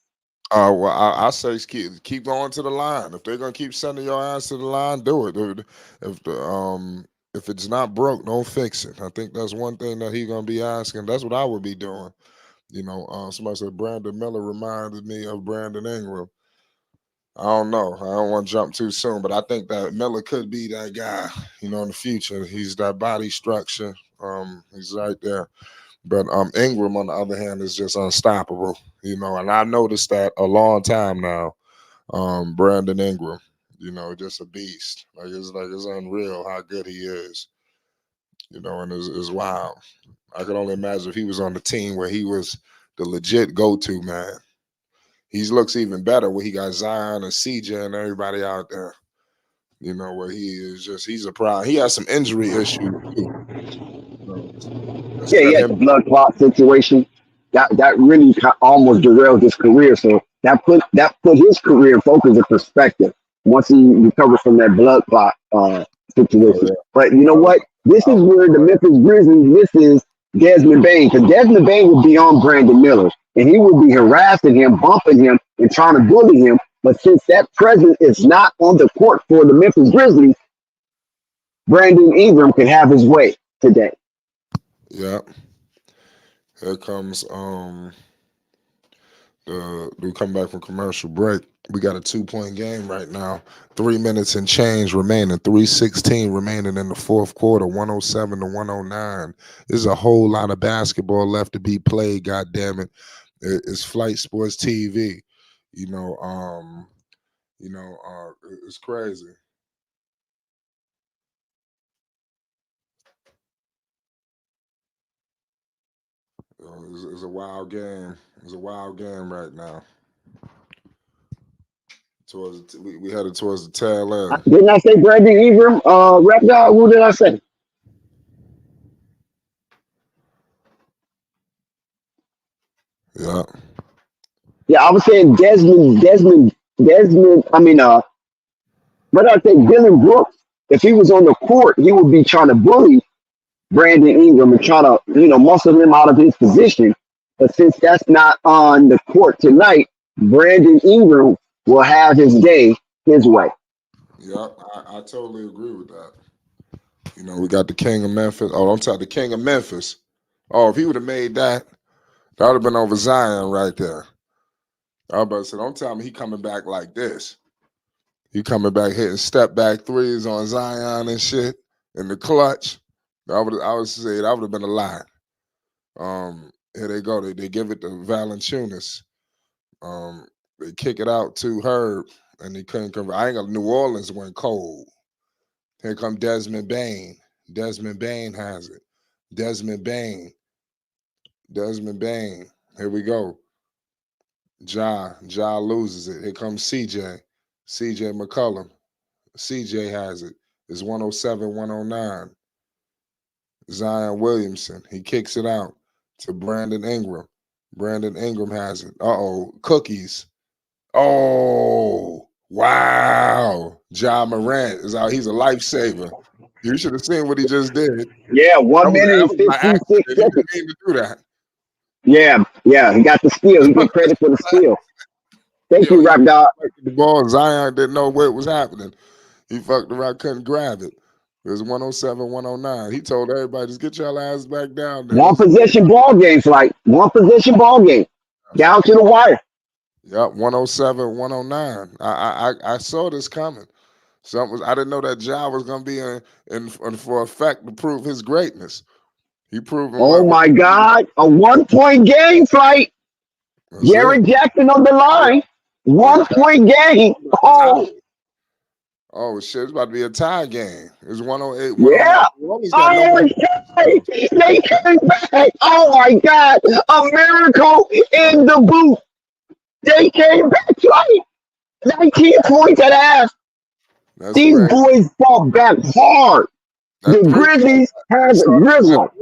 Speaker 2: Well, I say keep going to the line. If they're gonna keep sending your ass to the line, do it. Dude. If it's not broke, don't fix it. I think that's one thing that he's gonna be asking. That's what I would be doing. Somebody said Brandon Miller reminded me of Brandon Ingram. I don't know. I don't want to jump too soon, but I think that Miller could be that guy. In the future, he's that body structure. He's right there. But Ingram, on the other hand, is just unstoppable. And I noticed that a long time now. Brandon Ingram, just a beast. It's unreal how good he is. And it's wild. I can only imagine if he was on the team where he was the legit go-to man. He looks even better where he got Zion and CJ and everybody out there. Where he's a problem. He has some injury issues too.
Speaker 4: Yeah, he had the blood clot situation. That really almost derailed his career. So that put his career in focus and perspective once he recovered from that blood clot situation. But you know what? This is where the Memphis Grizzlies misses Desmond Bane, because Desmond Bane would be on Brandon Miller, and he would be harassing him, bumping him, and trying to bully him. But since that presence is not on the court for the Memphis Grizzlies, Brandon Ingram can have his way today.
Speaker 2: Yeah. Here comes we come back from commercial break. We got a 2-point game right now. 3 minutes and change remaining. 3:16 remaining in the fourth quarter. 107 to 109. There's a whole lot of basketball left to be played. God damn it! It's Flight Sports TV. It's crazy. It's a wild game. It's a wild game right now. We headed towards the tail end.
Speaker 4: Didn't I say Brandon Ingram? Rap guy? Who did I say?
Speaker 2: Yeah.
Speaker 4: Yeah, I was saying Desmond. I mean, but I think Dylan Brooks. If he was on the court, he would be trying to bully Brandon Ingram and try to, muscle him out of his position. But since that's not on the court tonight, Brandon Ingram will have his day his way.
Speaker 2: Yeah, I totally agree with that. We got the King of Memphis. Oh, don't tell the King of Memphis. Oh, if he would have made that, That would have been over Zion right there. I was about to say, don't tell me he coming back like this. He coming back hitting step back threes on Zion and shit in the clutch. I would say that would have been a lie. Here they go. They give it to Valanciunas. They kick it out to Herb, and he couldn't convert. I ain't got New Orleans went cold. Here come Desmond Bain. Desmond Bain has it. Desmond Bain. Here we go. Ja loses it. Here comes CJ. CJ McCollum. CJ has it. It's 107-109. Zion Williamson. He kicks it out to Brandon Ingram. Brandon Ingram has it. Cookies. Oh, wow. Ja Morant is out. He's a lifesaver. You should have seen what he just did.
Speaker 4: Yeah, 1 minute and 56 seconds.
Speaker 2: He didn't mean to do that.
Speaker 4: Yeah, he got the steal. He get credit for the steal. Thank you, Rap Dog.
Speaker 2: The ball, Zion didn't know what was happening. He fucked around, couldn't grab it. It was 107-109. He told everybody, just get your ass back down there.
Speaker 4: One possession ball game, like one possession ball game. Down to the wire.
Speaker 2: Yep, 107-109. I saw this coming. I didn't know that Ja was gonna be in for effect to prove his greatness. He proved.
Speaker 4: Oh my God! A 1-point game, Flight. Jared Jackson on the line. 1-point game.
Speaker 2: Oh shit! It's about to be a tie game. It's 108.
Speaker 4: Yeah. They came back. Oh my God! A miracle in the booth. They came back. Right. 19 points at half. These boys fought back hard. The Grizzlies has a grizzle.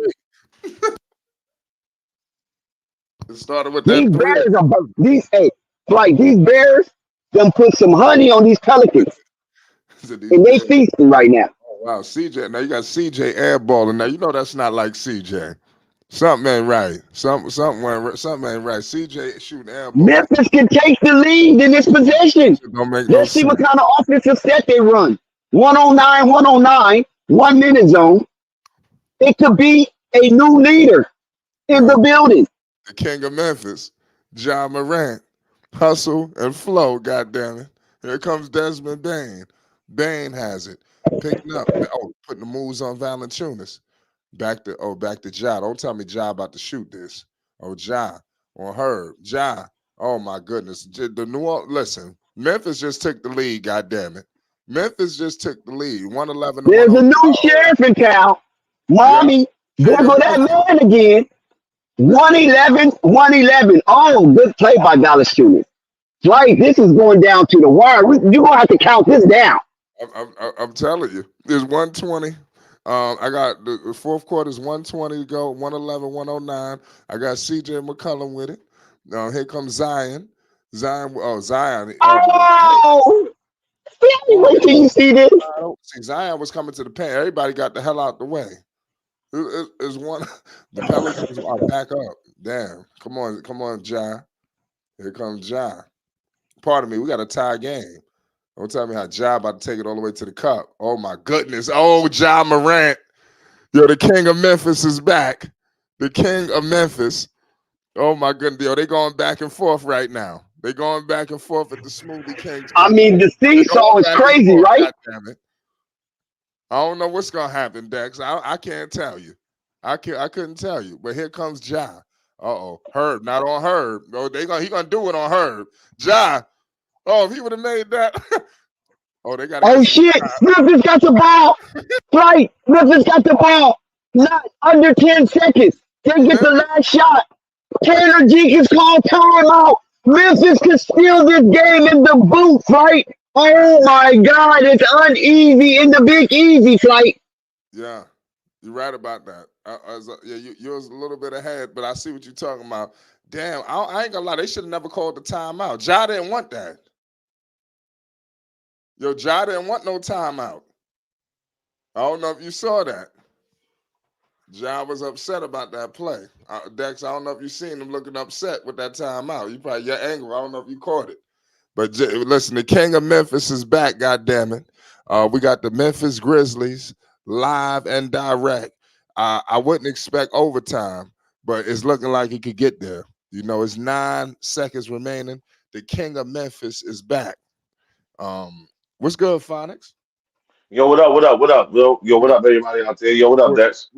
Speaker 2: It started with
Speaker 4: these Bears these Bears them put some honey on these Pelicans. And they feasting right now.
Speaker 2: Oh, wow, CJ. Now you got CJ airballing. Now you know that's not like CJ. Something ain't right. Something ain't right. CJ shooting airball.
Speaker 4: Memphis can take the lead in this possession.
Speaker 2: Let's
Speaker 4: see what kind of offensive set they run. 109, 1 minute zone. It could be a new leader in the building.
Speaker 2: The king of Memphis, Ja Morant. Hustle and flow, goddammit. Here comes Desmond Bain. Bain has it. Picking up. Putting the moves on Valanciunas. Back to Ja. Don't tell me Ja about to shoot this. Ja on Herb. Ja. Oh my goodness. Listen, Memphis just took the lead, goddammit. Memphis just took the lead. 111.
Speaker 4: There's a new sheriff in town. Mommy, there go that man again. 111. Oh, good play by Valanciunas. Right, this is going down to the wire. You're going to have to count this down.
Speaker 2: I'm telling you. There's 120. I got the fourth quarter is 120 to go, 111, 109. I got CJ McCollum with it. Here comes Zion. Zion.
Speaker 4: Wait till you see this.
Speaker 2: Zion was coming to the paint. Everybody got the hell out the way. It's one. The Pelicans are back up. Damn. Come on, Ja. Here comes Ja. Pardon me. We got a tie game. Don't tell me how Ja about to take it all the way to the cup. Oh my goodness. Oh, Ja Morant. Yo, the king of Memphis is back. The king of Memphis. Oh my goodness. Yo, they going back and forth right now. They going back and forth at the Smoothie Kings.
Speaker 4: I mean, the seesaw is crazy, right?
Speaker 2: God damn it. I don't know what's gonna happen, Dex. I can't tell you. I couldn't tell you. But here comes Ja. Herb, not on Herb. No, he gonna do it on Herb. Ja. Oh, if he would have made that. They got.
Speaker 4: Oh shit! Memphis got the ball. Right, Memphis got the ball. Not under 10 seconds. They get the last shot. Taylor Jenkins called timeout. Memphis can steal this game in the booth, right? Oh my God, it's uneasy in the Big Easy, Flight.
Speaker 2: Yeah, you're right about that. You was a little bit ahead, but I see what you're talking about. Damn, I ain't gonna lie. They should have never called the timeout. Ja didn't want that. Ja didn't want no timeout. I don't know if you saw that. Ja was upset about that play. Dex, I don't know if you seen him looking upset with that timeout. You probably your angle. I don't know if you caught it. But listen, the king of Memphis is back, goddammit. We got the Memphis Grizzlies live and direct. I wouldn't expect overtime. but it's looking like he could get there. You know, it's 9 seconds remaining. The king of Memphis is back. What's good, Phonics?
Speaker 5: Yo, what up? What up? What up? Yo, what up, everybody out there? Yo, what up,
Speaker 2: We
Speaker 5: Dex?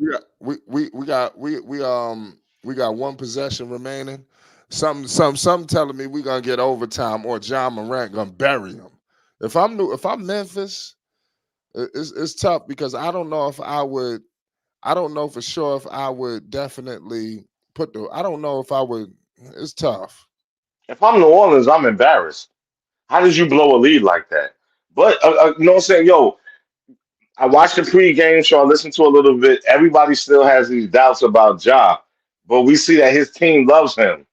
Speaker 2: we got one possession remaining. Some telling me we gonna get overtime or John Morant gonna bury him. If I'm Memphis, it's tough because I don't know if I would. I don't know for sure if I would definitely put the. I don't know if I would. It's tough.
Speaker 5: If I'm New Orleans, I'm embarrassed. How did you blow a lead like that? But you know what I'm saying? Yo, I watched the pregame show. I listened to a little bit. Everybody still has these doubts about Ja, but we see that his team loves him,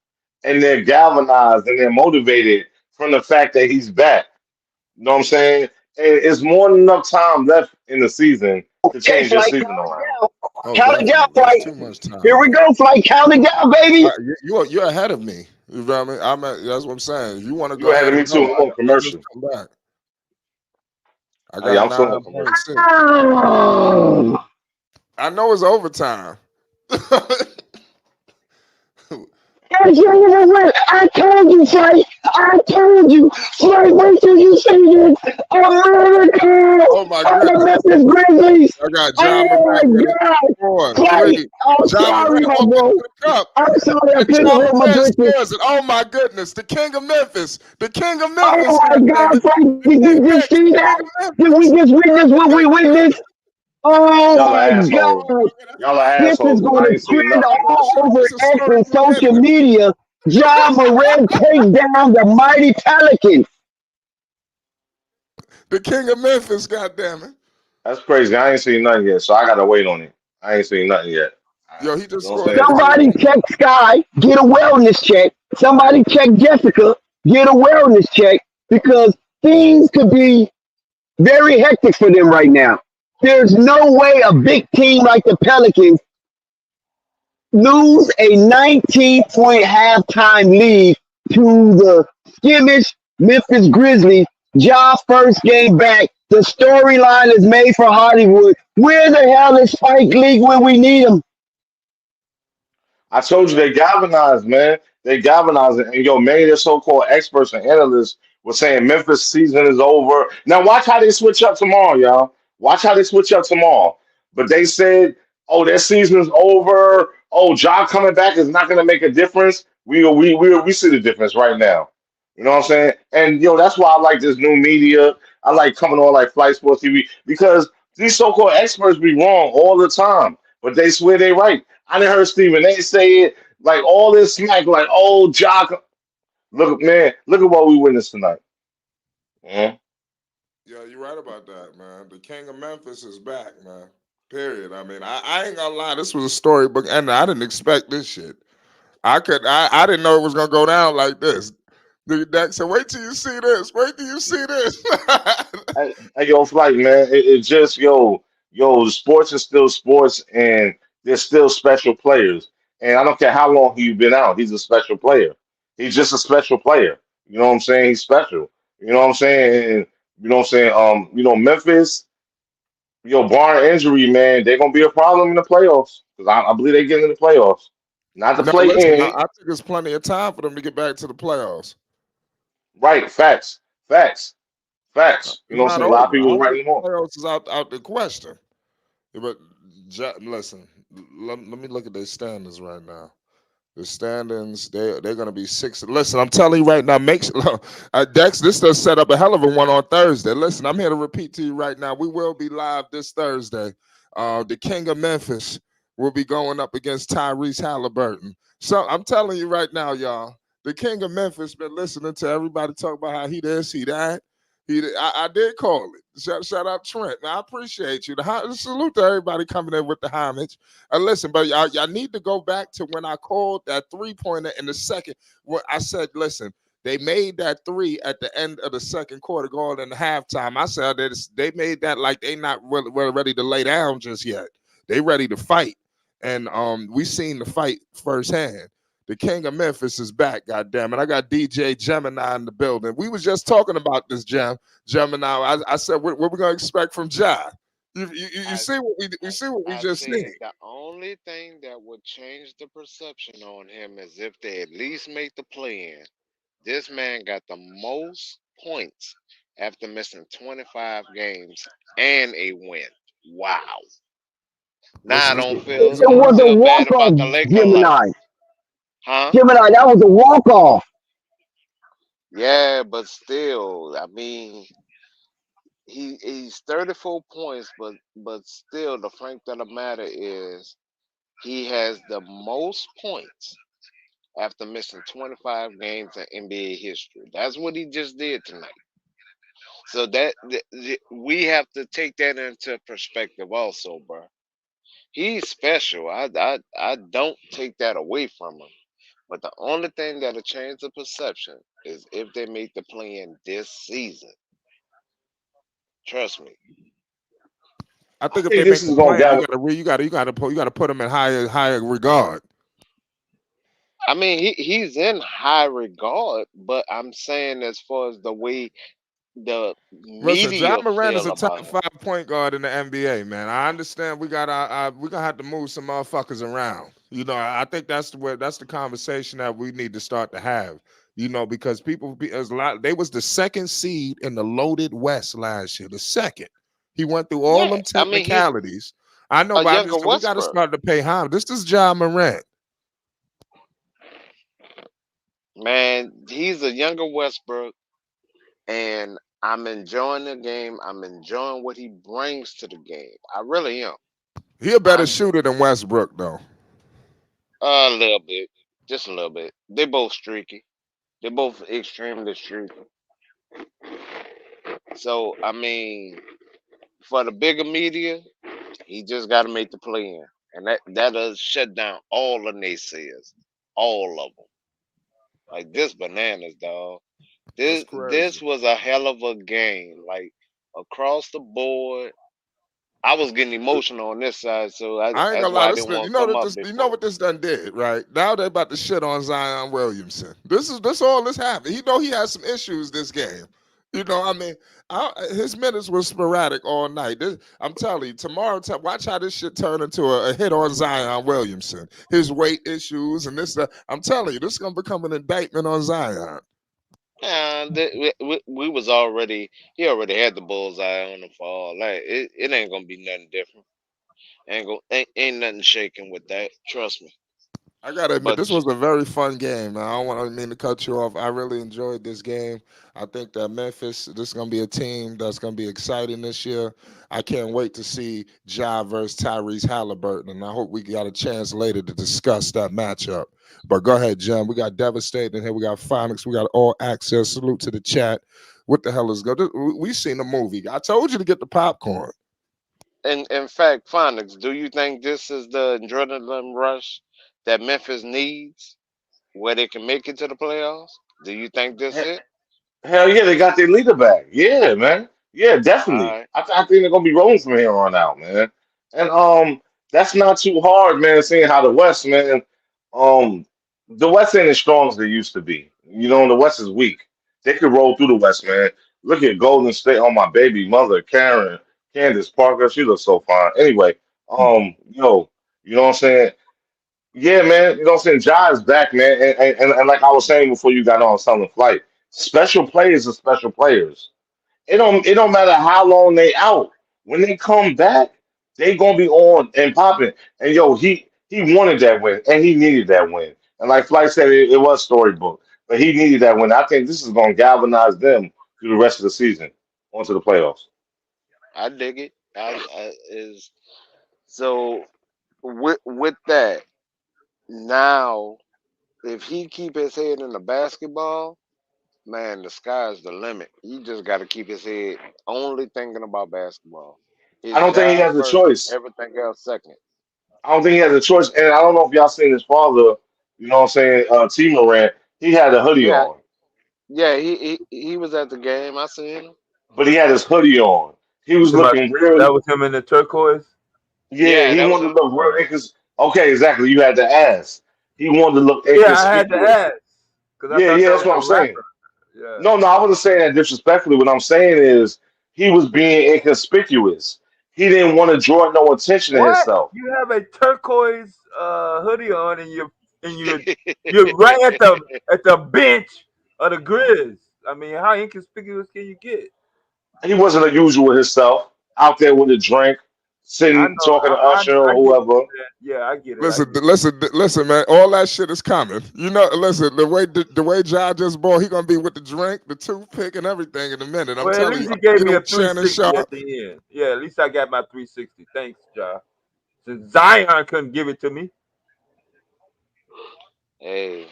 Speaker 5: and they're galvanized and they're motivated from the fact that he's back. You know what I'm saying? And it's more than enough time left in the season to
Speaker 4: Okay,
Speaker 5: change your
Speaker 4: flight,
Speaker 5: season
Speaker 4: count
Speaker 5: around.
Speaker 4: it down.
Speaker 2: Oh,
Speaker 4: Count it down,
Speaker 2: definitely. That's
Speaker 4: flight.
Speaker 2: too much
Speaker 4: Here
Speaker 2: time,
Speaker 4: we
Speaker 2: man.
Speaker 4: go, flight. Count it down, baby.
Speaker 2: You're ahead of me. You know what I mean? That's what I'm saying. If you want to
Speaker 5: You
Speaker 2: go
Speaker 5: ahead
Speaker 2: ahead
Speaker 5: of me
Speaker 2: and
Speaker 5: too.
Speaker 2: go,
Speaker 5: I'm on
Speaker 2: I just
Speaker 5: commercial.
Speaker 2: come back. I
Speaker 5: Oh, yeah,
Speaker 2: got
Speaker 5: I'm still on commercial.
Speaker 2: 9.6.
Speaker 4: Oh.
Speaker 2: I know it's overtime.
Speaker 4: I told you, Fight. I told you. Fight, wait till you see this. America.
Speaker 2: Oh my
Speaker 4: On the
Speaker 2: goodness.
Speaker 4: Memphis Grizzlies.
Speaker 2: I got John
Speaker 4: Oh
Speaker 2: Morant
Speaker 4: my
Speaker 2: with it.
Speaker 4: God.
Speaker 2: 4,
Speaker 4: Fight.
Speaker 2: 3.
Speaker 4: I'm
Speaker 2: John
Speaker 4: sorry,
Speaker 2: Morant
Speaker 4: my
Speaker 2: open
Speaker 4: bro.
Speaker 2: to the cup.
Speaker 4: I'm sorry. I
Speaker 2: And
Speaker 4: couldn't
Speaker 2: John
Speaker 4: hold my
Speaker 2: Morant
Speaker 4: britches.
Speaker 2: scores it. Oh my goodness. The king of Memphis. The king of
Speaker 4: Oh
Speaker 2: Memphis,
Speaker 4: my God,
Speaker 2: goddammit.
Speaker 4: Fight.
Speaker 2: The
Speaker 4: Did
Speaker 2: king,
Speaker 4: you just
Speaker 2: Dex,
Speaker 4: see
Speaker 2: the
Speaker 4: that?
Speaker 2: king of
Speaker 4: Did we
Speaker 2: Memphis.
Speaker 4: just witness what we witnessed? Oh
Speaker 5: Y'all are
Speaker 4: my
Speaker 5: assholes.
Speaker 4: God.
Speaker 5: Y'all are
Speaker 4: This is
Speaker 5: assholes because
Speaker 4: going
Speaker 5: I
Speaker 4: to
Speaker 5: ain't seen
Speaker 4: trend
Speaker 5: nothing.
Speaker 4: all over
Speaker 2: It's a
Speaker 4: X
Speaker 2: story
Speaker 4: and
Speaker 2: for a
Speaker 4: social
Speaker 2: minute.
Speaker 4: media. John Morant take down the mighty Pelicans.
Speaker 2: The king of Memphis, goddammit.
Speaker 5: That's crazy. I ain't seen nothing yet, so I gotta wait on it. I ain't seen nothing yet.
Speaker 2: Yo, he
Speaker 5: You
Speaker 2: just
Speaker 5: know what I'm
Speaker 2: scored
Speaker 5: saying?
Speaker 2: 31.
Speaker 4: Somebody check Sky, get a wellness check. Somebody check Jessica, get a wellness check because things could be very hectic for them right now. There's no way a big team like the Pelicans lose a 19-point halftime lead to the skimmish Memphis Grizzlies. Ja first game back. The storyline is made for Hollywood. Where the hell is Spike Lee when we need him?
Speaker 5: I told you they galvanized, man. They galvanized it. And yo, many of the so-called experts and analysts were saying Memphis season is over. Now watch how they switch up tomorrow, y'all. Watch how they switch up tomorrow. But they said, oh, their season is over. Oh, Ja coming back is not gonna make a difference. We see the difference right now. You know what I'm saying? And yo, that's why I like this new media. I like coming on like Flight Sports TV because these so-called experts be wrong all the time, but they swear they right. I didn't heard Stephen A say it like all this smack, like, oh, Jock. Look, man, look at what we witnessed tonight. Mhm.
Speaker 2: Yeah, you're right about that, man. The king of Memphis is back, man. Period. I mean, I ain't gonna lie. This was a storybook, and I didn't expect this shit. I didn't know it was gonna go down like this. The Dex said, "Wait till you see this. Wait till you see this."
Speaker 5: Hey, yo, Flight, man, it just, the sports is still sports, and there's still special players. And I don't care how long he's been out, he's a special player. He's just a special player. You know what I'm saying? He's special. You know what I'm saying? And, you know what I'm saying? Memphis. Barring injury, man, they're gonna be a problem in the playoffs because I believe they get in the playoffs, not to
Speaker 2: No,
Speaker 5: play
Speaker 2: listen. I
Speaker 5: in.
Speaker 2: think there's plenty of time for them to get back to the playoffs.
Speaker 5: Right? Facts, facts, facts. You
Speaker 2: It's
Speaker 5: know what I'm
Speaker 2: not
Speaker 5: saying? A lot of
Speaker 2: over. I
Speaker 5: people
Speaker 2: don't think
Speaker 5: writing them
Speaker 2: the
Speaker 5: off.
Speaker 2: playoffs is out the question. Yeah, but listen, let me look at their standings right now. The standings, they're gonna be 6. Listen, I'm telling you right now, Dex, this does set up a hell of a one on Thursday. Listen, I'm here to repeat to you right now. We will be live this Thursday. The King of Memphis will be going up against Tyrese Halliburton. So I'm telling you right now, y'all, the King of Memphis been listening to everybody talk about how he this, he that. I did call it. Shout out Trent. Now, I appreciate you. Salute to everybody coming in with the homage. Listen, but y'all need to go back to when I called that 3-pointer in the second. When I said, listen, they made that 3 at the end of the second quarter going into halftime. I said that they made that like they not really ready to lay down just yet. They ready to fight. And we seen the fight firsthand. The King of Memphis is back, goddamn it. I got DJ Gemini in the building. We was just talking about this, Gemini. I said, what we gonna expect from Ja? You
Speaker 6: I
Speaker 2: see what we
Speaker 6: I
Speaker 2: see what we
Speaker 6: I
Speaker 2: just
Speaker 6: said
Speaker 2: seen.
Speaker 6: the only thing that would change the perception on him is if they at least make the play in. This man got the most points after missing 25 games and a win. Wow. Now
Speaker 2: Listen,
Speaker 6: I
Speaker 2: he's a
Speaker 4: It
Speaker 6: don't
Speaker 4: was a
Speaker 2: player.
Speaker 6: feel bad
Speaker 4: walk off,
Speaker 6: about the Laker
Speaker 4: Gemini.
Speaker 6: loss. Huh?
Speaker 4: Gemini, that was a walk off.
Speaker 6: Yeah, but still, I mean, he's 34 points, but still the fact of the matter is he has the most points after missing 25 games in NBA history. That's what he just did tonight. So we have to take that into perspective also, bro. He's special. I don't take that away from him. But the only thing that'll change the perception is if they make the play in this season. Trust me.
Speaker 2: I
Speaker 5: I
Speaker 2: think if
Speaker 5: think
Speaker 2: they
Speaker 5: this
Speaker 2: make the
Speaker 5: is gonna
Speaker 2: plan,
Speaker 5: gather.
Speaker 2: you gotta put him in higher regard.
Speaker 6: I mean, he's in high regard, but I'm saying as far as the way the
Speaker 2: Listen, John
Speaker 6: media
Speaker 2: Morant is
Speaker 6: feel
Speaker 2: a
Speaker 6: about
Speaker 2: top
Speaker 6: him.
Speaker 2: 5 point guard in the NBA, man. I understand we gonna have to move some motherfuckers around. I think that's the conversation that we need to start to have. Because there's a lot. They was the second seed in the loaded West last year. The second. He went through all
Speaker 6: Yeah,
Speaker 2: them
Speaker 6: I mean he's
Speaker 2: technicalities. I know,
Speaker 6: a
Speaker 2: but
Speaker 6: younger
Speaker 2: we got to
Speaker 6: Westbrook.
Speaker 2: start to pay homage. This is John Morant.
Speaker 6: Man, he's a younger Westbrook, and I'm enjoying the game. I'm enjoying what he brings to the game. I really am.
Speaker 2: He a better
Speaker 6: I
Speaker 2: shooter than Westbrook, though.
Speaker 6: A little bit, just a little bit. They both streaky. They're both extremely streaky. So I mean, for the bigger media, he just got to make the play in, and that does shut down all the naysayers, all of them. Like this bananas, dog.
Speaker 2: That's
Speaker 6: This
Speaker 2: crazy.
Speaker 6: was a hell of a game, like across the board. I was getting emotional on this side, so
Speaker 2: I ain't
Speaker 6: that's
Speaker 2: gonna lie.
Speaker 6: why I
Speaker 2: This,
Speaker 6: didn't want
Speaker 2: you
Speaker 6: to
Speaker 2: know
Speaker 6: come
Speaker 2: that
Speaker 6: up
Speaker 2: this, you know
Speaker 6: before.
Speaker 2: what this done did, right? Now they about to shit on Zion Williamson. This all this happened. He had some issues this game. I mean, his minutes were sporadic all night. I'm telling you, tomorrow, watch how this shit turn into a hit on Zion Williamson. His weight issues and this. I'm telling you, this is gonna become an indictment on Zion.
Speaker 6: And we was already he already had the bullseye on him for all that. It ain't gonna be nothing different. Ain't nothing shaking with that. Trust me.
Speaker 2: I gotta admit,
Speaker 6: But
Speaker 2: this was a very fun game, man. I don't want to mean to cut you off. I really enjoyed this game. I think that Memphis, this is gonna be a team that's gonna be exciting this year. I can't wait to see Ja versus Tyrese Halliburton, and I hope we got a chance later to discuss that matchup. But go ahead, John. We got Devastating here. We got Phonics. We got All Access. Salute to the chat. What the hell is good? We seen the movie. I told you to get the popcorn.
Speaker 6: in fact, Phonics, do you think this is the adrenaline rush that Memphis needs, where they can make it to the playoffs? Do you think this
Speaker 5: He-
Speaker 6: it?
Speaker 5: Hell yeah, they got their leader back. Yeah, man. Yeah,
Speaker 6: All
Speaker 5: definitely.
Speaker 6: right.
Speaker 5: I think they're gonna be rolling from here on out, man. And that's not too hard, man. Seeing how the West, man, um, the West ain't as strong as they used to be. The West is weak. They could roll through the West, man. Look at Golden State. Oh, my baby mother, Karen, Candace Parker. She looks so fine. Anyway, you know what I'm saying? Yeah, man. You know what I'm saying? Ja is back, man. And like I was saying before you got on Southern Flight, special players are special players. It don't matter how long they out. When they come back, they gonna be on and popping. And yo, he wanted that win and he needed that win. And like Flight said, it was storybook, but he needed that win. I think this is gonna galvanize them through the rest of the season onto the playoffs.
Speaker 6: I dig it. I is so with that now. If he keep his head in the basketball, man, the sky's the limit. He just got to keep his head only thinking about basketball.
Speaker 5: I
Speaker 6: His
Speaker 5: don't think he
Speaker 6: job
Speaker 5: has a
Speaker 6: first,
Speaker 5: choice.
Speaker 6: everything else second.
Speaker 5: I don't think he has a choice. And I don't know if y'all seen his father, you know what I'm saying, T Morant, he had a hoodie
Speaker 6: Yeah,
Speaker 5: on.
Speaker 6: yeah. He was at the game. I seen him.
Speaker 5: But he had his hoodie on. He
Speaker 7: You
Speaker 5: was
Speaker 7: talking about
Speaker 5: looking real.
Speaker 7: that was him in the turquoise?
Speaker 5: Yeah,
Speaker 6: Yeah,
Speaker 5: he
Speaker 6: that was
Speaker 5: wanted to
Speaker 6: him.
Speaker 5: look
Speaker 7: Uh,
Speaker 5: real. Okay, exactly. You had to ask. He wanted to look
Speaker 7: yeah, I had to
Speaker 5: inconspicuous.
Speaker 7: ask because I
Speaker 5: Yeah,
Speaker 7: thought
Speaker 5: yeah,
Speaker 7: that
Speaker 5: that's
Speaker 7: was
Speaker 5: what
Speaker 7: a
Speaker 5: I'm saying.
Speaker 7: rapper. Yeah.
Speaker 5: No, no, I wasn't saying that disrespectfully. What I'm saying is he was being inconspicuous. He didn't want to draw no attention to
Speaker 7: What?
Speaker 5: himself.
Speaker 7: You have a turquoise hoodie on, and you're right at the bench of the Grizz. I mean, how inconspicuous can you get?
Speaker 5: He wasn't unusual himself out there with a drink,
Speaker 7: I
Speaker 5: sitting,
Speaker 7: know.
Speaker 5: talking to Usher
Speaker 7: I
Speaker 5: or
Speaker 7: get what
Speaker 5: whoever.
Speaker 7: you're saying. Yeah, I get it. I
Speaker 2: Listen,
Speaker 7: get it.
Speaker 2: listen, man. All that shit is coming. You know, listen. The way Ja just bought, he gonna be with the drink, the toothpick, and everything in a minute. I'm
Speaker 7: Well, at
Speaker 2: telling
Speaker 7: least
Speaker 2: you.
Speaker 7: he gave
Speaker 2: You
Speaker 7: me
Speaker 2: know,
Speaker 7: a
Speaker 2: Shannon
Speaker 7: 360
Speaker 2: Sharp.
Speaker 7: at the end. Yeah, at least I got my 360. Thanks, Ja. Since Zion couldn't give it to me.
Speaker 6: Hey,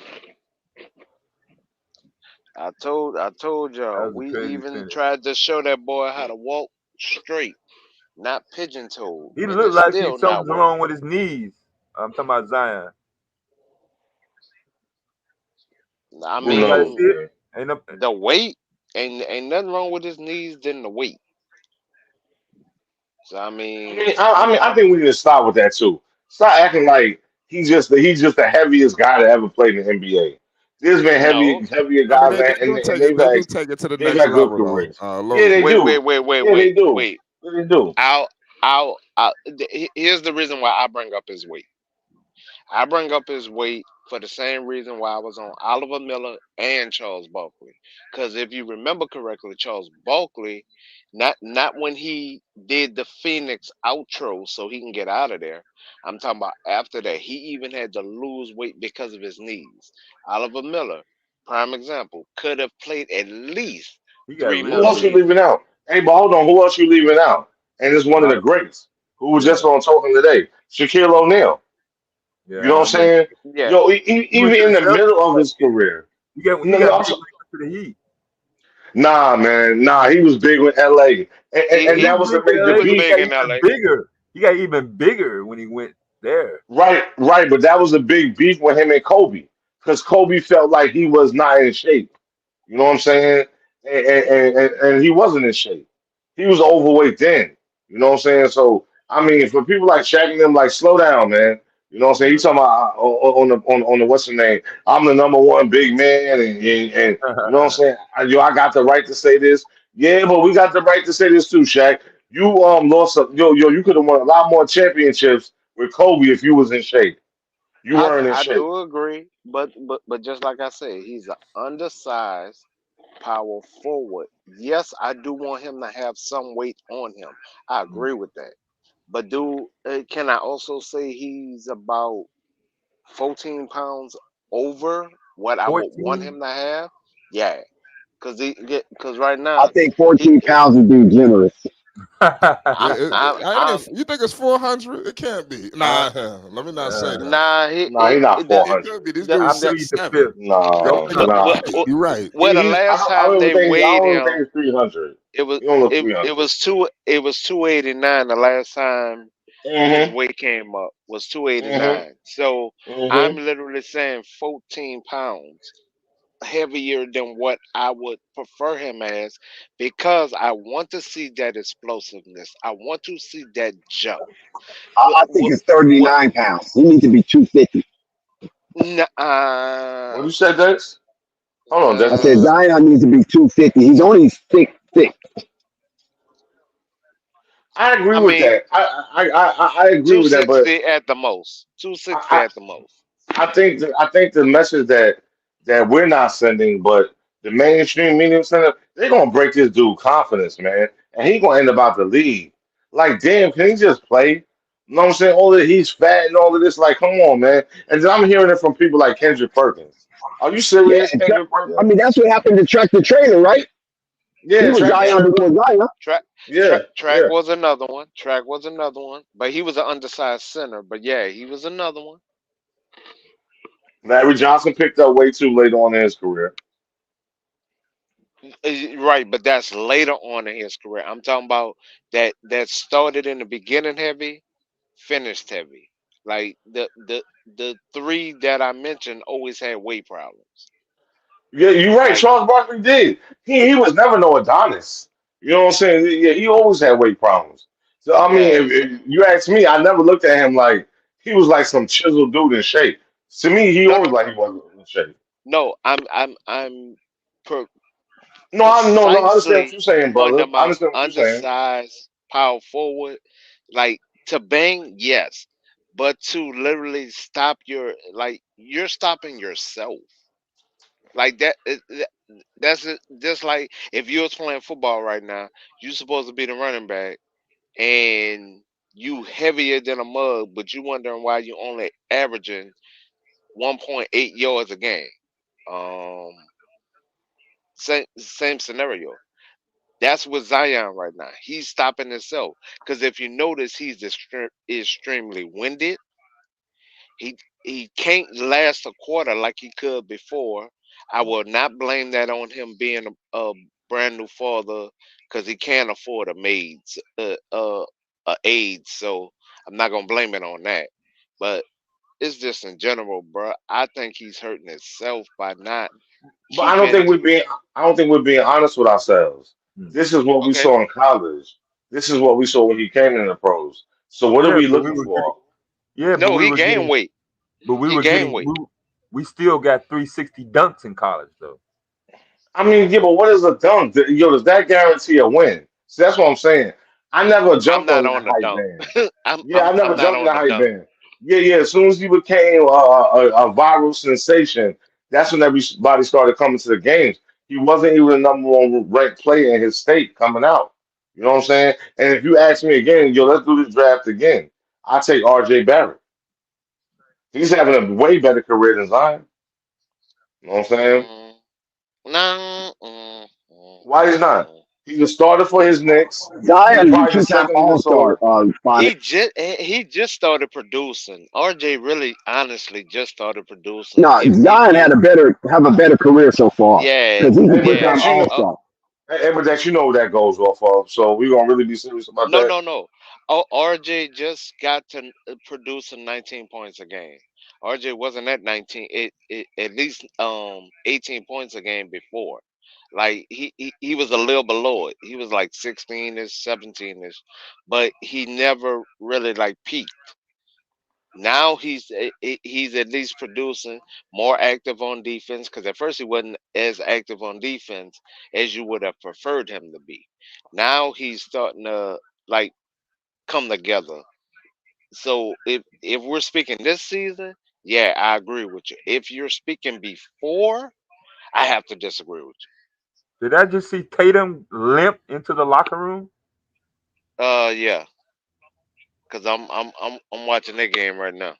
Speaker 6: I told
Speaker 7: That
Speaker 6: y'all,
Speaker 7: was a
Speaker 6: we
Speaker 7: crazy
Speaker 6: even
Speaker 7: finish.
Speaker 6: tried to show that boy how to walk straight, not pigeon toed,
Speaker 7: He
Speaker 6: and
Speaker 7: looked
Speaker 6: it's
Speaker 7: like
Speaker 6: still not
Speaker 7: something's wrong
Speaker 6: working.
Speaker 7: with his knees. I'm talking about Zion.
Speaker 6: I
Speaker 5: Who
Speaker 7: Anybody
Speaker 5: knows,
Speaker 6: mean,
Speaker 7: see it?
Speaker 5: man?
Speaker 7: Ain't no,
Speaker 6: the weight ain't nothing wrong with his knees than the weight. So I mean,
Speaker 5: I think we need to stop with that too. Stop acting like he's just the heaviest guy to ever play in the NBA. There's been
Speaker 6: no.
Speaker 5: heavier
Speaker 2: I mean,
Speaker 5: guys,
Speaker 2: they
Speaker 5: and,
Speaker 2: do
Speaker 5: and
Speaker 2: take it.
Speaker 5: they've
Speaker 2: They
Speaker 5: had
Speaker 2: do take it to the
Speaker 5: they've
Speaker 2: next
Speaker 5: had good
Speaker 2: level, though.
Speaker 5: careers. Yeah,
Speaker 2: Low
Speaker 5: they
Speaker 2: key.
Speaker 6: Wait,
Speaker 5: do.
Speaker 6: wait, wait, wait,
Speaker 5: Yeah,
Speaker 6: wait,
Speaker 5: they do.
Speaker 6: wait.
Speaker 5: Yeah, they do.
Speaker 6: Here's the reason why I bring up his weight. I bring up his weight for the same reason why I was on Oliver Miller and Charles Barkley. Because if you remember correctly, Charles Barkley, not when he did the Phoenix outro so he can get out of there. I'm talking about after that. He even had to lose weight because of his knees. Oliver Miller, prime example, could have played at least
Speaker 7: he got
Speaker 6: three
Speaker 5: Who
Speaker 6: more
Speaker 7: real
Speaker 5: else you
Speaker 7: knees.
Speaker 5: leaving
Speaker 6: seasons.
Speaker 5: out? Hey, but hold on. Who else you leaving out? And it's
Speaker 7: A
Speaker 5: one of
Speaker 7: lot
Speaker 5: the
Speaker 7: of
Speaker 5: greats who was just
Speaker 7: yeah,
Speaker 5: on talking today, Shaquille O'Neal. You know
Speaker 7: yeah.
Speaker 5: what I'm
Speaker 7: I mean,
Speaker 5: saying?
Speaker 6: Yeah,
Speaker 5: Yo,
Speaker 7: he went
Speaker 5: even
Speaker 7: to
Speaker 5: in
Speaker 7: the
Speaker 5: the
Speaker 7: Celtics.
Speaker 5: middle of his career.
Speaker 7: He
Speaker 5: No, no,
Speaker 7: got
Speaker 5: I'm
Speaker 7: big when
Speaker 5: so,
Speaker 7: he went to the Heat.
Speaker 5: nah, man, nah. He was big with LA, and
Speaker 7: He
Speaker 5: that
Speaker 7: was
Speaker 5: was
Speaker 7: big
Speaker 5: to
Speaker 7: with
Speaker 5: make
Speaker 6: he
Speaker 5: the
Speaker 7: LA,
Speaker 6: was
Speaker 7: but he
Speaker 5: beef.
Speaker 6: big
Speaker 7: got
Speaker 6: in
Speaker 7: even
Speaker 6: LA.
Speaker 7: bigger. He got even bigger when he went there.
Speaker 5: Right, right, but that was a big beef with him and Kobe because Kobe felt like he was not in shape. You know what I'm saying? And he wasn't in shape. He was overweight then. You know what I'm saying? So I mean, for people like Shaq and them, like slow down, man. You know what I'm saying? You talking about on the what's the name? I'm the number one big man, and you know what I'm saying? I got the right to say this. Yeah, but we got the right to say this too, Shaq. You lost you could have won a lot more championships with Kobe if you was in shape. You weren't in
Speaker 6: I
Speaker 5: shape.
Speaker 6: do agree, but just like I said, he's an undersized power forward. Yes, I do want him to have some weight on him. I agree with that. But can I also say he's about 14 pounds over what I would want
Speaker 7: 14.
Speaker 6: him to have? Yeah, because right
Speaker 4: I
Speaker 6: now
Speaker 4: think
Speaker 6: he,
Speaker 4: 14
Speaker 6: he
Speaker 4: pounds would be generous.
Speaker 2: Yeah, I
Speaker 6: I'm
Speaker 2: think you think it's 400. It can't be.
Speaker 7: uh,
Speaker 2: Nah, let me not say
Speaker 7: uh,
Speaker 2: that.
Speaker 6: nah
Speaker 5: Nah, he's not
Speaker 7: he,
Speaker 2: It
Speaker 5: 400.
Speaker 2: could be. These
Speaker 7: I
Speaker 2: dudes
Speaker 6: the,
Speaker 7: plead the
Speaker 2: 6'7".
Speaker 7: fifth. He
Speaker 5: Nah,
Speaker 7: opened up.
Speaker 5: nah.
Speaker 2: You're right.
Speaker 6: where the last
Speaker 5: I
Speaker 6: time
Speaker 5: don't even
Speaker 6: they
Speaker 5: think I
Speaker 6: weighed
Speaker 5: don't even think
Speaker 6: him,
Speaker 5: it's 300.
Speaker 6: it was
Speaker 5: You don't look
Speaker 6: it,
Speaker 5: 300.
Speaker 6: it was 289 the last time his
Speaker 5: Mm-hmm.
Speaker 6: weight came up was
Speaker 5: Mm-hmm.
Speaker 6: 289. So I'm
Speaker 5: Mm-hmm.
Speaker 6: literally saying 14 pounds heavier than what I would prefer him as because I want to see that explosiveness. I want to see that jump. What
Speaker 4: I think
Speaker 6: what
Speaker 4: it's
Speaker 6: what
Speaker 4: 39 pounds. He needs to be 250.
Speaker 5: What you said, Dex? Hold on,
Speaker 4: I
Speaker 5: Dex.
Speaker 4: said
Speaker 6: uh
Speaker 4: Zion needs to be 250. He's only thick.
Speaker 5: I agree
Speaker 6: I
Speaker 5: with
Speaker 6: mean
Speaker 5: that. I agree with that, but
Speaker 6: 260 at the most. 260
Speaker 5: I,
Speaker 6: at the most.
Speaker 5: I think the message that we're not sending, but the mainstream media center, they're gonna break this dude confidence, man, and he gonna end up out the league. Like, damn, can he just play? You know what I'm saying? All that he's fat and all of this, like, come on, man. And then I'm hearing it from people like Kendrick Perkins. Are you
Speaker 4: Yeah,
Speaker 5: serious, Kendrick
Speaker 4: I
Speaker 5: Perkins?
Speaker 4: mean that's what happened to Tractor Trailer, right? He
Speaker 5: Yeah,
Speaker 4: was
Speaker 5: Tractor
Speaker 6: Yeah.
Speaker 4: Zion
Speaker 5: Trailer.
Speaker 4: before Zion.
Speaker 6: Track
Speaker 5: Yeah,
Speaker 6: track
Speaker 5: yeah.
Speaker 6: was another one. Track was another one. But he was an undersized center. But yeah, he was another one.
Speaker 5: Larry Johnson picked up way too late on in his career.
Speaker 6: Right, but that's later on in his career. I'm talking about that started in the beginning heavy, finished heavy. Like the three that I mentioned always had weight problems.
Speaker 5: Yeah, you're right.
Speaker 6: Like
Speaker 5: Charles Barkley did. He was never no Adonis. You know what I'm saying? Yeah, he always had weight problems. So I mean,
Speaker 6: yeah, so
Speaker 5: if you ask me, I never looked at him like he was like some chiseled dude in shape. To me, he
Speaker 6: no
Speaker 5: always
Speaker 6: no
Speaker 5: like
Speaker 6: no
Speaker 5: he wasn't in shape.
Speaker 6: no. I'm pre-
Speaker 5: No, I no, no. I understand what
Speaker 6: precisely
Speaker 5: you're saying,
Speaker 6: on
Speaker 5: brother. I
Speaker 6: about
Speaker 5: understand what you're saying.
Speaker 6: undersized power forward. Like to bang, yes, but to literally stop your like you're stopping yourself. Like that's just like if you was playing football right now, you supposed to be the running back, and you heavier than a mug, but you wondering why you only averaging 1.8 yards a game. Um, same scenario. That's with Zion right now. He's stopping himself because if you notice, he's extremely winded. He can't last a quarter like he could before. I will not blame that on him being a brand new father because he can't afford a aide. So I'm not gonna blame it on that. But it's just in general, bro. I think he's hurting himself by not
Speaker 5: But I don't think
Speaker 6: keeping.
Speaker 5: we're being honest with ourselves.
Speaker 7: Hmm.
Speaker 5: This is what we
Speaker 6: Okay,
Speaker 5: saw in college. This is what we saw when he came in the pros. So what are
Speaker 7: Yeah,
Speaker 5: we
Speaker 7: but we
Speaker 5: looking
Speaker 7: were getting.
Speaker 5: for?
Speaker 7: Yeah,
Speaker 6: no, he gained weight.
Speaker 7: but we
Speaker 6: He
Speaker 7: were
Speaker 6: gained
Speaker 7: getting.
Speaker 6: weight.
Speaker 7: We still got 360 dunks in college though.
Speaker 5: I mean, yeah, but what is a dunk? Yo, does that guarantee a win? See, that's what I'm saying. I never
Speaker 6: I'm
Speaker 5: jumped
Speaker 6: not
Speaker 5: on that
Speaker 6: on the
Speaker 5: hype
Speaker 6: dunk.
Speaker 5: band.
Speaker 6: I'm
Speaker 5: Yeah,
Speaker 6: I'm
Speaker 5: I never
Speaker 6: I'm not
Speaker 5: jumped on
Speaker 6: on
Speaker 5: the
Speaker 6: the
Speaker 5: hype
Speaker 6: dunk.
Speaker 5: band. Yeah, yeah. As soon as he became a viral sensation, that's when everybody started coming to the games. He wasn't even the number one ranked player in his state coming out. You know what I'm saying? And if you ask me again, yo, let's do this draft again. I take R.J. Barrett. He's having a way better career than Zion. You know what I'm saying?
Speaker 6: Mm, no.
Speaker 5: Why he's not? He's a starter for his Knicks. He's
Speaker 4: Zion is a
Speaker 5: probably the
Speaker 4: two-time
Speaker 5: second
Speaker 4: All-Star.
Speaker 5: Minnesota.
Speaker 6: He just started producing. RJ really, honestly, just started producing.
Speaker 4: No,
Speaker 6: If
Speaker 4: Zion
Speaker 6: you,
Speaker 4: have a better career so far
Speaker 6: yeah,
Speaker 4: because he's a
Speaker 5: Hey, but
Speaker 6: yeah.
Speaker 4: two-time
Speaker 5: that you know,
Speaker 4: All-Star.
Speaker 5: but that you know what that goes off of. So we gonna really be serious about
Speaker 6: No,
Speaker 5: that.
Speaker 6: no, no. Oh, RJ just got to producing 19 points a game. RJ wasn't at 19, at least 18 points a game before. Like he was a little below it. He was like 16ish, 17ish, but he never really like peaked. Now he's at least producing more active on defense because at first he wasn't as active on defense as you would have preferred him to be. Now he's starting to like come together. So if we're speaking this season, yeah, I agree with you. If you're speaking before, I have to disagree with
Speaker 7: Did I just see Tatum limp into the locker room?
Speaker 6: you. Yeah, because I'm watching that game right now.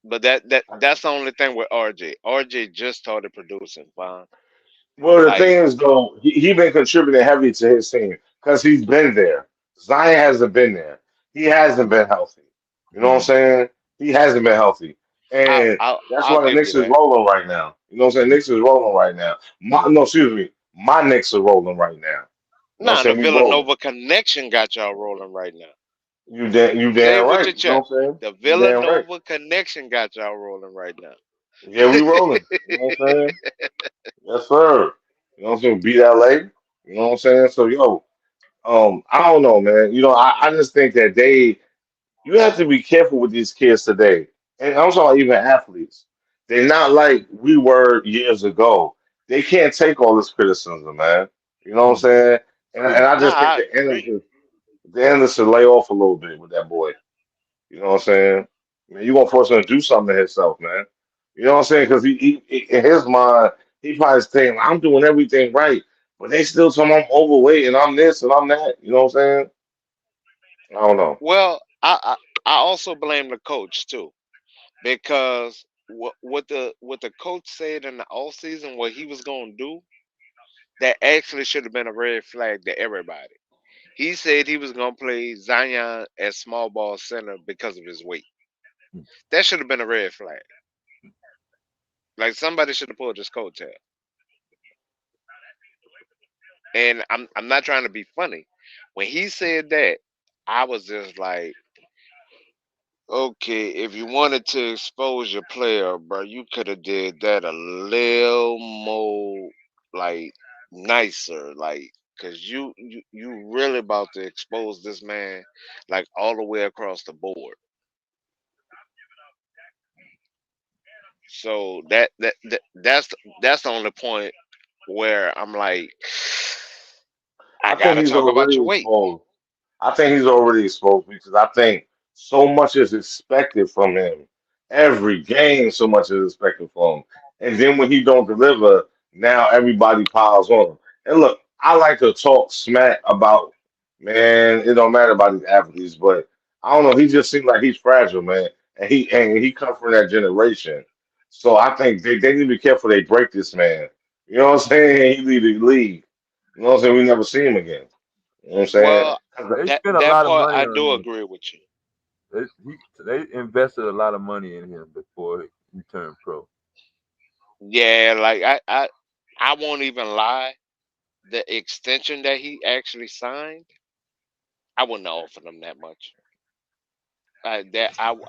Speaker 6: But that's the only thing with RJ. RJ just started producing fine.
Speaker 5: Well, the
Speaker 6: Like
Speaker 5: thing is though, he been contributing heavy to his team because he's been there. Zion hasn't been there. He hasn't been healthy. You know what I'm
Speaker 7: Hmm.
Speaker 5: saying? He hasn't been healthy, and that's
Speaker 6: I'll
Speaker 5: why the
Speaker 6: give you
Speaker 5: Knicks is
Speaker 6: that.
Speaker 5: rolling right now. You know what I'm saying? Knicks is rolling right now. No, excuse me, my Knicks are rolling right now. You know what I'm
Speaker 6: Nah, the
Speaker 5: saying? We rolling.
Speaker 6: Villanova connection got y'all rolling right now.
Speaker 5: You
Speaker 6: Say
Speaker 5: damn
Speaker 6: it with
Speaker 5: right.
Speaker 6: your
Speaker 5: You know
Speaker 6: chest.
Speaker 5: what I'm saying?
Speaker 6: The
Speaker 5: You damn right.
Speaker 6: Villanova connection got y'all rolling right now.
Speaker 5: Yeah, we rolling. You know what I'm saying? Yes, sir. You know what I'm saying? Beat LA. You know what I'm saying? So yo, I don't know, man. You know, I just think that you have to be careful with these kids today. And I'm talking about even athletes. They're not like we were years ago. They can't take all this criticism, man. You know what I'm
Speaker 7: Hmm.
Speaker 5: saying? And I
Speaker 6: Nah,
Speaker 5: just think
Speaker 6: I agree.
Speaker 5: the endless should lay off a little bit with that boy. You know what I'm saying? Man, you gonna force him to do something to himself, man. You know what I'm saying? Because in his mind, he probably saying, I'm doing everything right, but they still tell me I'm overweight and I'm this and I'm that. You know what I'm saying? I don't know.
Speaker 6: Well, I also blame the coach too because what the coach said in the off season, what he was gonna do, that actually should have been a red flag to everybody. He said he was gonna play Zion at small ball center because of his weight. That should have been a red flag. Like somebody should have pulled his coattail. And I'm not trying to be funny. When he said that, I was just like, okay, if you wanted to expose your player, bro, you could have did that a little more like nicer, like because you really about to expose this man like all the way across the board. So that's the only point. where I'm like, I
Speaker 5: I think
Speaker 6: gotta
Speaker 5: he's
Speaker 6: talk about your
Speaker 5: already
Speaker 6: weight.
Speaker 5: exposed. I think he's already exposed because I think so much is expected from him. Every game, so much is expected from him. And then when he don't deliver, now everybody piles on him. And look, I like to talk smack about, man, it don't matter about these athletes, but I don't know, he just seems like he's fragile, man. And he come from that generation. So I think they need to be careful they break this man. You know what I'm saying? He leave the league. You know what I'm saying? We never see him again. You know what I'm saying?
Speaker 6: Well,
Speaker 5: 'Cause
Speaker 7: They
Speaker 6: that
Speaker 7: spent a
Speaker 6: that
Speaker 7: lot of
Speaker 6: part
Speaker 7: money
Speaker 6: I
Speaker 7: on
Speaker 6: do
Speaker 7: him.
Speaker 6: agree with you.
Speaker 7: They invested a lot of money in him before he turned pro.
Speaker 6: Yeah, like I won't even lie. The extension that he actually signed, I wouldn't have offered him that much. I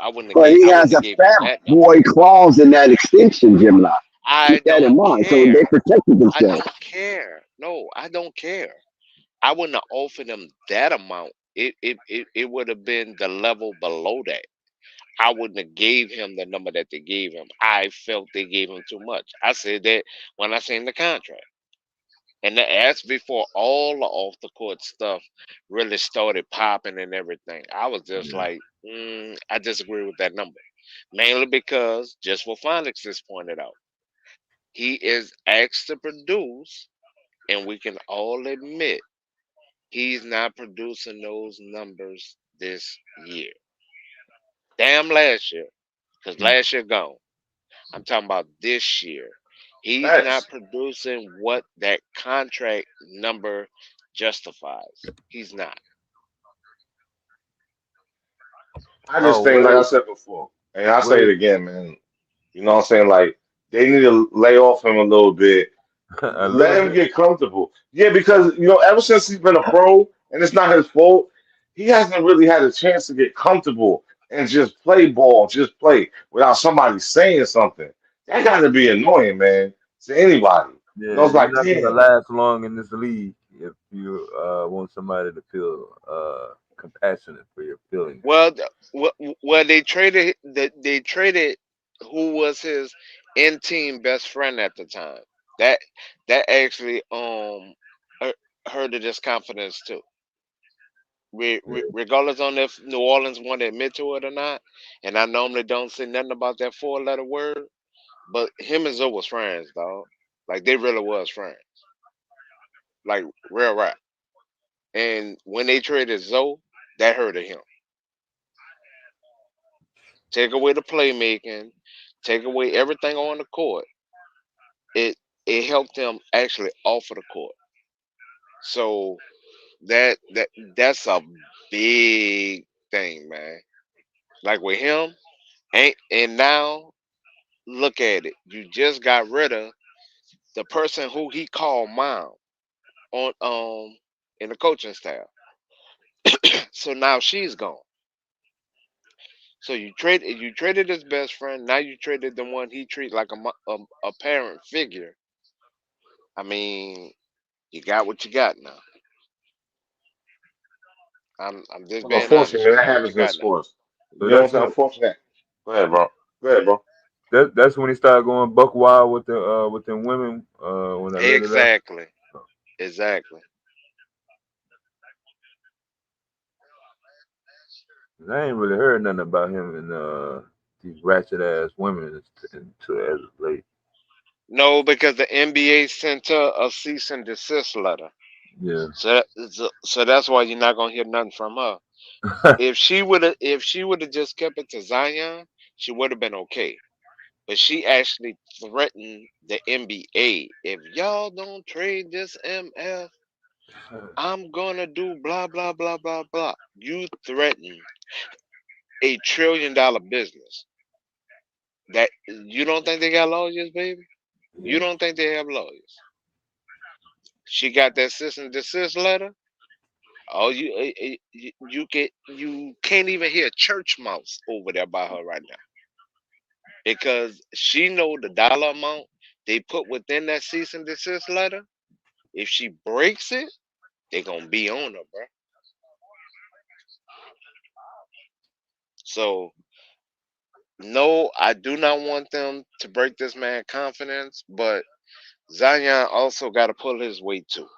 Speaker 6: wouldn't have
Speaker 4: But
Speaker 6: gave
Speaker 4: he
Speaker 6: I wouldn't
Speaker 4: has
Speaker 6: have
Speaker 4: a
Speaker 6: gave him
Speaker 4: fat
Speaker 6: that number.
Speaker 4: boy clause in that extension, Gemini.
Speaker 6: I
Speaker 4: Keep that in
Speaker 6: don't
Speaker 4: mind. So they
Speaker 6: care.
Speaker 4: protected
Speaker 6: I
Speaker 4: themselves.
Speaker 6: don't care. No, I don't care. I wouldn't have offered him that amount. It would have been the level below that. I wouldn't have gave him the number that they gave him. I felt they gave him too much. I said that when I signed the contract. And that's before all the off the court stuff really started popping and everything. I was just
Speaker 7: Yeah.
Speaker 6: like, I disagree with that number. Mainly because, just what Phonics just pointed out, he is asked to produce, and we can all admit he's not producing those numbers this year. Damn last year, because last year gone. I'm talking about this year. He's not
Speaker 5: facts.
Speaker 6: producing what that contract number justifies. He's not.
Speaker 5: I just
Speaker 7: Oh
Speaker 5: think, like I
Speaker 7: wait,
Speaker 5: said before, and I say it
Speaker 7: wait,
Speaker 5: again, man. You know what I'm saying? Like they need to lay off him a little bit.
Speaker 7: a little
Speaker 5: Let him
Speaker 7: bit.
Speaker 5: get comfortable. Yeah, because ever since he's been a pro, and it's not his fault, he hasn't really had a chance to get comfortable and just play ball, just play without somebody saying something. That got to be annoying, man, to anybody.
Speaker 7: Yeah,
Speaker 5: It's
Speaker 7: you're
Speaker 5: like,
Speaker 7: not gonna
Speaker 5: damn.
Speaker 7: last long in this league if you want somebody to feel compassionate for your feelings.
Speaker 6: Well, well, they traded who was his in team best friend at the time. That that actually hu- hurted his confidence too.
Speaker 7: Yeah.
Speaker 6: Regardless on if New Orleans want to admit to it or not, and I normally don't say nothing about that four-letter word, but him and Zoe was friends, dog. Like they really was friends, like real rap. And when they traded Zoe, that hurted him. Take away the playmaking, take away everything on the court. It it helped them actually off of the court. So that's a big thing, man. Like with him, ain't and now look at it. You just got rid of the person who he called mom on in the coaching staff. So now she's gone. So you traded his best friend. Now you traded the one he treats like a parent figure. I mean, you got what you got now. I'm just
Speaker 5: Well,
Speaker 6: being honest.
Speaker 5: unfortunately,
Speaker 6: You
Speaker 5: that
Speaker 6: got what you
Speaker 5: happens in
Speaker 6: got now.
Speaker 5: sports.
Speaker 7: So
Speaker 5: You know what I'm saying? Unfortunately. Go ahead, bro. Go ahead, bro.
Speaker 7: that's when he started going buck wild with the women when that lady left.
Speaker 6: Exactly. Exactly.
Speaker 7: I ain't really heard nothing about him and these ratchet ass women until as of late.
Speaker 6: No, because the NBA sent her a cease and desist letter.
Speaker 7: Yeah.
Speaker 6: So that's why you're not gonna hear nothing from her. If she would have just kept it to Zion, she would have been okay. But she actually threatened the NBA. If y'all don't trade this MF, I'm gonna do blah blah blah blah blah. You threaten $1 trillion business. That you don't think they got lawyers, baby? You
Speaker 7: Yeah.
Speaker 6: don't think they have lawyers? She got that cease and desist letter. Oh, you can't even hear church mouse over there by her right now because she know the dollar amount they put within that cease and desist letter. If she breaks it, they gonna be on her, bro. So no, I do not want them to break this man confidence, but Zion also got to pull his weight too.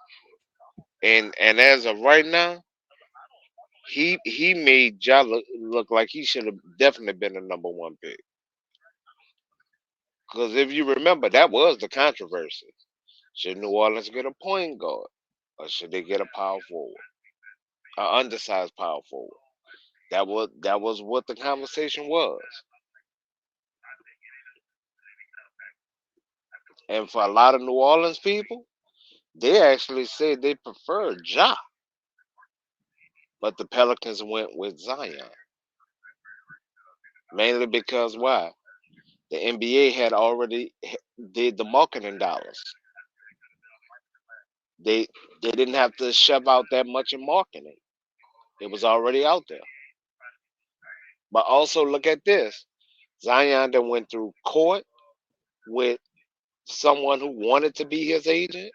Speaker 6: And as of right now, he made Ja look like he should have definitely been the number one pick. Because if you remember, that was the controversy. Should New Orleans get a point guard, or should they get a power forward, an undersized power forward? That was what the conversation was. And for a lot of New Orleans people, they actually said they preferred Ja, but the Pelicans went with Zion mainly because why? The NBA had already did the marketing dollars. They didn't have to shove out that much in marketing. It was already out there. But also look at this. Zion then went through court with someone who wanted to be his agent,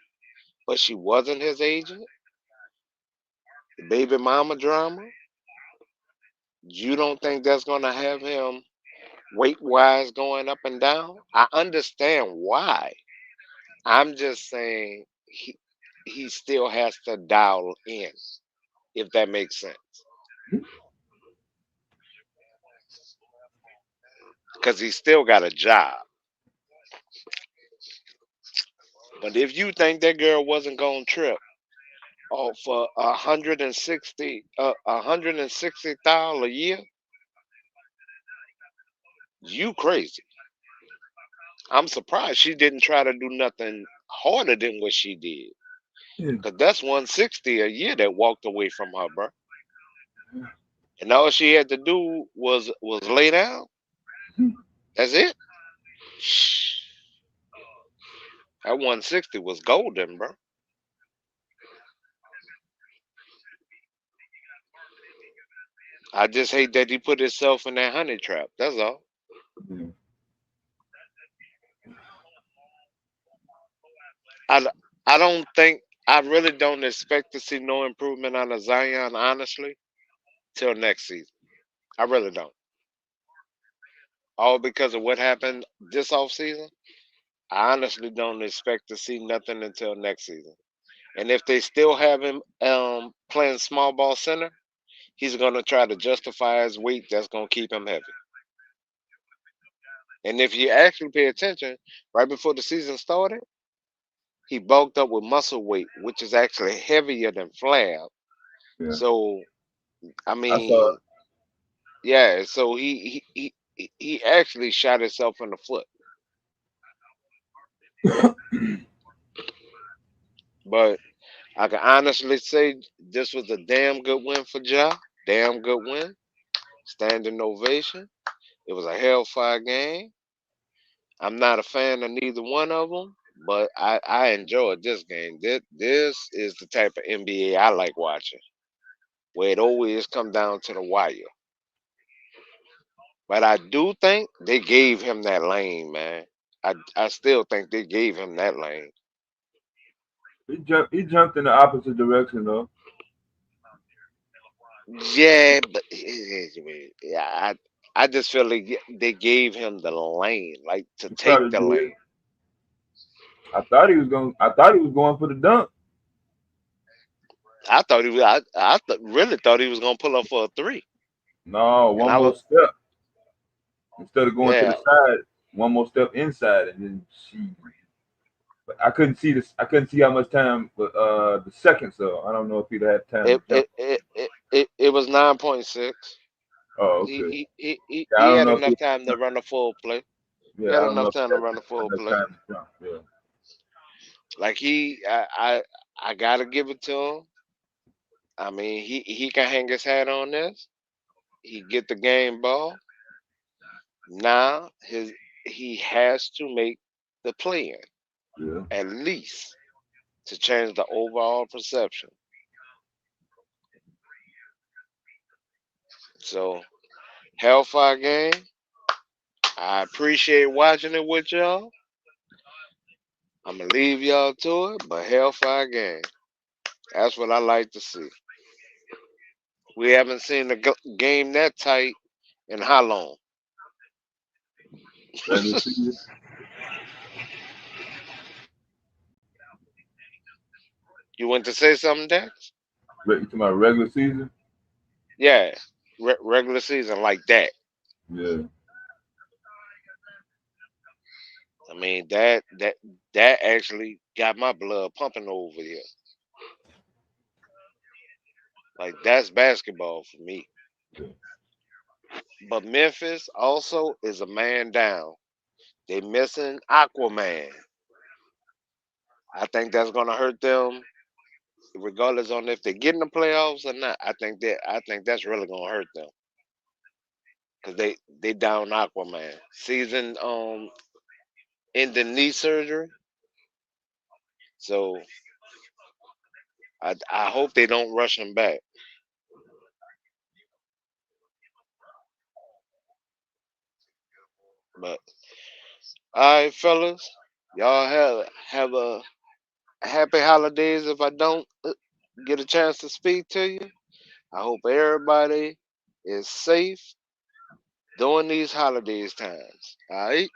Speaker 6: but she wasn't his agent. The baby mama drama. You don't think that's gonna have him weight wise going up and down? I understand why. I'm just saying he still has to dial in, if that makes sense. Because he still got a job. But if you think that girl wasn't gonna trip for 160,000 a year, you crazy. I'm surprised she didn't try to do nothing harder than what she did.
Speaker 7: Yeah.
Speaker 6: Cause that's 160 a year that walked away from her, bro. And all she had to do was lay down. That's it. Shh. That 160 was golden, bro. I just hate that he put himself in that honey trap. That's all.
Speaker 7: Yeah.
Speaker 6: I, I don't think I really don't expect to see no improvement out of Zion, honestly, till next season. I really don't. All because of what happened this offseason. I honestly don't expect to see nothing until next season. And if they still have him playing small ball center, he's gonna try to justify his weight. That's gonna keep him heavy. And if you actually pay attention, right before the season started, he bulked up with muscle weight, which is actually heavier than flab.
Speaker 7: Yeah.
Speaker 6: So I
Speaker 7: I saw
Speaker 6: mean, yeah. So he actually shot himself in the foot. But I can honestly say this was a damn good win for Ja. Damn good win. Standing ovation. It was a hellfire game. I'm not a fan of neither one of them, but I enjoyed this game. This is the type of NBA I like watching, where it always come down to the wire. But I do think they gave him that lane, man. I still think they gave him that lane.
Speaker 7: he jumped in the opposite direction though.
Speaker 6: Yeah, but yeah, I just feel like they gave him the lane, like to
Speaker 7: He
Speaker 6: take
Speaker 7: probably
Speaker 6: the
Speaker 7: did.
Speaker 6: lane.
Speaker 7: I thought he was going for the dunk.
Speaker 6: Really thought he was gonna pull up for a three,
Speaker 7: No,
Speaker 6: and
Speaker 7: one
Speaker 6: I
Speaker 7: more
Speaker 6: was
Speaker 7: step instead of going to the
Speaker 6: yeah.
Speaker 7: side. One more step inside, and then she. But I couldn't see this. I couldn't see how much time, the seconds though. I don't know if he'd had time to
Speaker 6: It
Speaker 7: jump.
Speaker 6: it it it was 9.6.
Speaker 7: Oh,
Speaker 6: He,
Speaker 7: okay.
Speaker 6: he he he
Speaker 7: Yeah, I
Speaker 6: he
Speaker 7: don't
Speaker 6: had
Speaker 7: know if he.
Speaker 6: enough time to run a full play. He
Speaker 7: Yeah, I
Speaker 6: had
Speaker 7: don't know
Speaker 6: enough
Speaker 7: if he
Speaker 6: time to run a full
Speaker 7: had enough
Speaker 6: play.
Speaker 7: time to jump. Yeah,
Speaker 6: Like I gotta give it to him. I mean, he can hang his hat on this. He get the game ball. Now he has to make the play in
Speaker 7: yeah.
Speaker 6: at least to change the overall perception. So Hellfire game. I appreciate watching it with y'all. I'm gonna leave y'all to it, but Hellfire game. That's what I like to see. We haven't seen the game that tight in how long?
Speaker 7: Regular season.
Speaker 6: You want to say something, Dex?
Speaker 7: You talking about regular season?
Speaker 6: Yeah, regular season like that.
Speaker 7: Yeah.
Speaker 6: I mean that actually got my blood pumping over here. Like that's basketball for me.
Speaker 7: Yeah.
Speaker 6: But Memphis also is a man down. They missing Aquaman. I think that's gonna hurt them, regardless on if they get in the playoffs or not. I think that's really gonna hurt them because they down Aquaman. Season in the knee surgery. So I hope they don't rush him back. But all right, fellas, y'all have a happy holidays. If I don't get a chance to speak to you, I hope everybody is safe during these holidays times. All right,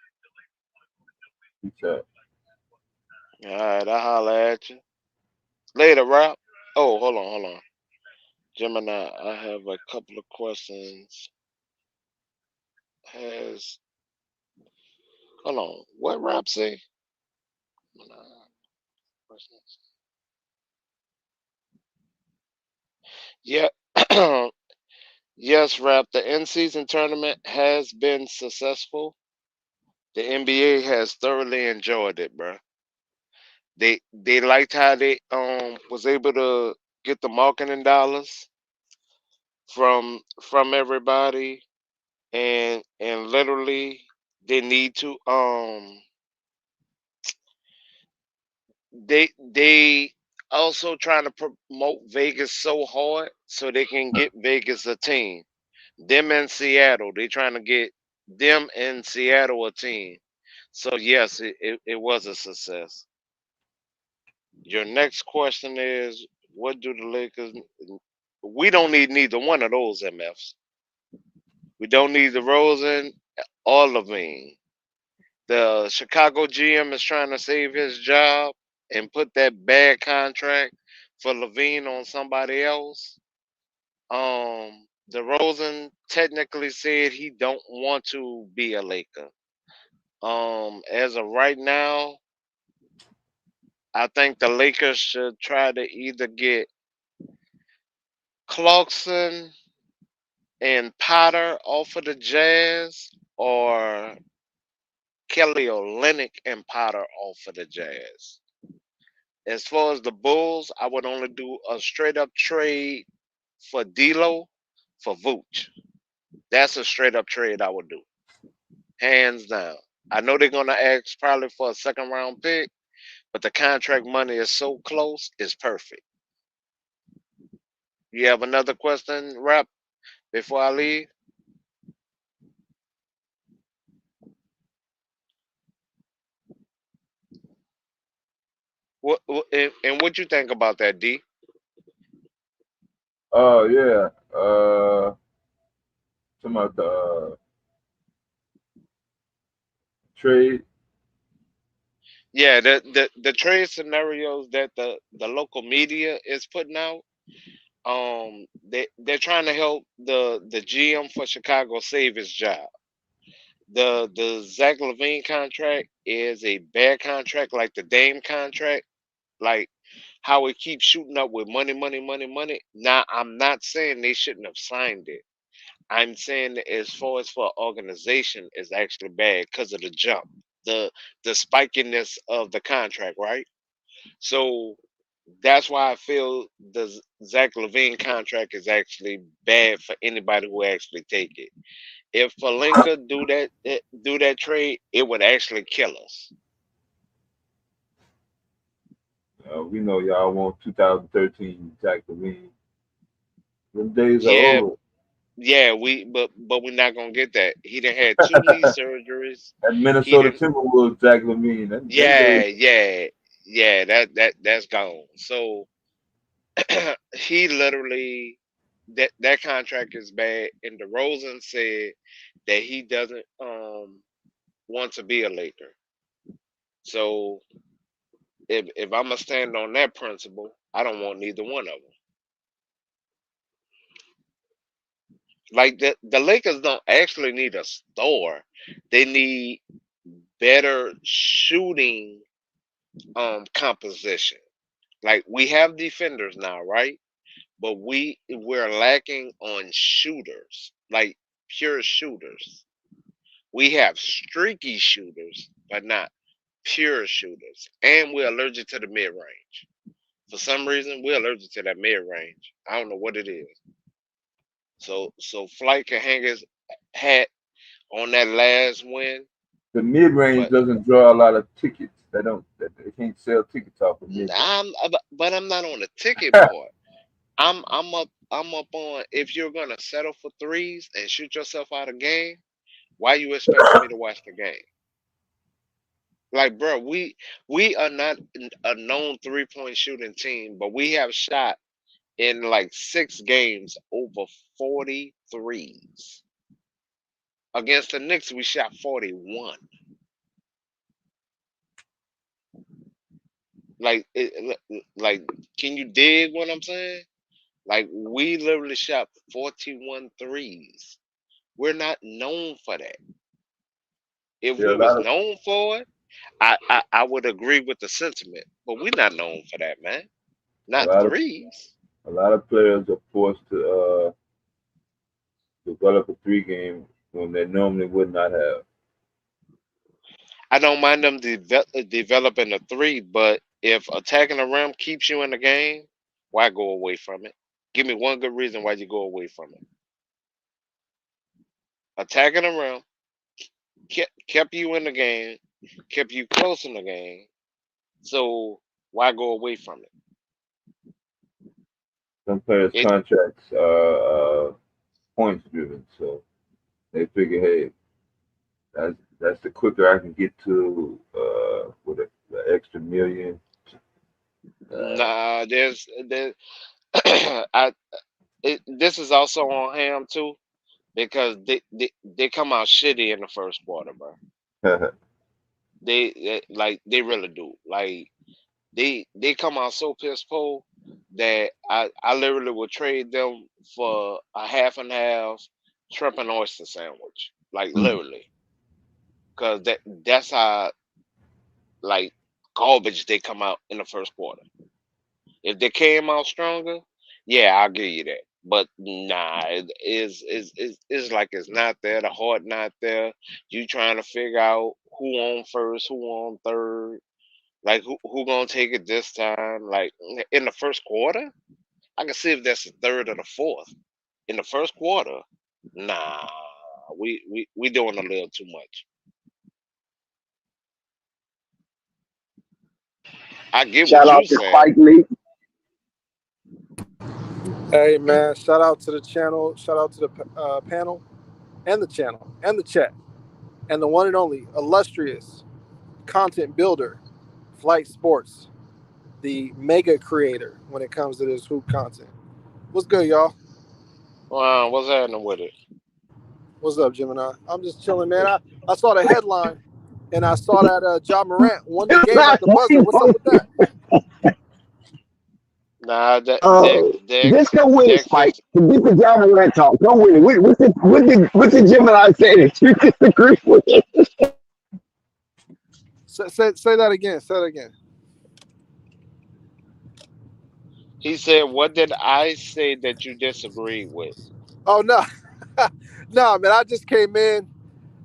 Speaker 7: Peace out.
Speaker 6: all right. I holler at you later, Rob. Oh, hold on, Gemini. I have a couple of questions. Has hold on. What Rob say? Questions. Yeah. Yes, Rap. The in-season tournament has been successful. The NBA has thoroughly enjoyed it, bro. They liked how they was able to get the marketing dollars from everybody, and literally they need to they also trying to promote Vegas so hard so they can get Vegas a team. Them in Seattle, they trying to get them in Seattle a team. So yes, it was a success. Your next question is, what do the Lakers? We don't need neither one of those MFs. We don't need the Rosen or Levine. The Chicago GM is trying to save his job and put that bad contract for Levine on somebody else. The Rosen technically said he don't want to be a Laker. As of right now, I think the Lakers should try to either get Clarkson and Potter off of the Jazz, or Kelly Olynyk and Potter off of the Jazz. As far as the Bulls, I would only do a straight up trade for D'Lo for Vooch. That's a straight up trade I would do, hands down. I know they're gonna ask probably for a second round pick, but the contract money is so close, it's perfect. You have another question, Rap, before I leave? And what you think about that, D?
Speaker 7: Oh yeah. Talking about the trade.
Speaker 6: Yeah, the trade scenarios that the local media is putting out, they're trying to help the GM for Chicago save his job. The Zach Levine contract is a bad contract, like the Dame contract, like how it keeps shooting up with money, money, money, money. Now, I'm not saying they shouldn't have signed it. I'm saying that as far as for organization, is actually bad because of the jump, the the spikiness of the contract, right? So that's why I feel the Zach Levine contract is actually bad for anybody who actually take it. If Palinka do that trade, it would actually kill us.
Speaker 7: We know y'all want 2013 Jack Levine. Them days are
Speaker 6: Yeah,
Speaker 7: over.
Speaker 6: yeah, but we're not gonna get that. He done had two knee surgeries.
Speaker 7: That
Speaker 6: He
Speaker 7: Minnesota
Speaker 6: didn't.
Speaker 7: Timberwolves Jack Levine. Them
Speaker 6: Yeah,
Speaker 7: days.
Speaker 6: yeah. That's gone. So he literally that contract is bad. And DeRozan said that he doesn't want to be a Laker. So if I'm gonna stand on that principle, I don't want neither one of them. Like the Lakers don't actually need a star. They need better shooting composition. Like we have defenders now, right? But we're lacking on shooters, like pure shooters. We have streaky shooters, but not pure shooters. And we're allergic to the mid range. For some reason, we're allergic to that mid range. I don't know what it is. So Flight can hang his hat on that last win,
Speaker 7: The mid range
Speaker 6: but
Speaker 7: doesn't draw a lot of tickets. They can't sell tickets off of mid range.
Speaker 6: I'm not on the ticket part. I'm up on if you're gonna settle for threes and shoot yourself out of game, why you expecting me to watch the game? Like, bro, we are not a known 3-point shooting team, but we have shot in like 6 games over 43s. Against the Knicks, we shot 41. Like, can you dig what I'm saying? Like, we literally shot 41 threes. We're not known for that. If
Speaker 7: There are
Speaker 6: we
Speaker 7: a
Speaker 6: was
Speaker 7: lot of
Speaker 6: known for it, I would agree with the sentiment. But we're not known for that, man.
Speaker 7: a
Speaker 6: Not
Speaker 7: lot of
Speaker 6: threes.
Speaker 7: a lot of players are forced to develop a 3 game when they normally would not have.
Speaker 6: I don't mind them developing a three, but if attacking the rim keeps you in the game, why go away from it? Give me one good reason why you go away from it. Attacking the rim kept you in the game, kept you close in the game. So why go away from it?
Speaker 7: Some players'
Speaker 6: It
Speaker 7: contracts are points driven, so they figure, hey, that's the quicker I can get to with the extra million. Uh,
Speaker 6: nah. There's I this is also on Ham too because they come out shitty in the first quarter, bro. They really do. Like they come out so piss poor that I literally would trade them for a half and half shrimp and oyster sandwich. Like literally, because that's how like garbage they come out in the first quarter. If they came out stronger, yeah, I'll give you that. But nah, it's like it's not there. The heart not there. You trying to figure out who on first, who on third, like who gonna take it this time. Like in the first quarter, I can see if that's the third or the fourth. In the first quarter, nah, we doing a little too much. I get
Speaker 4: Shout
Speaker 6: what
Speaker 4: out
Speaker 6: you
Speaker 4: to
Speaker 6: saying.
Speaker 4: Spike Lee.
Speaker 8: Hey man, shout out to the channel, shout out to the panel, and the channel, and the chat, and the one and only illustrious content builder, Flight Sports, the mega creator when it comes to this hoop content. What's good, y'all?
Speaker 6: What's happening with it?
Speaker 8: What's up, Gemini? I'm just chilling, man. I saw the headline, and I saw that Ja Morant won the game at the buzzer. What's up with that?
Speaker 6: Nah,
Speaker 4: Just go with it,
Speaker 6: Deck
Speaker 4: Spike.
Speaker 6: fix.
Speaker 4: Forget the John Morant talk. Go with it. What did Gemini say that you disagree with it?
Speaker 8: Say that again. Say that again.
Speaker 6: He said, "What did I say that you disagree with?"
Speaker 8: Oh no, no, man. I just came in.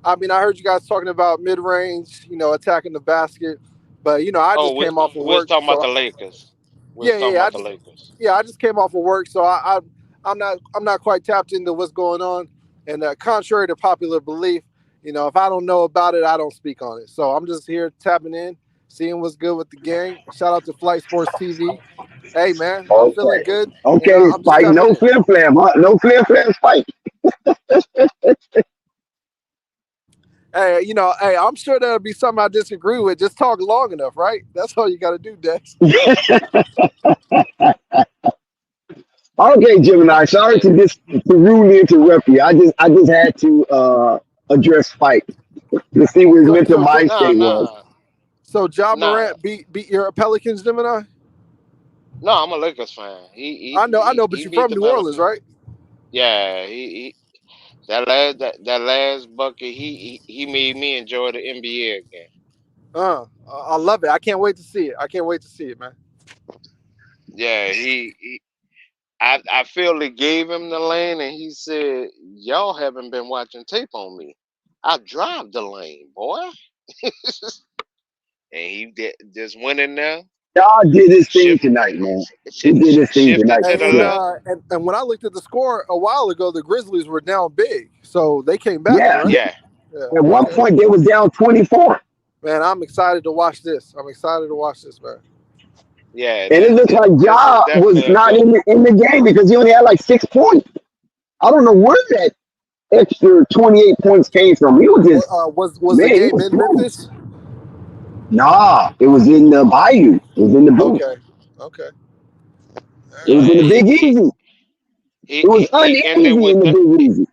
Speaker 8: I mean, I heard you guys talking about mid range, attacking the basket, but I
Speaker 6: Oh,
Speaker 8: just came off of
Speaker 6: we was
Speaker 8: work,
Speaker 6: talking about
Speaker 8: so
Speaker 6: the Lakers. We was
Speaker 8: yeah,
Speaker 6: talking
Speaker 8: yeah.
Speaker 6: about the Lakers.
Speaker 8: I just came off of work, so I'm not quite tapped into what's going on. And contrary to popular belief, if I don't know about it, I don't speak on it. So I'm just here tapping in, seeing what's good with the game. Shout out to Flight Sports TV. Hey man, I'm feeling
Speaker 4: Okay.
Speaker 8: good, and
Speaker 4: Okay,
Speaker 8: I'm just
Speaker 4: Spike.
Speaker 8: tapping
Speaker 4: No
Speaker 8: in.
Speaker 4: flim flam, huh? No flim flam, Spike.
Speaker 8: Hey, hey, I'm sure there'll be something I disagree with. Just talk long enough, right? That's all you got to do, Dex.
Speaker 4: Okay, Gemini. Sorry
Speaker 6: Yeah.
Speaker 4: to rudely interrupt you. I just had to address Spike to see what his
Speaker 8: So,
Speaker 4: mental
Speaker 8: so,
Speaker 4: mind
Speaker 6: Nah,
Speaker 4: state was.
Speaker 6: nah,
Speaker 8: so, Ja
Speaker 6: nah.
Speaker 8: Morant beat your Pelicans, Gemini.
Speaker 6: No, I'm a Lakers fan.
Speaker 8: I know, but
Speaker 6: He
Speaker 8: you're
Speaker 6: beat
Speaker 8: from
Speaker 6: the
Speaker 8: New Orleans,
Speaker 6: Pelicans.
Speaker 8: right?
Speaker 6: Yeah, that last bucket, he made me enjoy the NBA again.
Speaker 8: I love it. I can't wait to see it. I can't wait to see it, man.
Speaker 6: Yeah, I feel he gave him the lane, and he said, "Y'all haven't been watching tape on me. I drive the lane, boy." And he just went in there,
Speaker 4: God did his thing
Speaker 6: shift,
Speaker 4: tonight, man. He did his thing
Speaker 6: shifted
Speaker 4: tonight
Speaker 6: to
Speaker 4: for
Speaker 6: the
Speaker 8: And
Speaker 4: sure.
Speaker 6: left.
Speaker 8: and when I looked at the score a while ago, the Grizzlies were down big, so they came back,
Speaker 4: Yeah.
Speaker 8: correct?
Speaker 6: Yeah,
Speaker 8: Yeah.
Speaker 4: At one
Speaker 8: Okay.
Speaker 4: point, they was down 24.
Speaker 8: Man, I'm excited to watch this. I'm excited to watch this, man.
Speaker 6: yeah.
Speaker 4: And it looked like
Speaker 6: This is
Speaker 4: Ja was
Speaker 6: definitely a
Speaker 4: not
Speaker 6: good.
Speaker 4: in the game because he only had like 6 points. I don't know where that extra 28 points came from. He was just,
Speaker 8: Was the
Speaker 4: man, he
Speaker 8: game
Speaker 4: was
Speaker 8: in
Speaker 4: throwing.
Speaker 8: Memphis?
Speaker 4: Nah, it was in the Bayou. It was in the booth.
Speaker 8: Okay. Okay. All
Speaker 4: It was
Speaker 8: right.
Speaker 4: in
Speaker 6: Yeah,
Speaker 4: the Big Easy. It was
Speaker 6: he ended
Speaker 4: uneasy
Speaker 6: with
Speaker 4: in the Big Easy.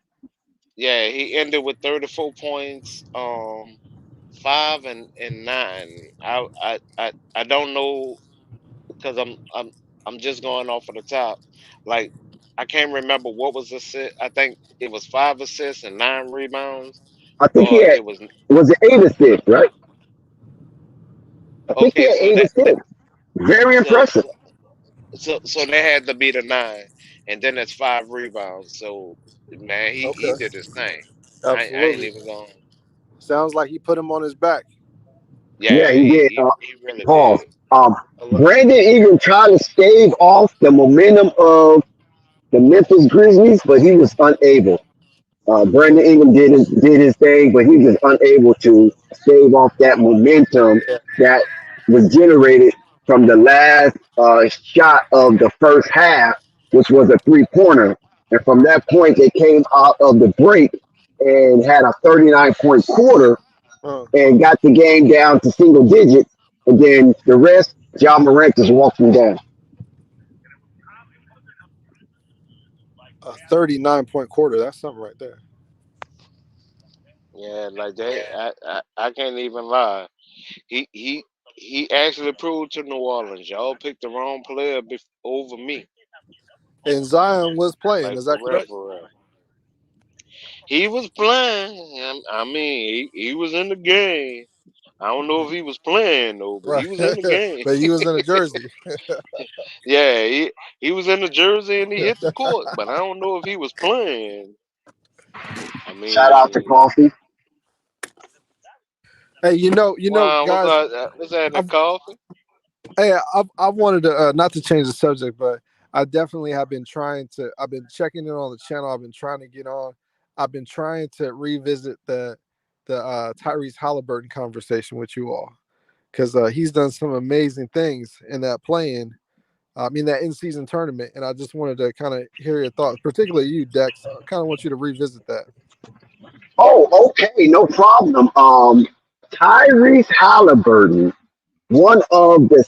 Speaker 6: yeah, he ended with 34 points, 5 and 9. I don't know because I'm just going off of the top. Like I can't remember what was the assist. I think it was 5 assists and 9 rebounds,
Speaker 4: I think he
Speaker 6: or
Speaker 4: had,
Speaker 6: it was
Speaker 4: was it 8 assists, right? I think he
Speaker 6: okay.
Speaker 4: had
Speaker 6: So
Speaker 4: 8 assists. Very
Speaker 6: so
Speaker 4: impressive.
Speaker 6: so so they had to be the 9, and then it's 5 rebounds. So man, he
Speaker 8: Okay.
Speaker 6: did his thing. I ain't
Speaker 8: Absolutely.
Speaker 6: even going.
Speaker 8: Sounds like he put him on his back.
Speaker 6: Yeah,
Speaker 4: Yeah, he did.
Speaker 6: he really
Speaker 4: Pause.
Speaker 6: did.
Speaker 8: I love it.
Speaker 4: Brandon Ingram tried to stave off the momentum of the Memphis Grizzlies, but he was unable. Brandon Ingram did his thing, but he was unable to stave off that momentum
Speaker 8: Yeah.
Speaker 4: that was generated from the last shot of the first half, which was a 3-pointer. And from that point, they came out of the break and had a 39-point quarter
Speaker 8: Uh,
Speaker 4: and got the game down to single digits. And then the rest, Morant just walked them down.
Speaker 8: a 39-point quarter. That's something right there.
Speaker 6: Yeah, like that. I can't even lie. He he he actually proved to New Orleans, y'all picked the wrong player over me.
Speaker 8: And Zion was playing.
Speaker 6: Like
Speaker 8: Is
Speaker 6: for
Speaker 8: that
Speaker 6: real,
Speaker 8: correct?
Speaker 6: for real. He was playing. I mean, he was in the game. I don't know if he was playing though, but
Speaker 8: Right.
Speaker 6: he was in the game.
Speaker 8: But he was in a jersey.
Speaker 6: Yeah, he was in the jersey and he hit the court, but I don't know if he was playing. I
Speaker 4: Shout out to
Speaker 6: mean,
Speaker 4: Coffee.
Speaker 8: Hey,
Speaker 6: wow,
Speaker 8: guys.
Speaker 6: what's that in the
Speaker 8: I've,
Speaker 6: coffee?
Speaker 8: hey, I wanted to not to change the subject, but I definitely have been trying to. I've been checking in on the channel. I've been trying to get on. I've been trying to revisit the Tyrese Halliburton conversation with you all because he's done some amazing things in that play-in. I mean that in-season tournament, and I just wanted to kind of hear your thoughts, particularly you, Dex. I kind of want you to revisit that.
Speaker 4: Oh, okay, no problem. Tyrese Halliburton, one of the,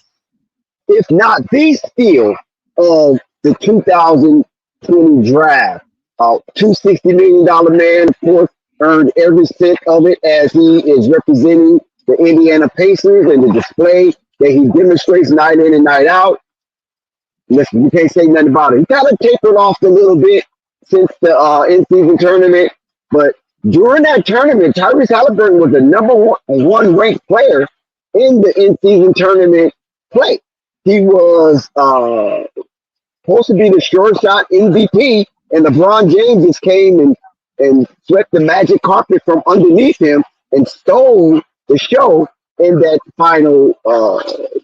Speaker 4: if not the steal of the 2020 draft. $260 million man, of course, earned every cent of it as he is representing the Indiana Pacers and the display that he demonstrates night in and night out. Listen, you can't say nothing about it. He kind of tapered off a little bit since the in-season tournament, but during that tournament, Tyrese Halliburton was the number one ranked player in the in-season tournament play. He was supposed to be the short shot MVP, and LeBron James just came and swept the magic carpet from underneath him and stole the show in that final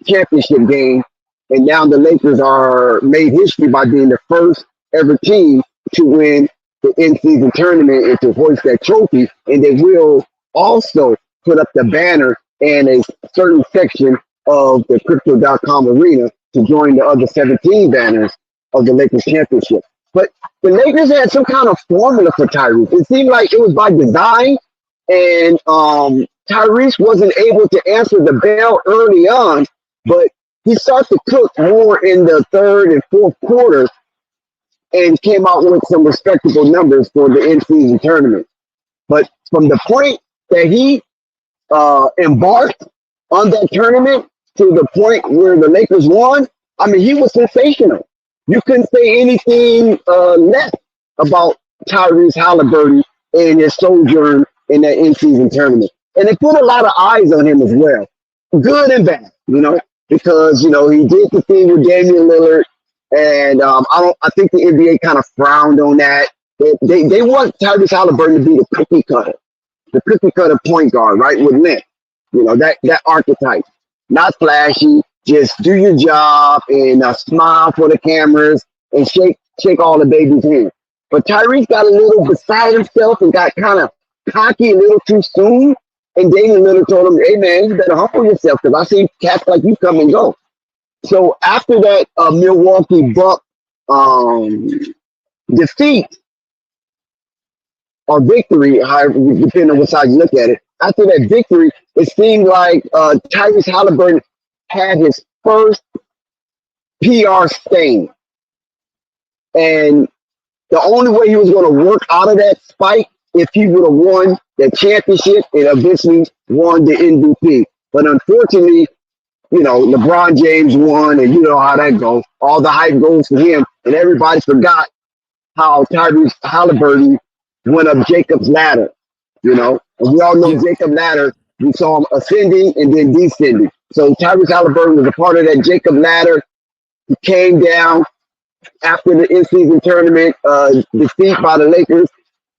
Speaker 4: championship game. And now the Lakers are made history by being the first ever team to win the in-season tournament and to hoist that trophy. And they will also put up the banner and a certain section of the Crypto.com arena to join the other 17 banners of the Lakers championship. But the Lakers had some kind of formula for Tyrese. It seemed like it was by design, and Tyrese wasn't able to answer the bell early on, but he started to cook more in the third and fourth quarters and came out with some respectable numbers for the in-season tournament. But from the point that he embarked on that tournament to the point where the Lakers won, I mean, he was sensational. You couldn't say anything less about Tyrese Halliburton and his sojourn in that in-season tournament. And they put a lot of eyes on him as well, good and bad, because he did the thing with Damian Lillard, and I think the NBA kind of frowned on that. They want Tyrese Halliburton to be the cookie cutter point guard, right, with length. That archetype, not flashy, just do your job and smile for the cameras and shake all the baby's hands. But Tyrese got a little beside himself and got kind of cocky a little too soon. And Damian Lillard told him, "Hey man, you better humble yourself because I see cats like you come and go." So after that Milwaukee Buck defeat or victory, however, depending on what side you look at it, after that victory, it seemed like Tyrese Halliburton had his first PR stain. And the only way he was going to work out of that spike if he would have won the championship and eventually won the MVP. But unfortunately, LeBron James won, and you know how that goes. All the hype goes for him, and everybody forgot how Tyrese Halliburton went up Jacob's ladder. And we all know Jacob ladder. We saw him ascending and then descending. So Tyrese Halliburton was a part of that Jacob ladder. He came down after the in-season tournament defeat by the Lakers.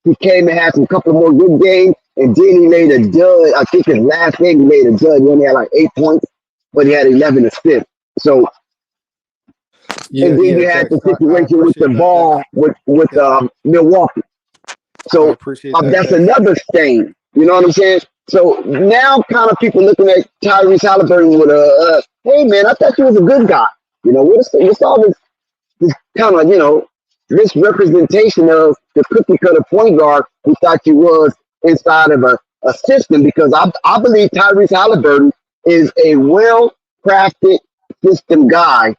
Speaker 4: He came and had some couple more good games, and then he made a dud. I think his last game he made a dud. He only had like 8 points, but he had 11 assists. So, and then you had the situation with the ball with Milwaukee. So that's another stain. You know what I'm saying? So now kind of people looking at Tyrese Halliburton with hey man, I thought you was a good guy. What's all this kind of, misrepresentation of the cookie cutter point guard we thought you was inside of a system, because I believe Tyrese Halliburton is a well-crafted system guy.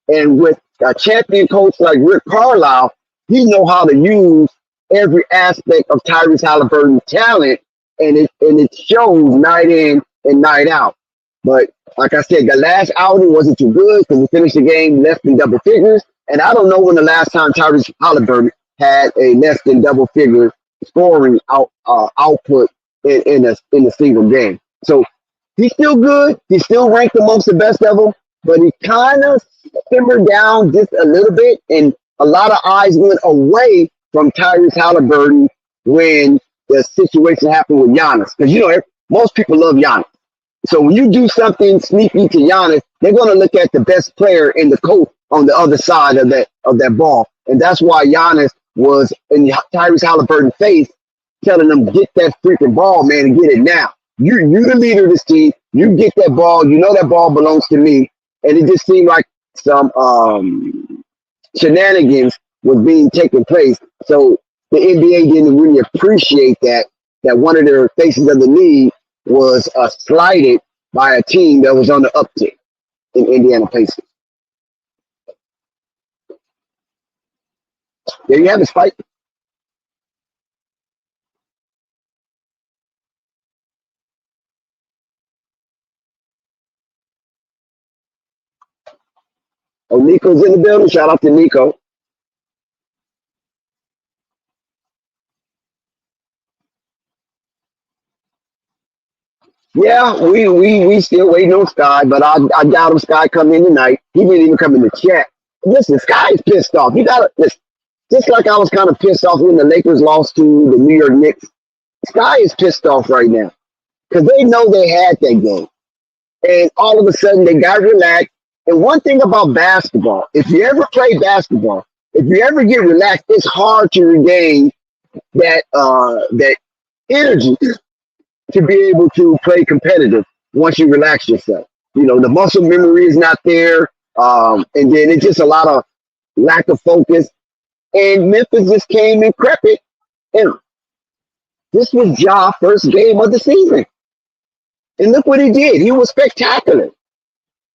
Speaker 4: And with a champion coach like Rick Carlisle, he know how to use every aspect of Tyrese Halliburton's talent, and it shows night in and night out. But like I said, the last outing wasn't too good because we finished the game less than double figures. And I don't know when the last time Tyrese Halliburton had a less than double figure scoring output in a single game. So he's still good. He's still ranked amongst the best of them, but he kind of simmered down just a little bit, and a lot of eyes went away from Tyrese Halliburton when the situation happened with Giannis. Because, most people love Giannis. So when you do something sneaky to Giannis, they're going to look at the best player in the court on the other side of that ball. And that's why Giannis was in Tyrese Halliburton's face, telling them, get that freaking ball, man, and get it now. You're the leader of this team. You get that ball. That ball belongs to me. And it just seemed like some shenanigans was being taken place. So the NBA didn't really appreciate that one of their faces of the league was slighted by a team that was on the uptick in Indiana Pacers. There you have it, Spike. Oh, Nico's in the building. Shout out to Nico. Yeah, we still waiting on Sky, but I doubt if Sky come in tonight. He didn't even come in the chat. Listen, Sky is pissed off. You gotta listen. Just like I was kind of pissed off when the Lakers lost to the New York Knicks, Sky is pissed off right now because they know they had that game. And all of a sudden they got relaxed. And one thing about basketball, if you ever play basketball, if you ever get relaxed, it's hard to regain that energy to be able to play competitive once you relax yourself. The muscle memory is not there. And then it's just a lot of lack of focus. And Memphis just came and crept it. And this was Ja's first game of the season. And look what he did. He was spectacular.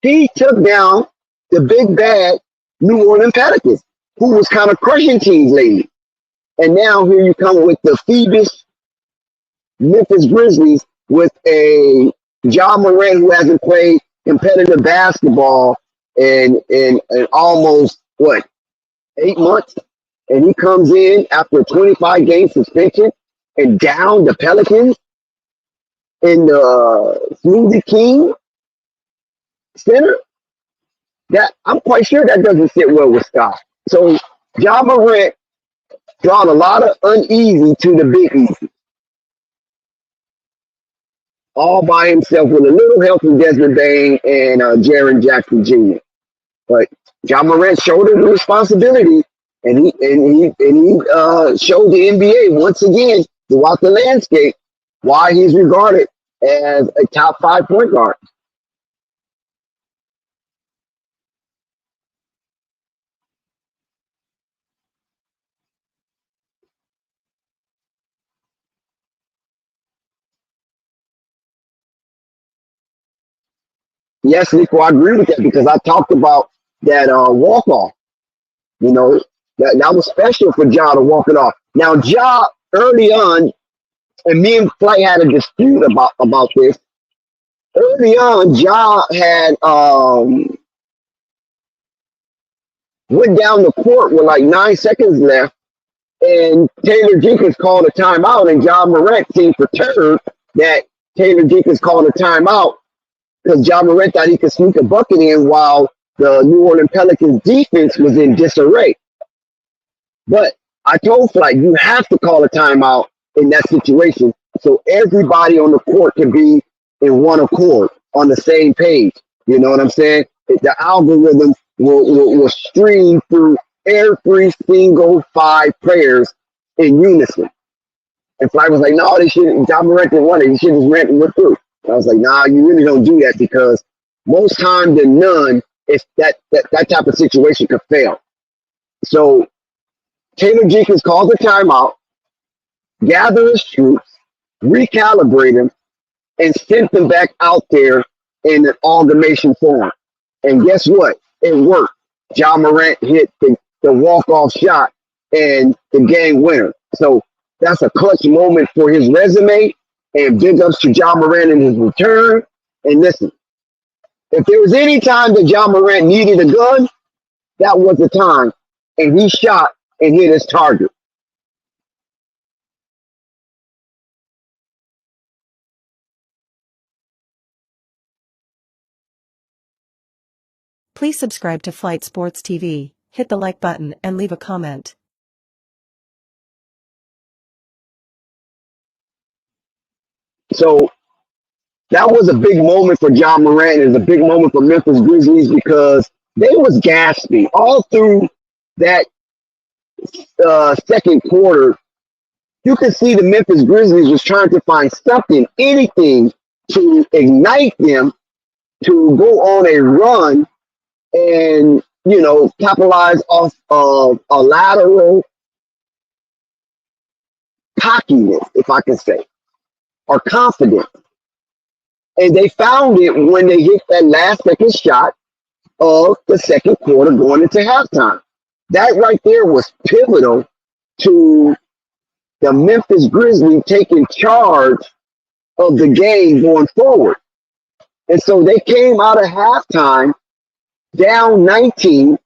Speaker 4: He took down the big bad New Orleans Pelicans, who was kind of crushing teams lately. And now here you come with the Phoebus Memphis Grizzlies with a Ja Morant who hasn't played competitive basketball in almost what 8 months, and he comes in after a 25 game suspension and down the Pelicans in the Smoothie King Center. That I'm quite sure that doesn't sit well with Scott. So Ja Morant brought a lot of uneasy to the Big Easy, all by himself with a little help from Desmond Bain and Jaren Jackson Jr. But Ja Morant shouldered the responsibility, and he showed the NBA once again throughout the landscape why he's regarded as a top 5 point guard. Yes, Nico, I agree with that because I talked about that walk off. You know, that was special for Ja to walk it off. Now, Ja early on, and me and Clay had a dispute about this. Early on, Ja had went down the court with like 9 seconds left, and Taylor Jenkins called a timeout, and Ja Morant seemed perturbed that Taylor Jenkins called a timeout because Ja Morant thought he could sneak a bucket in while the New Orleans Pelicans defense was in disarray. But I told Flight, you have to call a timeout in that situation so everybody on the court can be in one accord on the same page. You know what I'm saying? The algorithm will stream through every single 5 players in unison. And Flight was like, no, they shouldn't. Ja Morant didn't want it. He should just ran and went through. And I was like, nah, you really don't do that because most time than none, if that type of situation could fail. So Taylor Jenkins calls a timeout, gather his troops, recalibrate them, and sent them back out there in an amalgamation form. And guess what? It worked. Ja Morant hit the walk-off shot and the game winner. So that's a clutch moment for his resume, and big ups to Ja Morant in his return. And listen, if there was any time that Ja Morant needed a gun, that was the time. And he shot and hit his target.
Speaker 9: Please subscribe to Flight Sports TV, hit the like button, and leave a comment.
Speaker 4: So that was a big moment for Ja Morant. It was a big moment for Memphis Grizzlies because they was gasping all through that second quarter. You could see the Memphis Grizzlies was trying to find something, anything to ignite them to go on a run and, you know, capitalize off of a lateral cockiness, if I can say, or confidence. And they found it when they hit that last second shot of the second quarter going into halftime. That right there was pivotal to the Memphis Grizzlies taking charge of the game going forward. And so they came out of halftime down 19,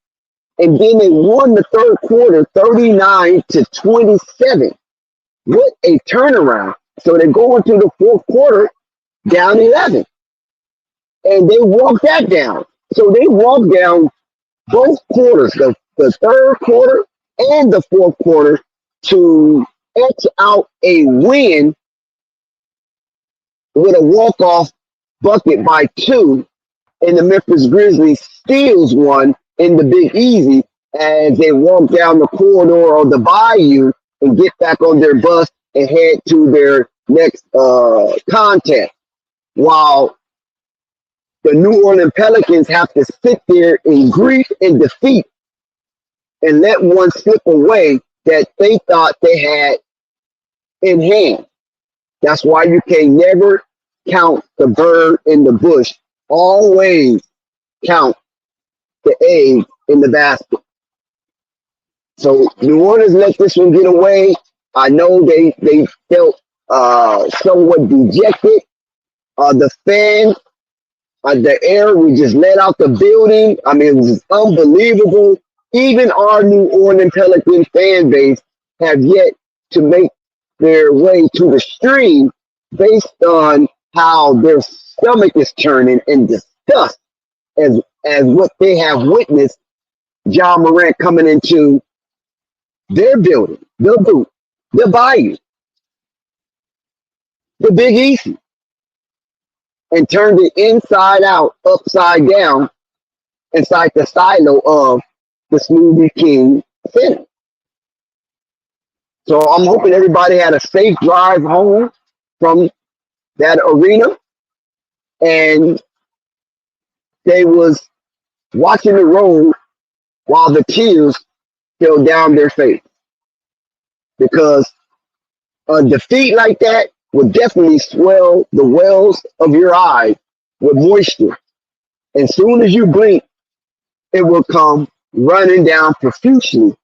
Speaker 4: and then they won the third quarter 39-27. What a turnaround. So they go into the fourth quarter down 11. And they walked that down. So they walked down both quarters, the third quarter and the fourth quarter, to etch out a win with a walk-off bucket by 2, and the Memphis Grizzlies steals one in the Big Easy as they walk down the corridor of the Bayou and get back on their bus and head to their next contest. While the New Orleans Pelicans have to sit there in grief and defeat and let one slip away that they thought they had in hand. That's why you can never count the bird in the bush. Always count the egg in the basket. So New Orleans let this one get away. I know they felt somewhat dejected. The fans The air we just let out the building. I mean, it was just unbelievable. Even our New Orleans Pelicans fan base have yet to make their way to the stream based on how their stomach is turning in disgust as what they have witnessed John Morant coming into their building, the boot, the bayou, the Big Easy, and turned it inside out, upside down, inside the silo of the Smoothie King Center. So I'm hoping everybody had a safe drive home from that arena and they was watching the road while the tears fell down their face. Because a defeat like that would definitely swell the wells of your eyes with moisture. And soon as you blink, it will come running down profusely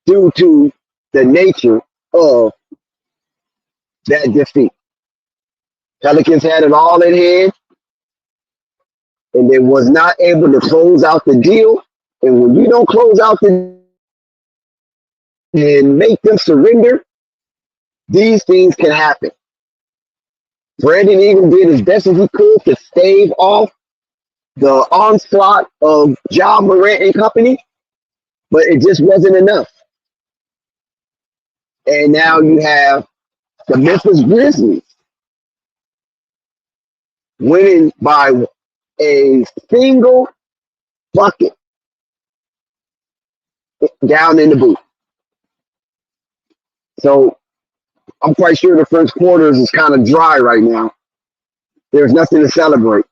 Speaker 4: due to the nature of that defeat. Pelicans had it all in hand, and they was not able to close out the deal. And when you don't close out the and make them surrender, these things can happen. Brandon Ingram did as best as he could to stave off the onslaught of John Morant and company, but it just wasn't enough. And now you have the Memphis Grizzlies winning by a single bucket down in the boot. So I'm quite sure the first quarters is kind of dry right now. There's nothing to celebrate.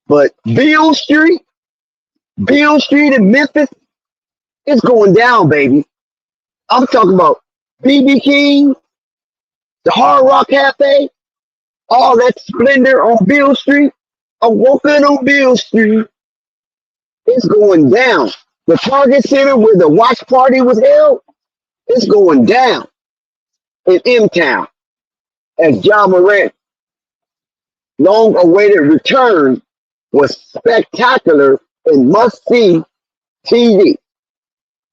Speaker 4: But Beale Street in Memphis, it's going down, baby. I'm talking about BB King, the Hard Rock Cafe, all that splendor on Beale Street. I'm walking on Beale Street. It's going down. The Target Center where the watch party was held, it's going down in M-Town as John Morant long-awaited return was spectacular and must-see TV.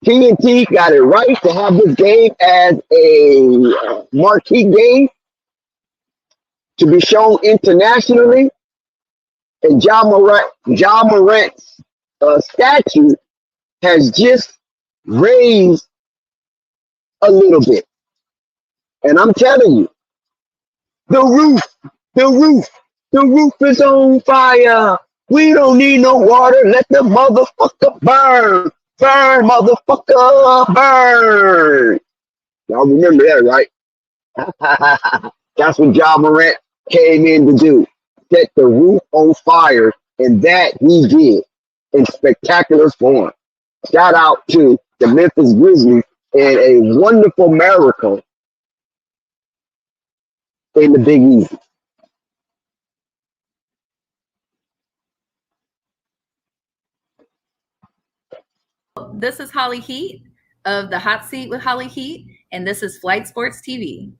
Speaker 4: TNT got it right to have this game as a marquee game to be shown internationally. And John Morant's statue has just raised a little bit. And I'm telling you, the roof is on fire. We don't need no water. Let the motherfucker burn. Burn, motherfucker, burn. Y'all remember that, right? That's what John Morant came in to do. Set the roof on fire. And that he did in spectacular form. Shout out to the Memphis Grizzlies and a wonderful miracle in the Big East.
Speaker 10: This is Holly Heat of the Hot Seat with Holly Heat, and this is Flight Sports TV.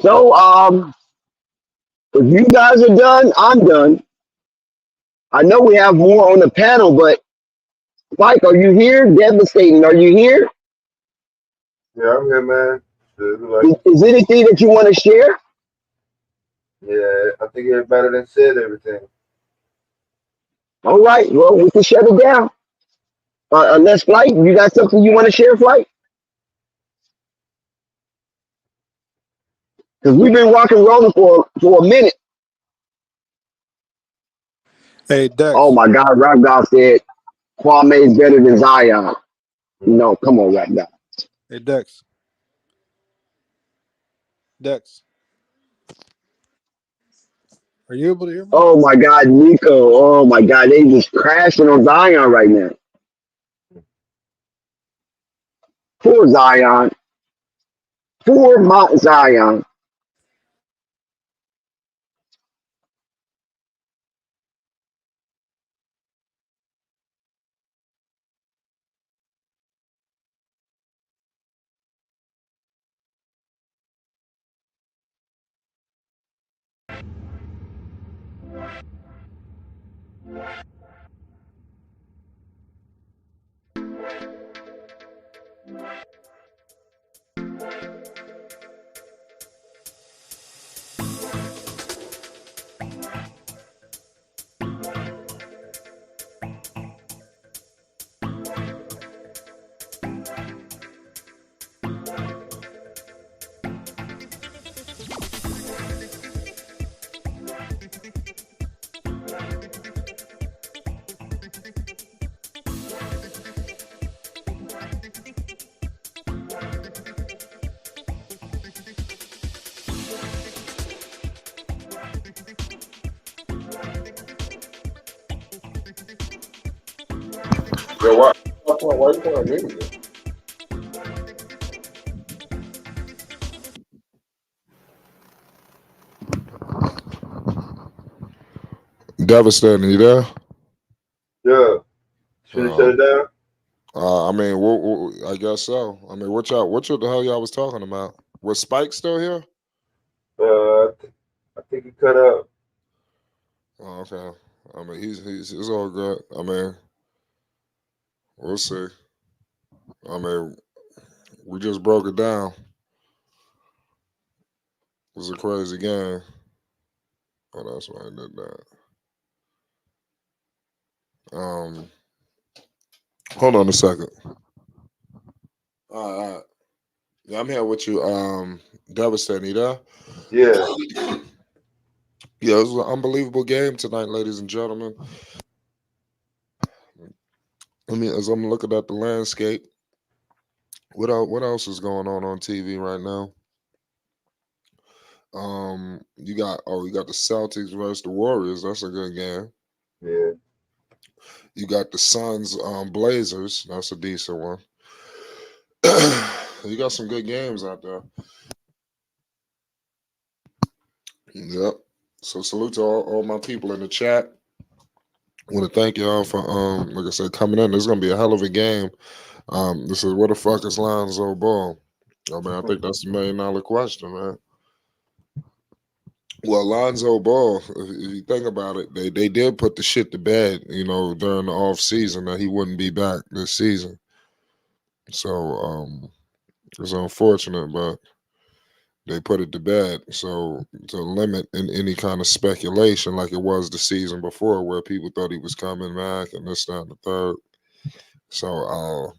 Speaker 4: So, if you guys are done, I'm done. I know we have more on the panel, but Mike, are you here? Devastating, are you here?
Speaker 7: Yeah, I'm here, man.
Speaker 4: Is anything that you want to share?
Speaker 7: Yeah, I think everybody done said everything.
Speaker 4: All right, well, we can shut it down. Unless, Flight, you got something you want to share, Flight? Because we've been rock and rolling for a minute.
Speaker 8: Hey, Dex.
Speaker 4: Oh, my God, Rap God said Kwame is better than Zion. No, come on, Rap God.
Speaker 8: Hey, Dex. Dex. Are you able to hear me?
Speaker 4: Oh, my God, Nico. Oh, my God, they just crashing on Zion right now. Poor Zion. Poor Mount Zion.
Speaker 2: Yo, why you playing music? Devastating, you there?
Speaker 7: Yeah. Should have shut it down?
Speaker 2: I mean, I guess so. I mean, what the hell y'all was talking about? Was Spike still here?
Speaker 7: I think he cut out.
Speaker 2: Oh, okay. I mean, it's all good. I mean, we'll see. I mean, we just broke it down. It was a crazy game. Oh, that's why I did that. Hold on a second. All right. Yeah, I'm here with you. Devastating, you there?
Speaker 7: Yeah.
Speaker 2: Yeah, it was an unbelievable game tonight, ladies and gentlemen. I mean, as I'm looking at the landscape, what else is going on TV right now? You got the Celtics versus the Warriors. That's a good game.
Speaker 7: Yeah.
Speaker 2: You got the Suns Blazers. That's a decent one. You got some good games out there. Yep. So salute to all my people in the chat. I want to thank y'all for like I said, coming in. This is gonna be a hell of a game. This is where the fuck is Lonzo Ball? I mean, I think that's the $1 million question, man. Well, Lonzo Ball, if you think about it, they did put the shit to bed, during the off season that he wouldn't be back this season. So it's unfortunate, but they put it to bed. So to limit any kind of speculation like it was the season before where people thought he was coming back and this, that, and the third. So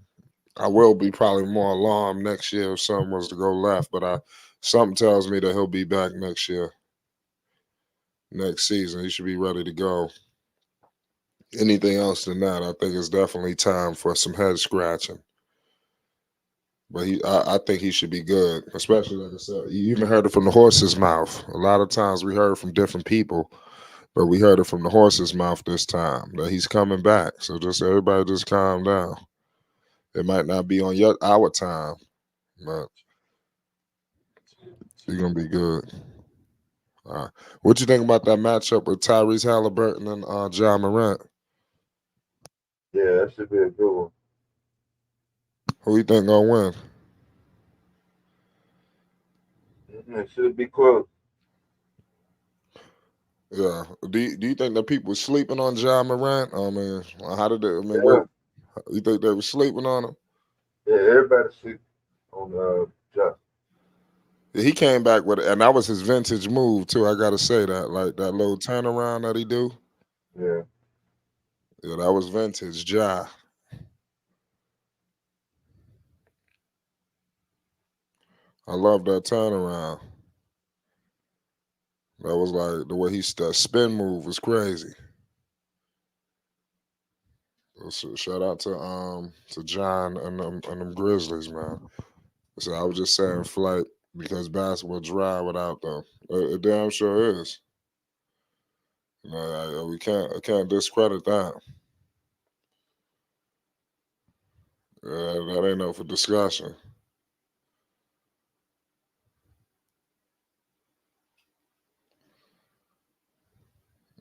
Speaker 2: I will be probably more alarmed next year if something was to go left, but something tells me that he'll be back next year. Next season, he should be ready to go. Anything else than that, I think it's definitely time for some head scratching. But I think he should be good, especially like I said. You even heard it from the horse's mouth. A lot of times we heard it from different people, but we heard it from the horse's mouth this time that he's coming back. So just everybody just calm down. It might not be on our time, but he's gonna be good. All right. What you think about that matchup with Tyrese Halliburton and John Morant?
Speaker 7: Yeah, that should be a good one.
Speaker 2: Who you think gonna win?
Speaker 7: It should be close.
Speaker 2: Yeah. Do you think that people were sleeping on John Morant? I mean, how did they? I mean,
Speaker 7: Yeah.
Speaker 2: you think they were sleeping on him?
Speaker 7: Yeah, everybody sleep on Josh.
Speaker 2: Yeah, he came back with it, and that was his vintage move too. I gotta say that, like that little turnaround that he do.
Speaker 7: Yeah.
Speaker 2: Yeah, that was vintage, Ja. I love that turnaround. That was like the way that spin move was crazy. So shout out to John and them Grizzlies, man. So I was just saying flight because basketball dry without them. It damn sure is. I can't discredit that. That ain't up for discussion.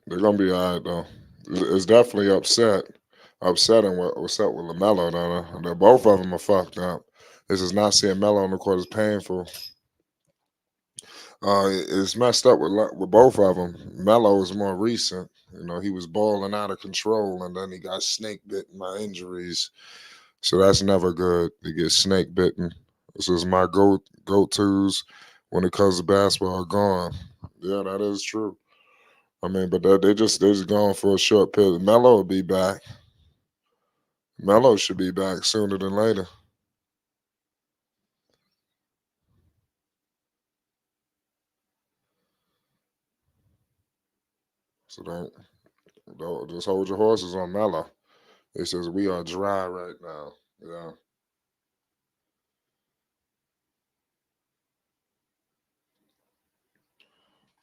Speaker 2: They're gonna be all right though. It's definitely upsetting what's up with LaMelo. Though. Both of them are fucked up. This is not seeing Melo on the court is painful. It's messed up with both of them. Melo is more recent. He was balling out of control, and then he got snake bitten by injuries. So that's never good to get snake bitten. This is my go tos when it comes to basketball. Gone. Yeah, that is true. I mean, but they just gone for a short period. Melo will be back. Melo should be back sooner than later. So don't just hold your horses on Melo. It says we are dry right now. Yeah.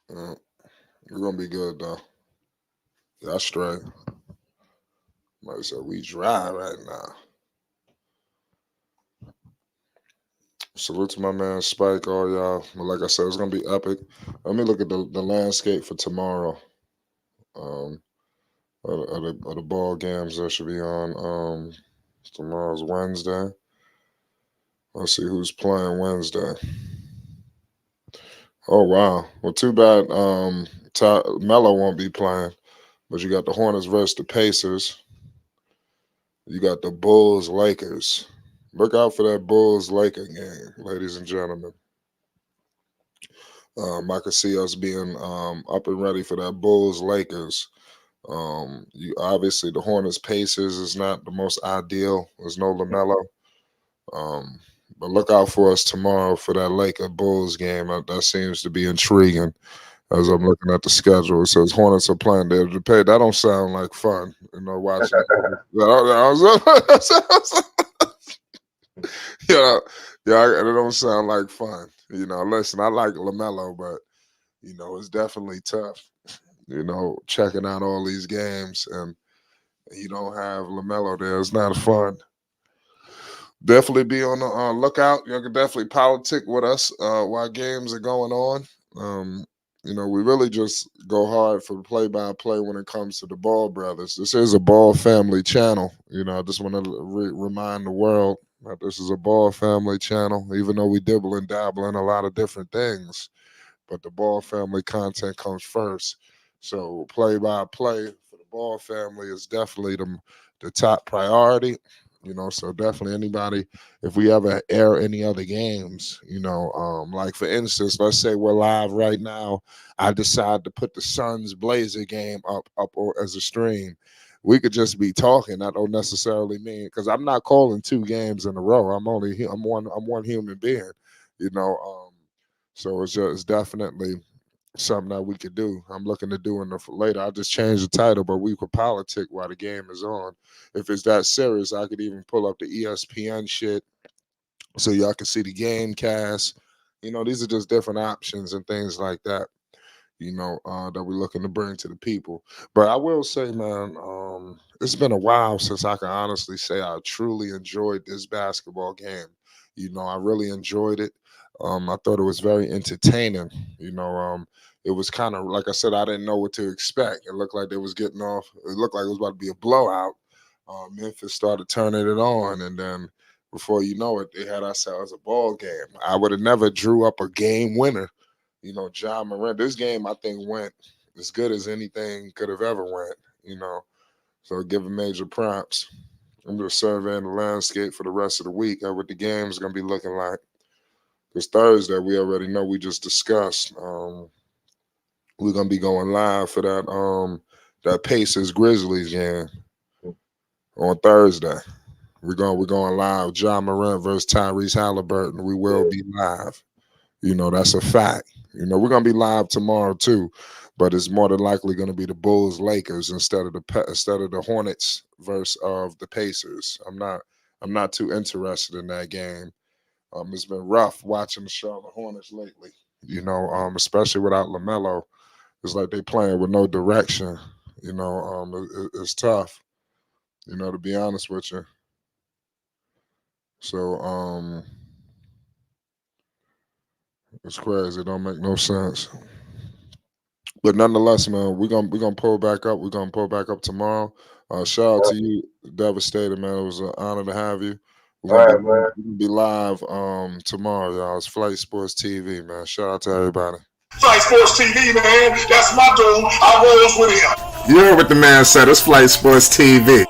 Speaker 2: Yeah. We're gonna be good though. That's straight. Like I said, we dry right now. Salute to my man Spike, all y'all. But like I said, it's gonna be epic. Let me look at the landscape for tomorrow. Um, of the ball games that should be on. Tomorrow's Wednesday. Let's see who's playing Wednesday. Oh wow. Well, too bad. Melo won't be playing, but you got the Hornets versus the Pacers. You got the Bulls Lakers. Look out for that Bulls Laker game, ladies and gentlemen. I could see us being up and ready for that Bulls Lakers. You obviously the Hornets Pacers is not the most ideal. There's no Lamelo. Um, but look out for us tomorrow for that Laker Bulls game. That seems to be intriguing as I'm looking at the schedule. It says Hornets are playing there to pay. That don't sound like fun. Watching. Yeah, yeah, it don't sound like fun. Listen, I like Lamelo, but it's definitely tough. Checking out all these games and you don't have Lamelo there. It's not fun. Definitely be on the lookout. You can definitely politic with us while games are going on. We really just go hard for play-by-play when it comes to the Ball brothers. This is a Ball family channel. I just want to remind the world that this is a Ball family channel, even though we dibble and dabble in a lot of different things. But the Ball family content comes first. So play-by-play for the Ball family is definitely the top priority. So definitely anybody, if we ever air any other games, like for instance, let's say we're live right now. I decide to put the Suns Blazer game up as a stream. We could just be talking. That don't necessarily mean because I'm not calling two games in a row. I'm one human being, you know. So it's definitely something that we could do. I'm looking to do in the later. I just changed the title, but we could politic while the game is on. If it's that serious, I could even pull up the ESPN shit so y'all can see the game cast. These are just different options and things like that. That we're looking to bring to the people. But I will say, man, it's been a while since I can honestly say I truly enjoyed this basketball game. I really enjoyed it. I thought it was very entertaining. It was kind of like I said, I didn't know what to expect. It looked like they was getting off. It looked like it was about to be a blowout. Memphis started turning it on, and then before you know it, they had ourselves a ball game. I would have never drew up a game winner. John Morant. This game I think went as good as anything could have ever went. So give him major props. I'm just surveying the landscape for the rest of the week what the game's gonna be looking like. Because Thursday we already know we just discussed. We're gonna be going live for that Pacers Grizzlies game on Thursday. We're going live. John Morant versus Tyrese Halliburton. We will be live. That's a fact. We're gonna be live tomorrow too, but it's more than likely gonna be the Bulls Lakers instead of the Hornets versus of the Pacers. I'm not too interested in that game. It's been rough watching the Charlotte Hornets lately. Especially without LaMelo. It's like they playing with no direction. It's tough. To be honest with you. So it's crazy. It don't make no sense. But nonetheless, man, we're gonna pull back up. We're gonna pull back up tomorrow. Shout out to you, Devastator, man. It was an honor to have you.
Speaker 7: All right, man.
Speaker 2: We're gonna be live tomorrow, y'all. It's Flight Sports TV, man. Shout out to everybody.
Speaker 1: Flight Sports TV, man. That's my dude. I rolls with him.
Speaker 2: You heard what the man said. It's Flight Sports TV.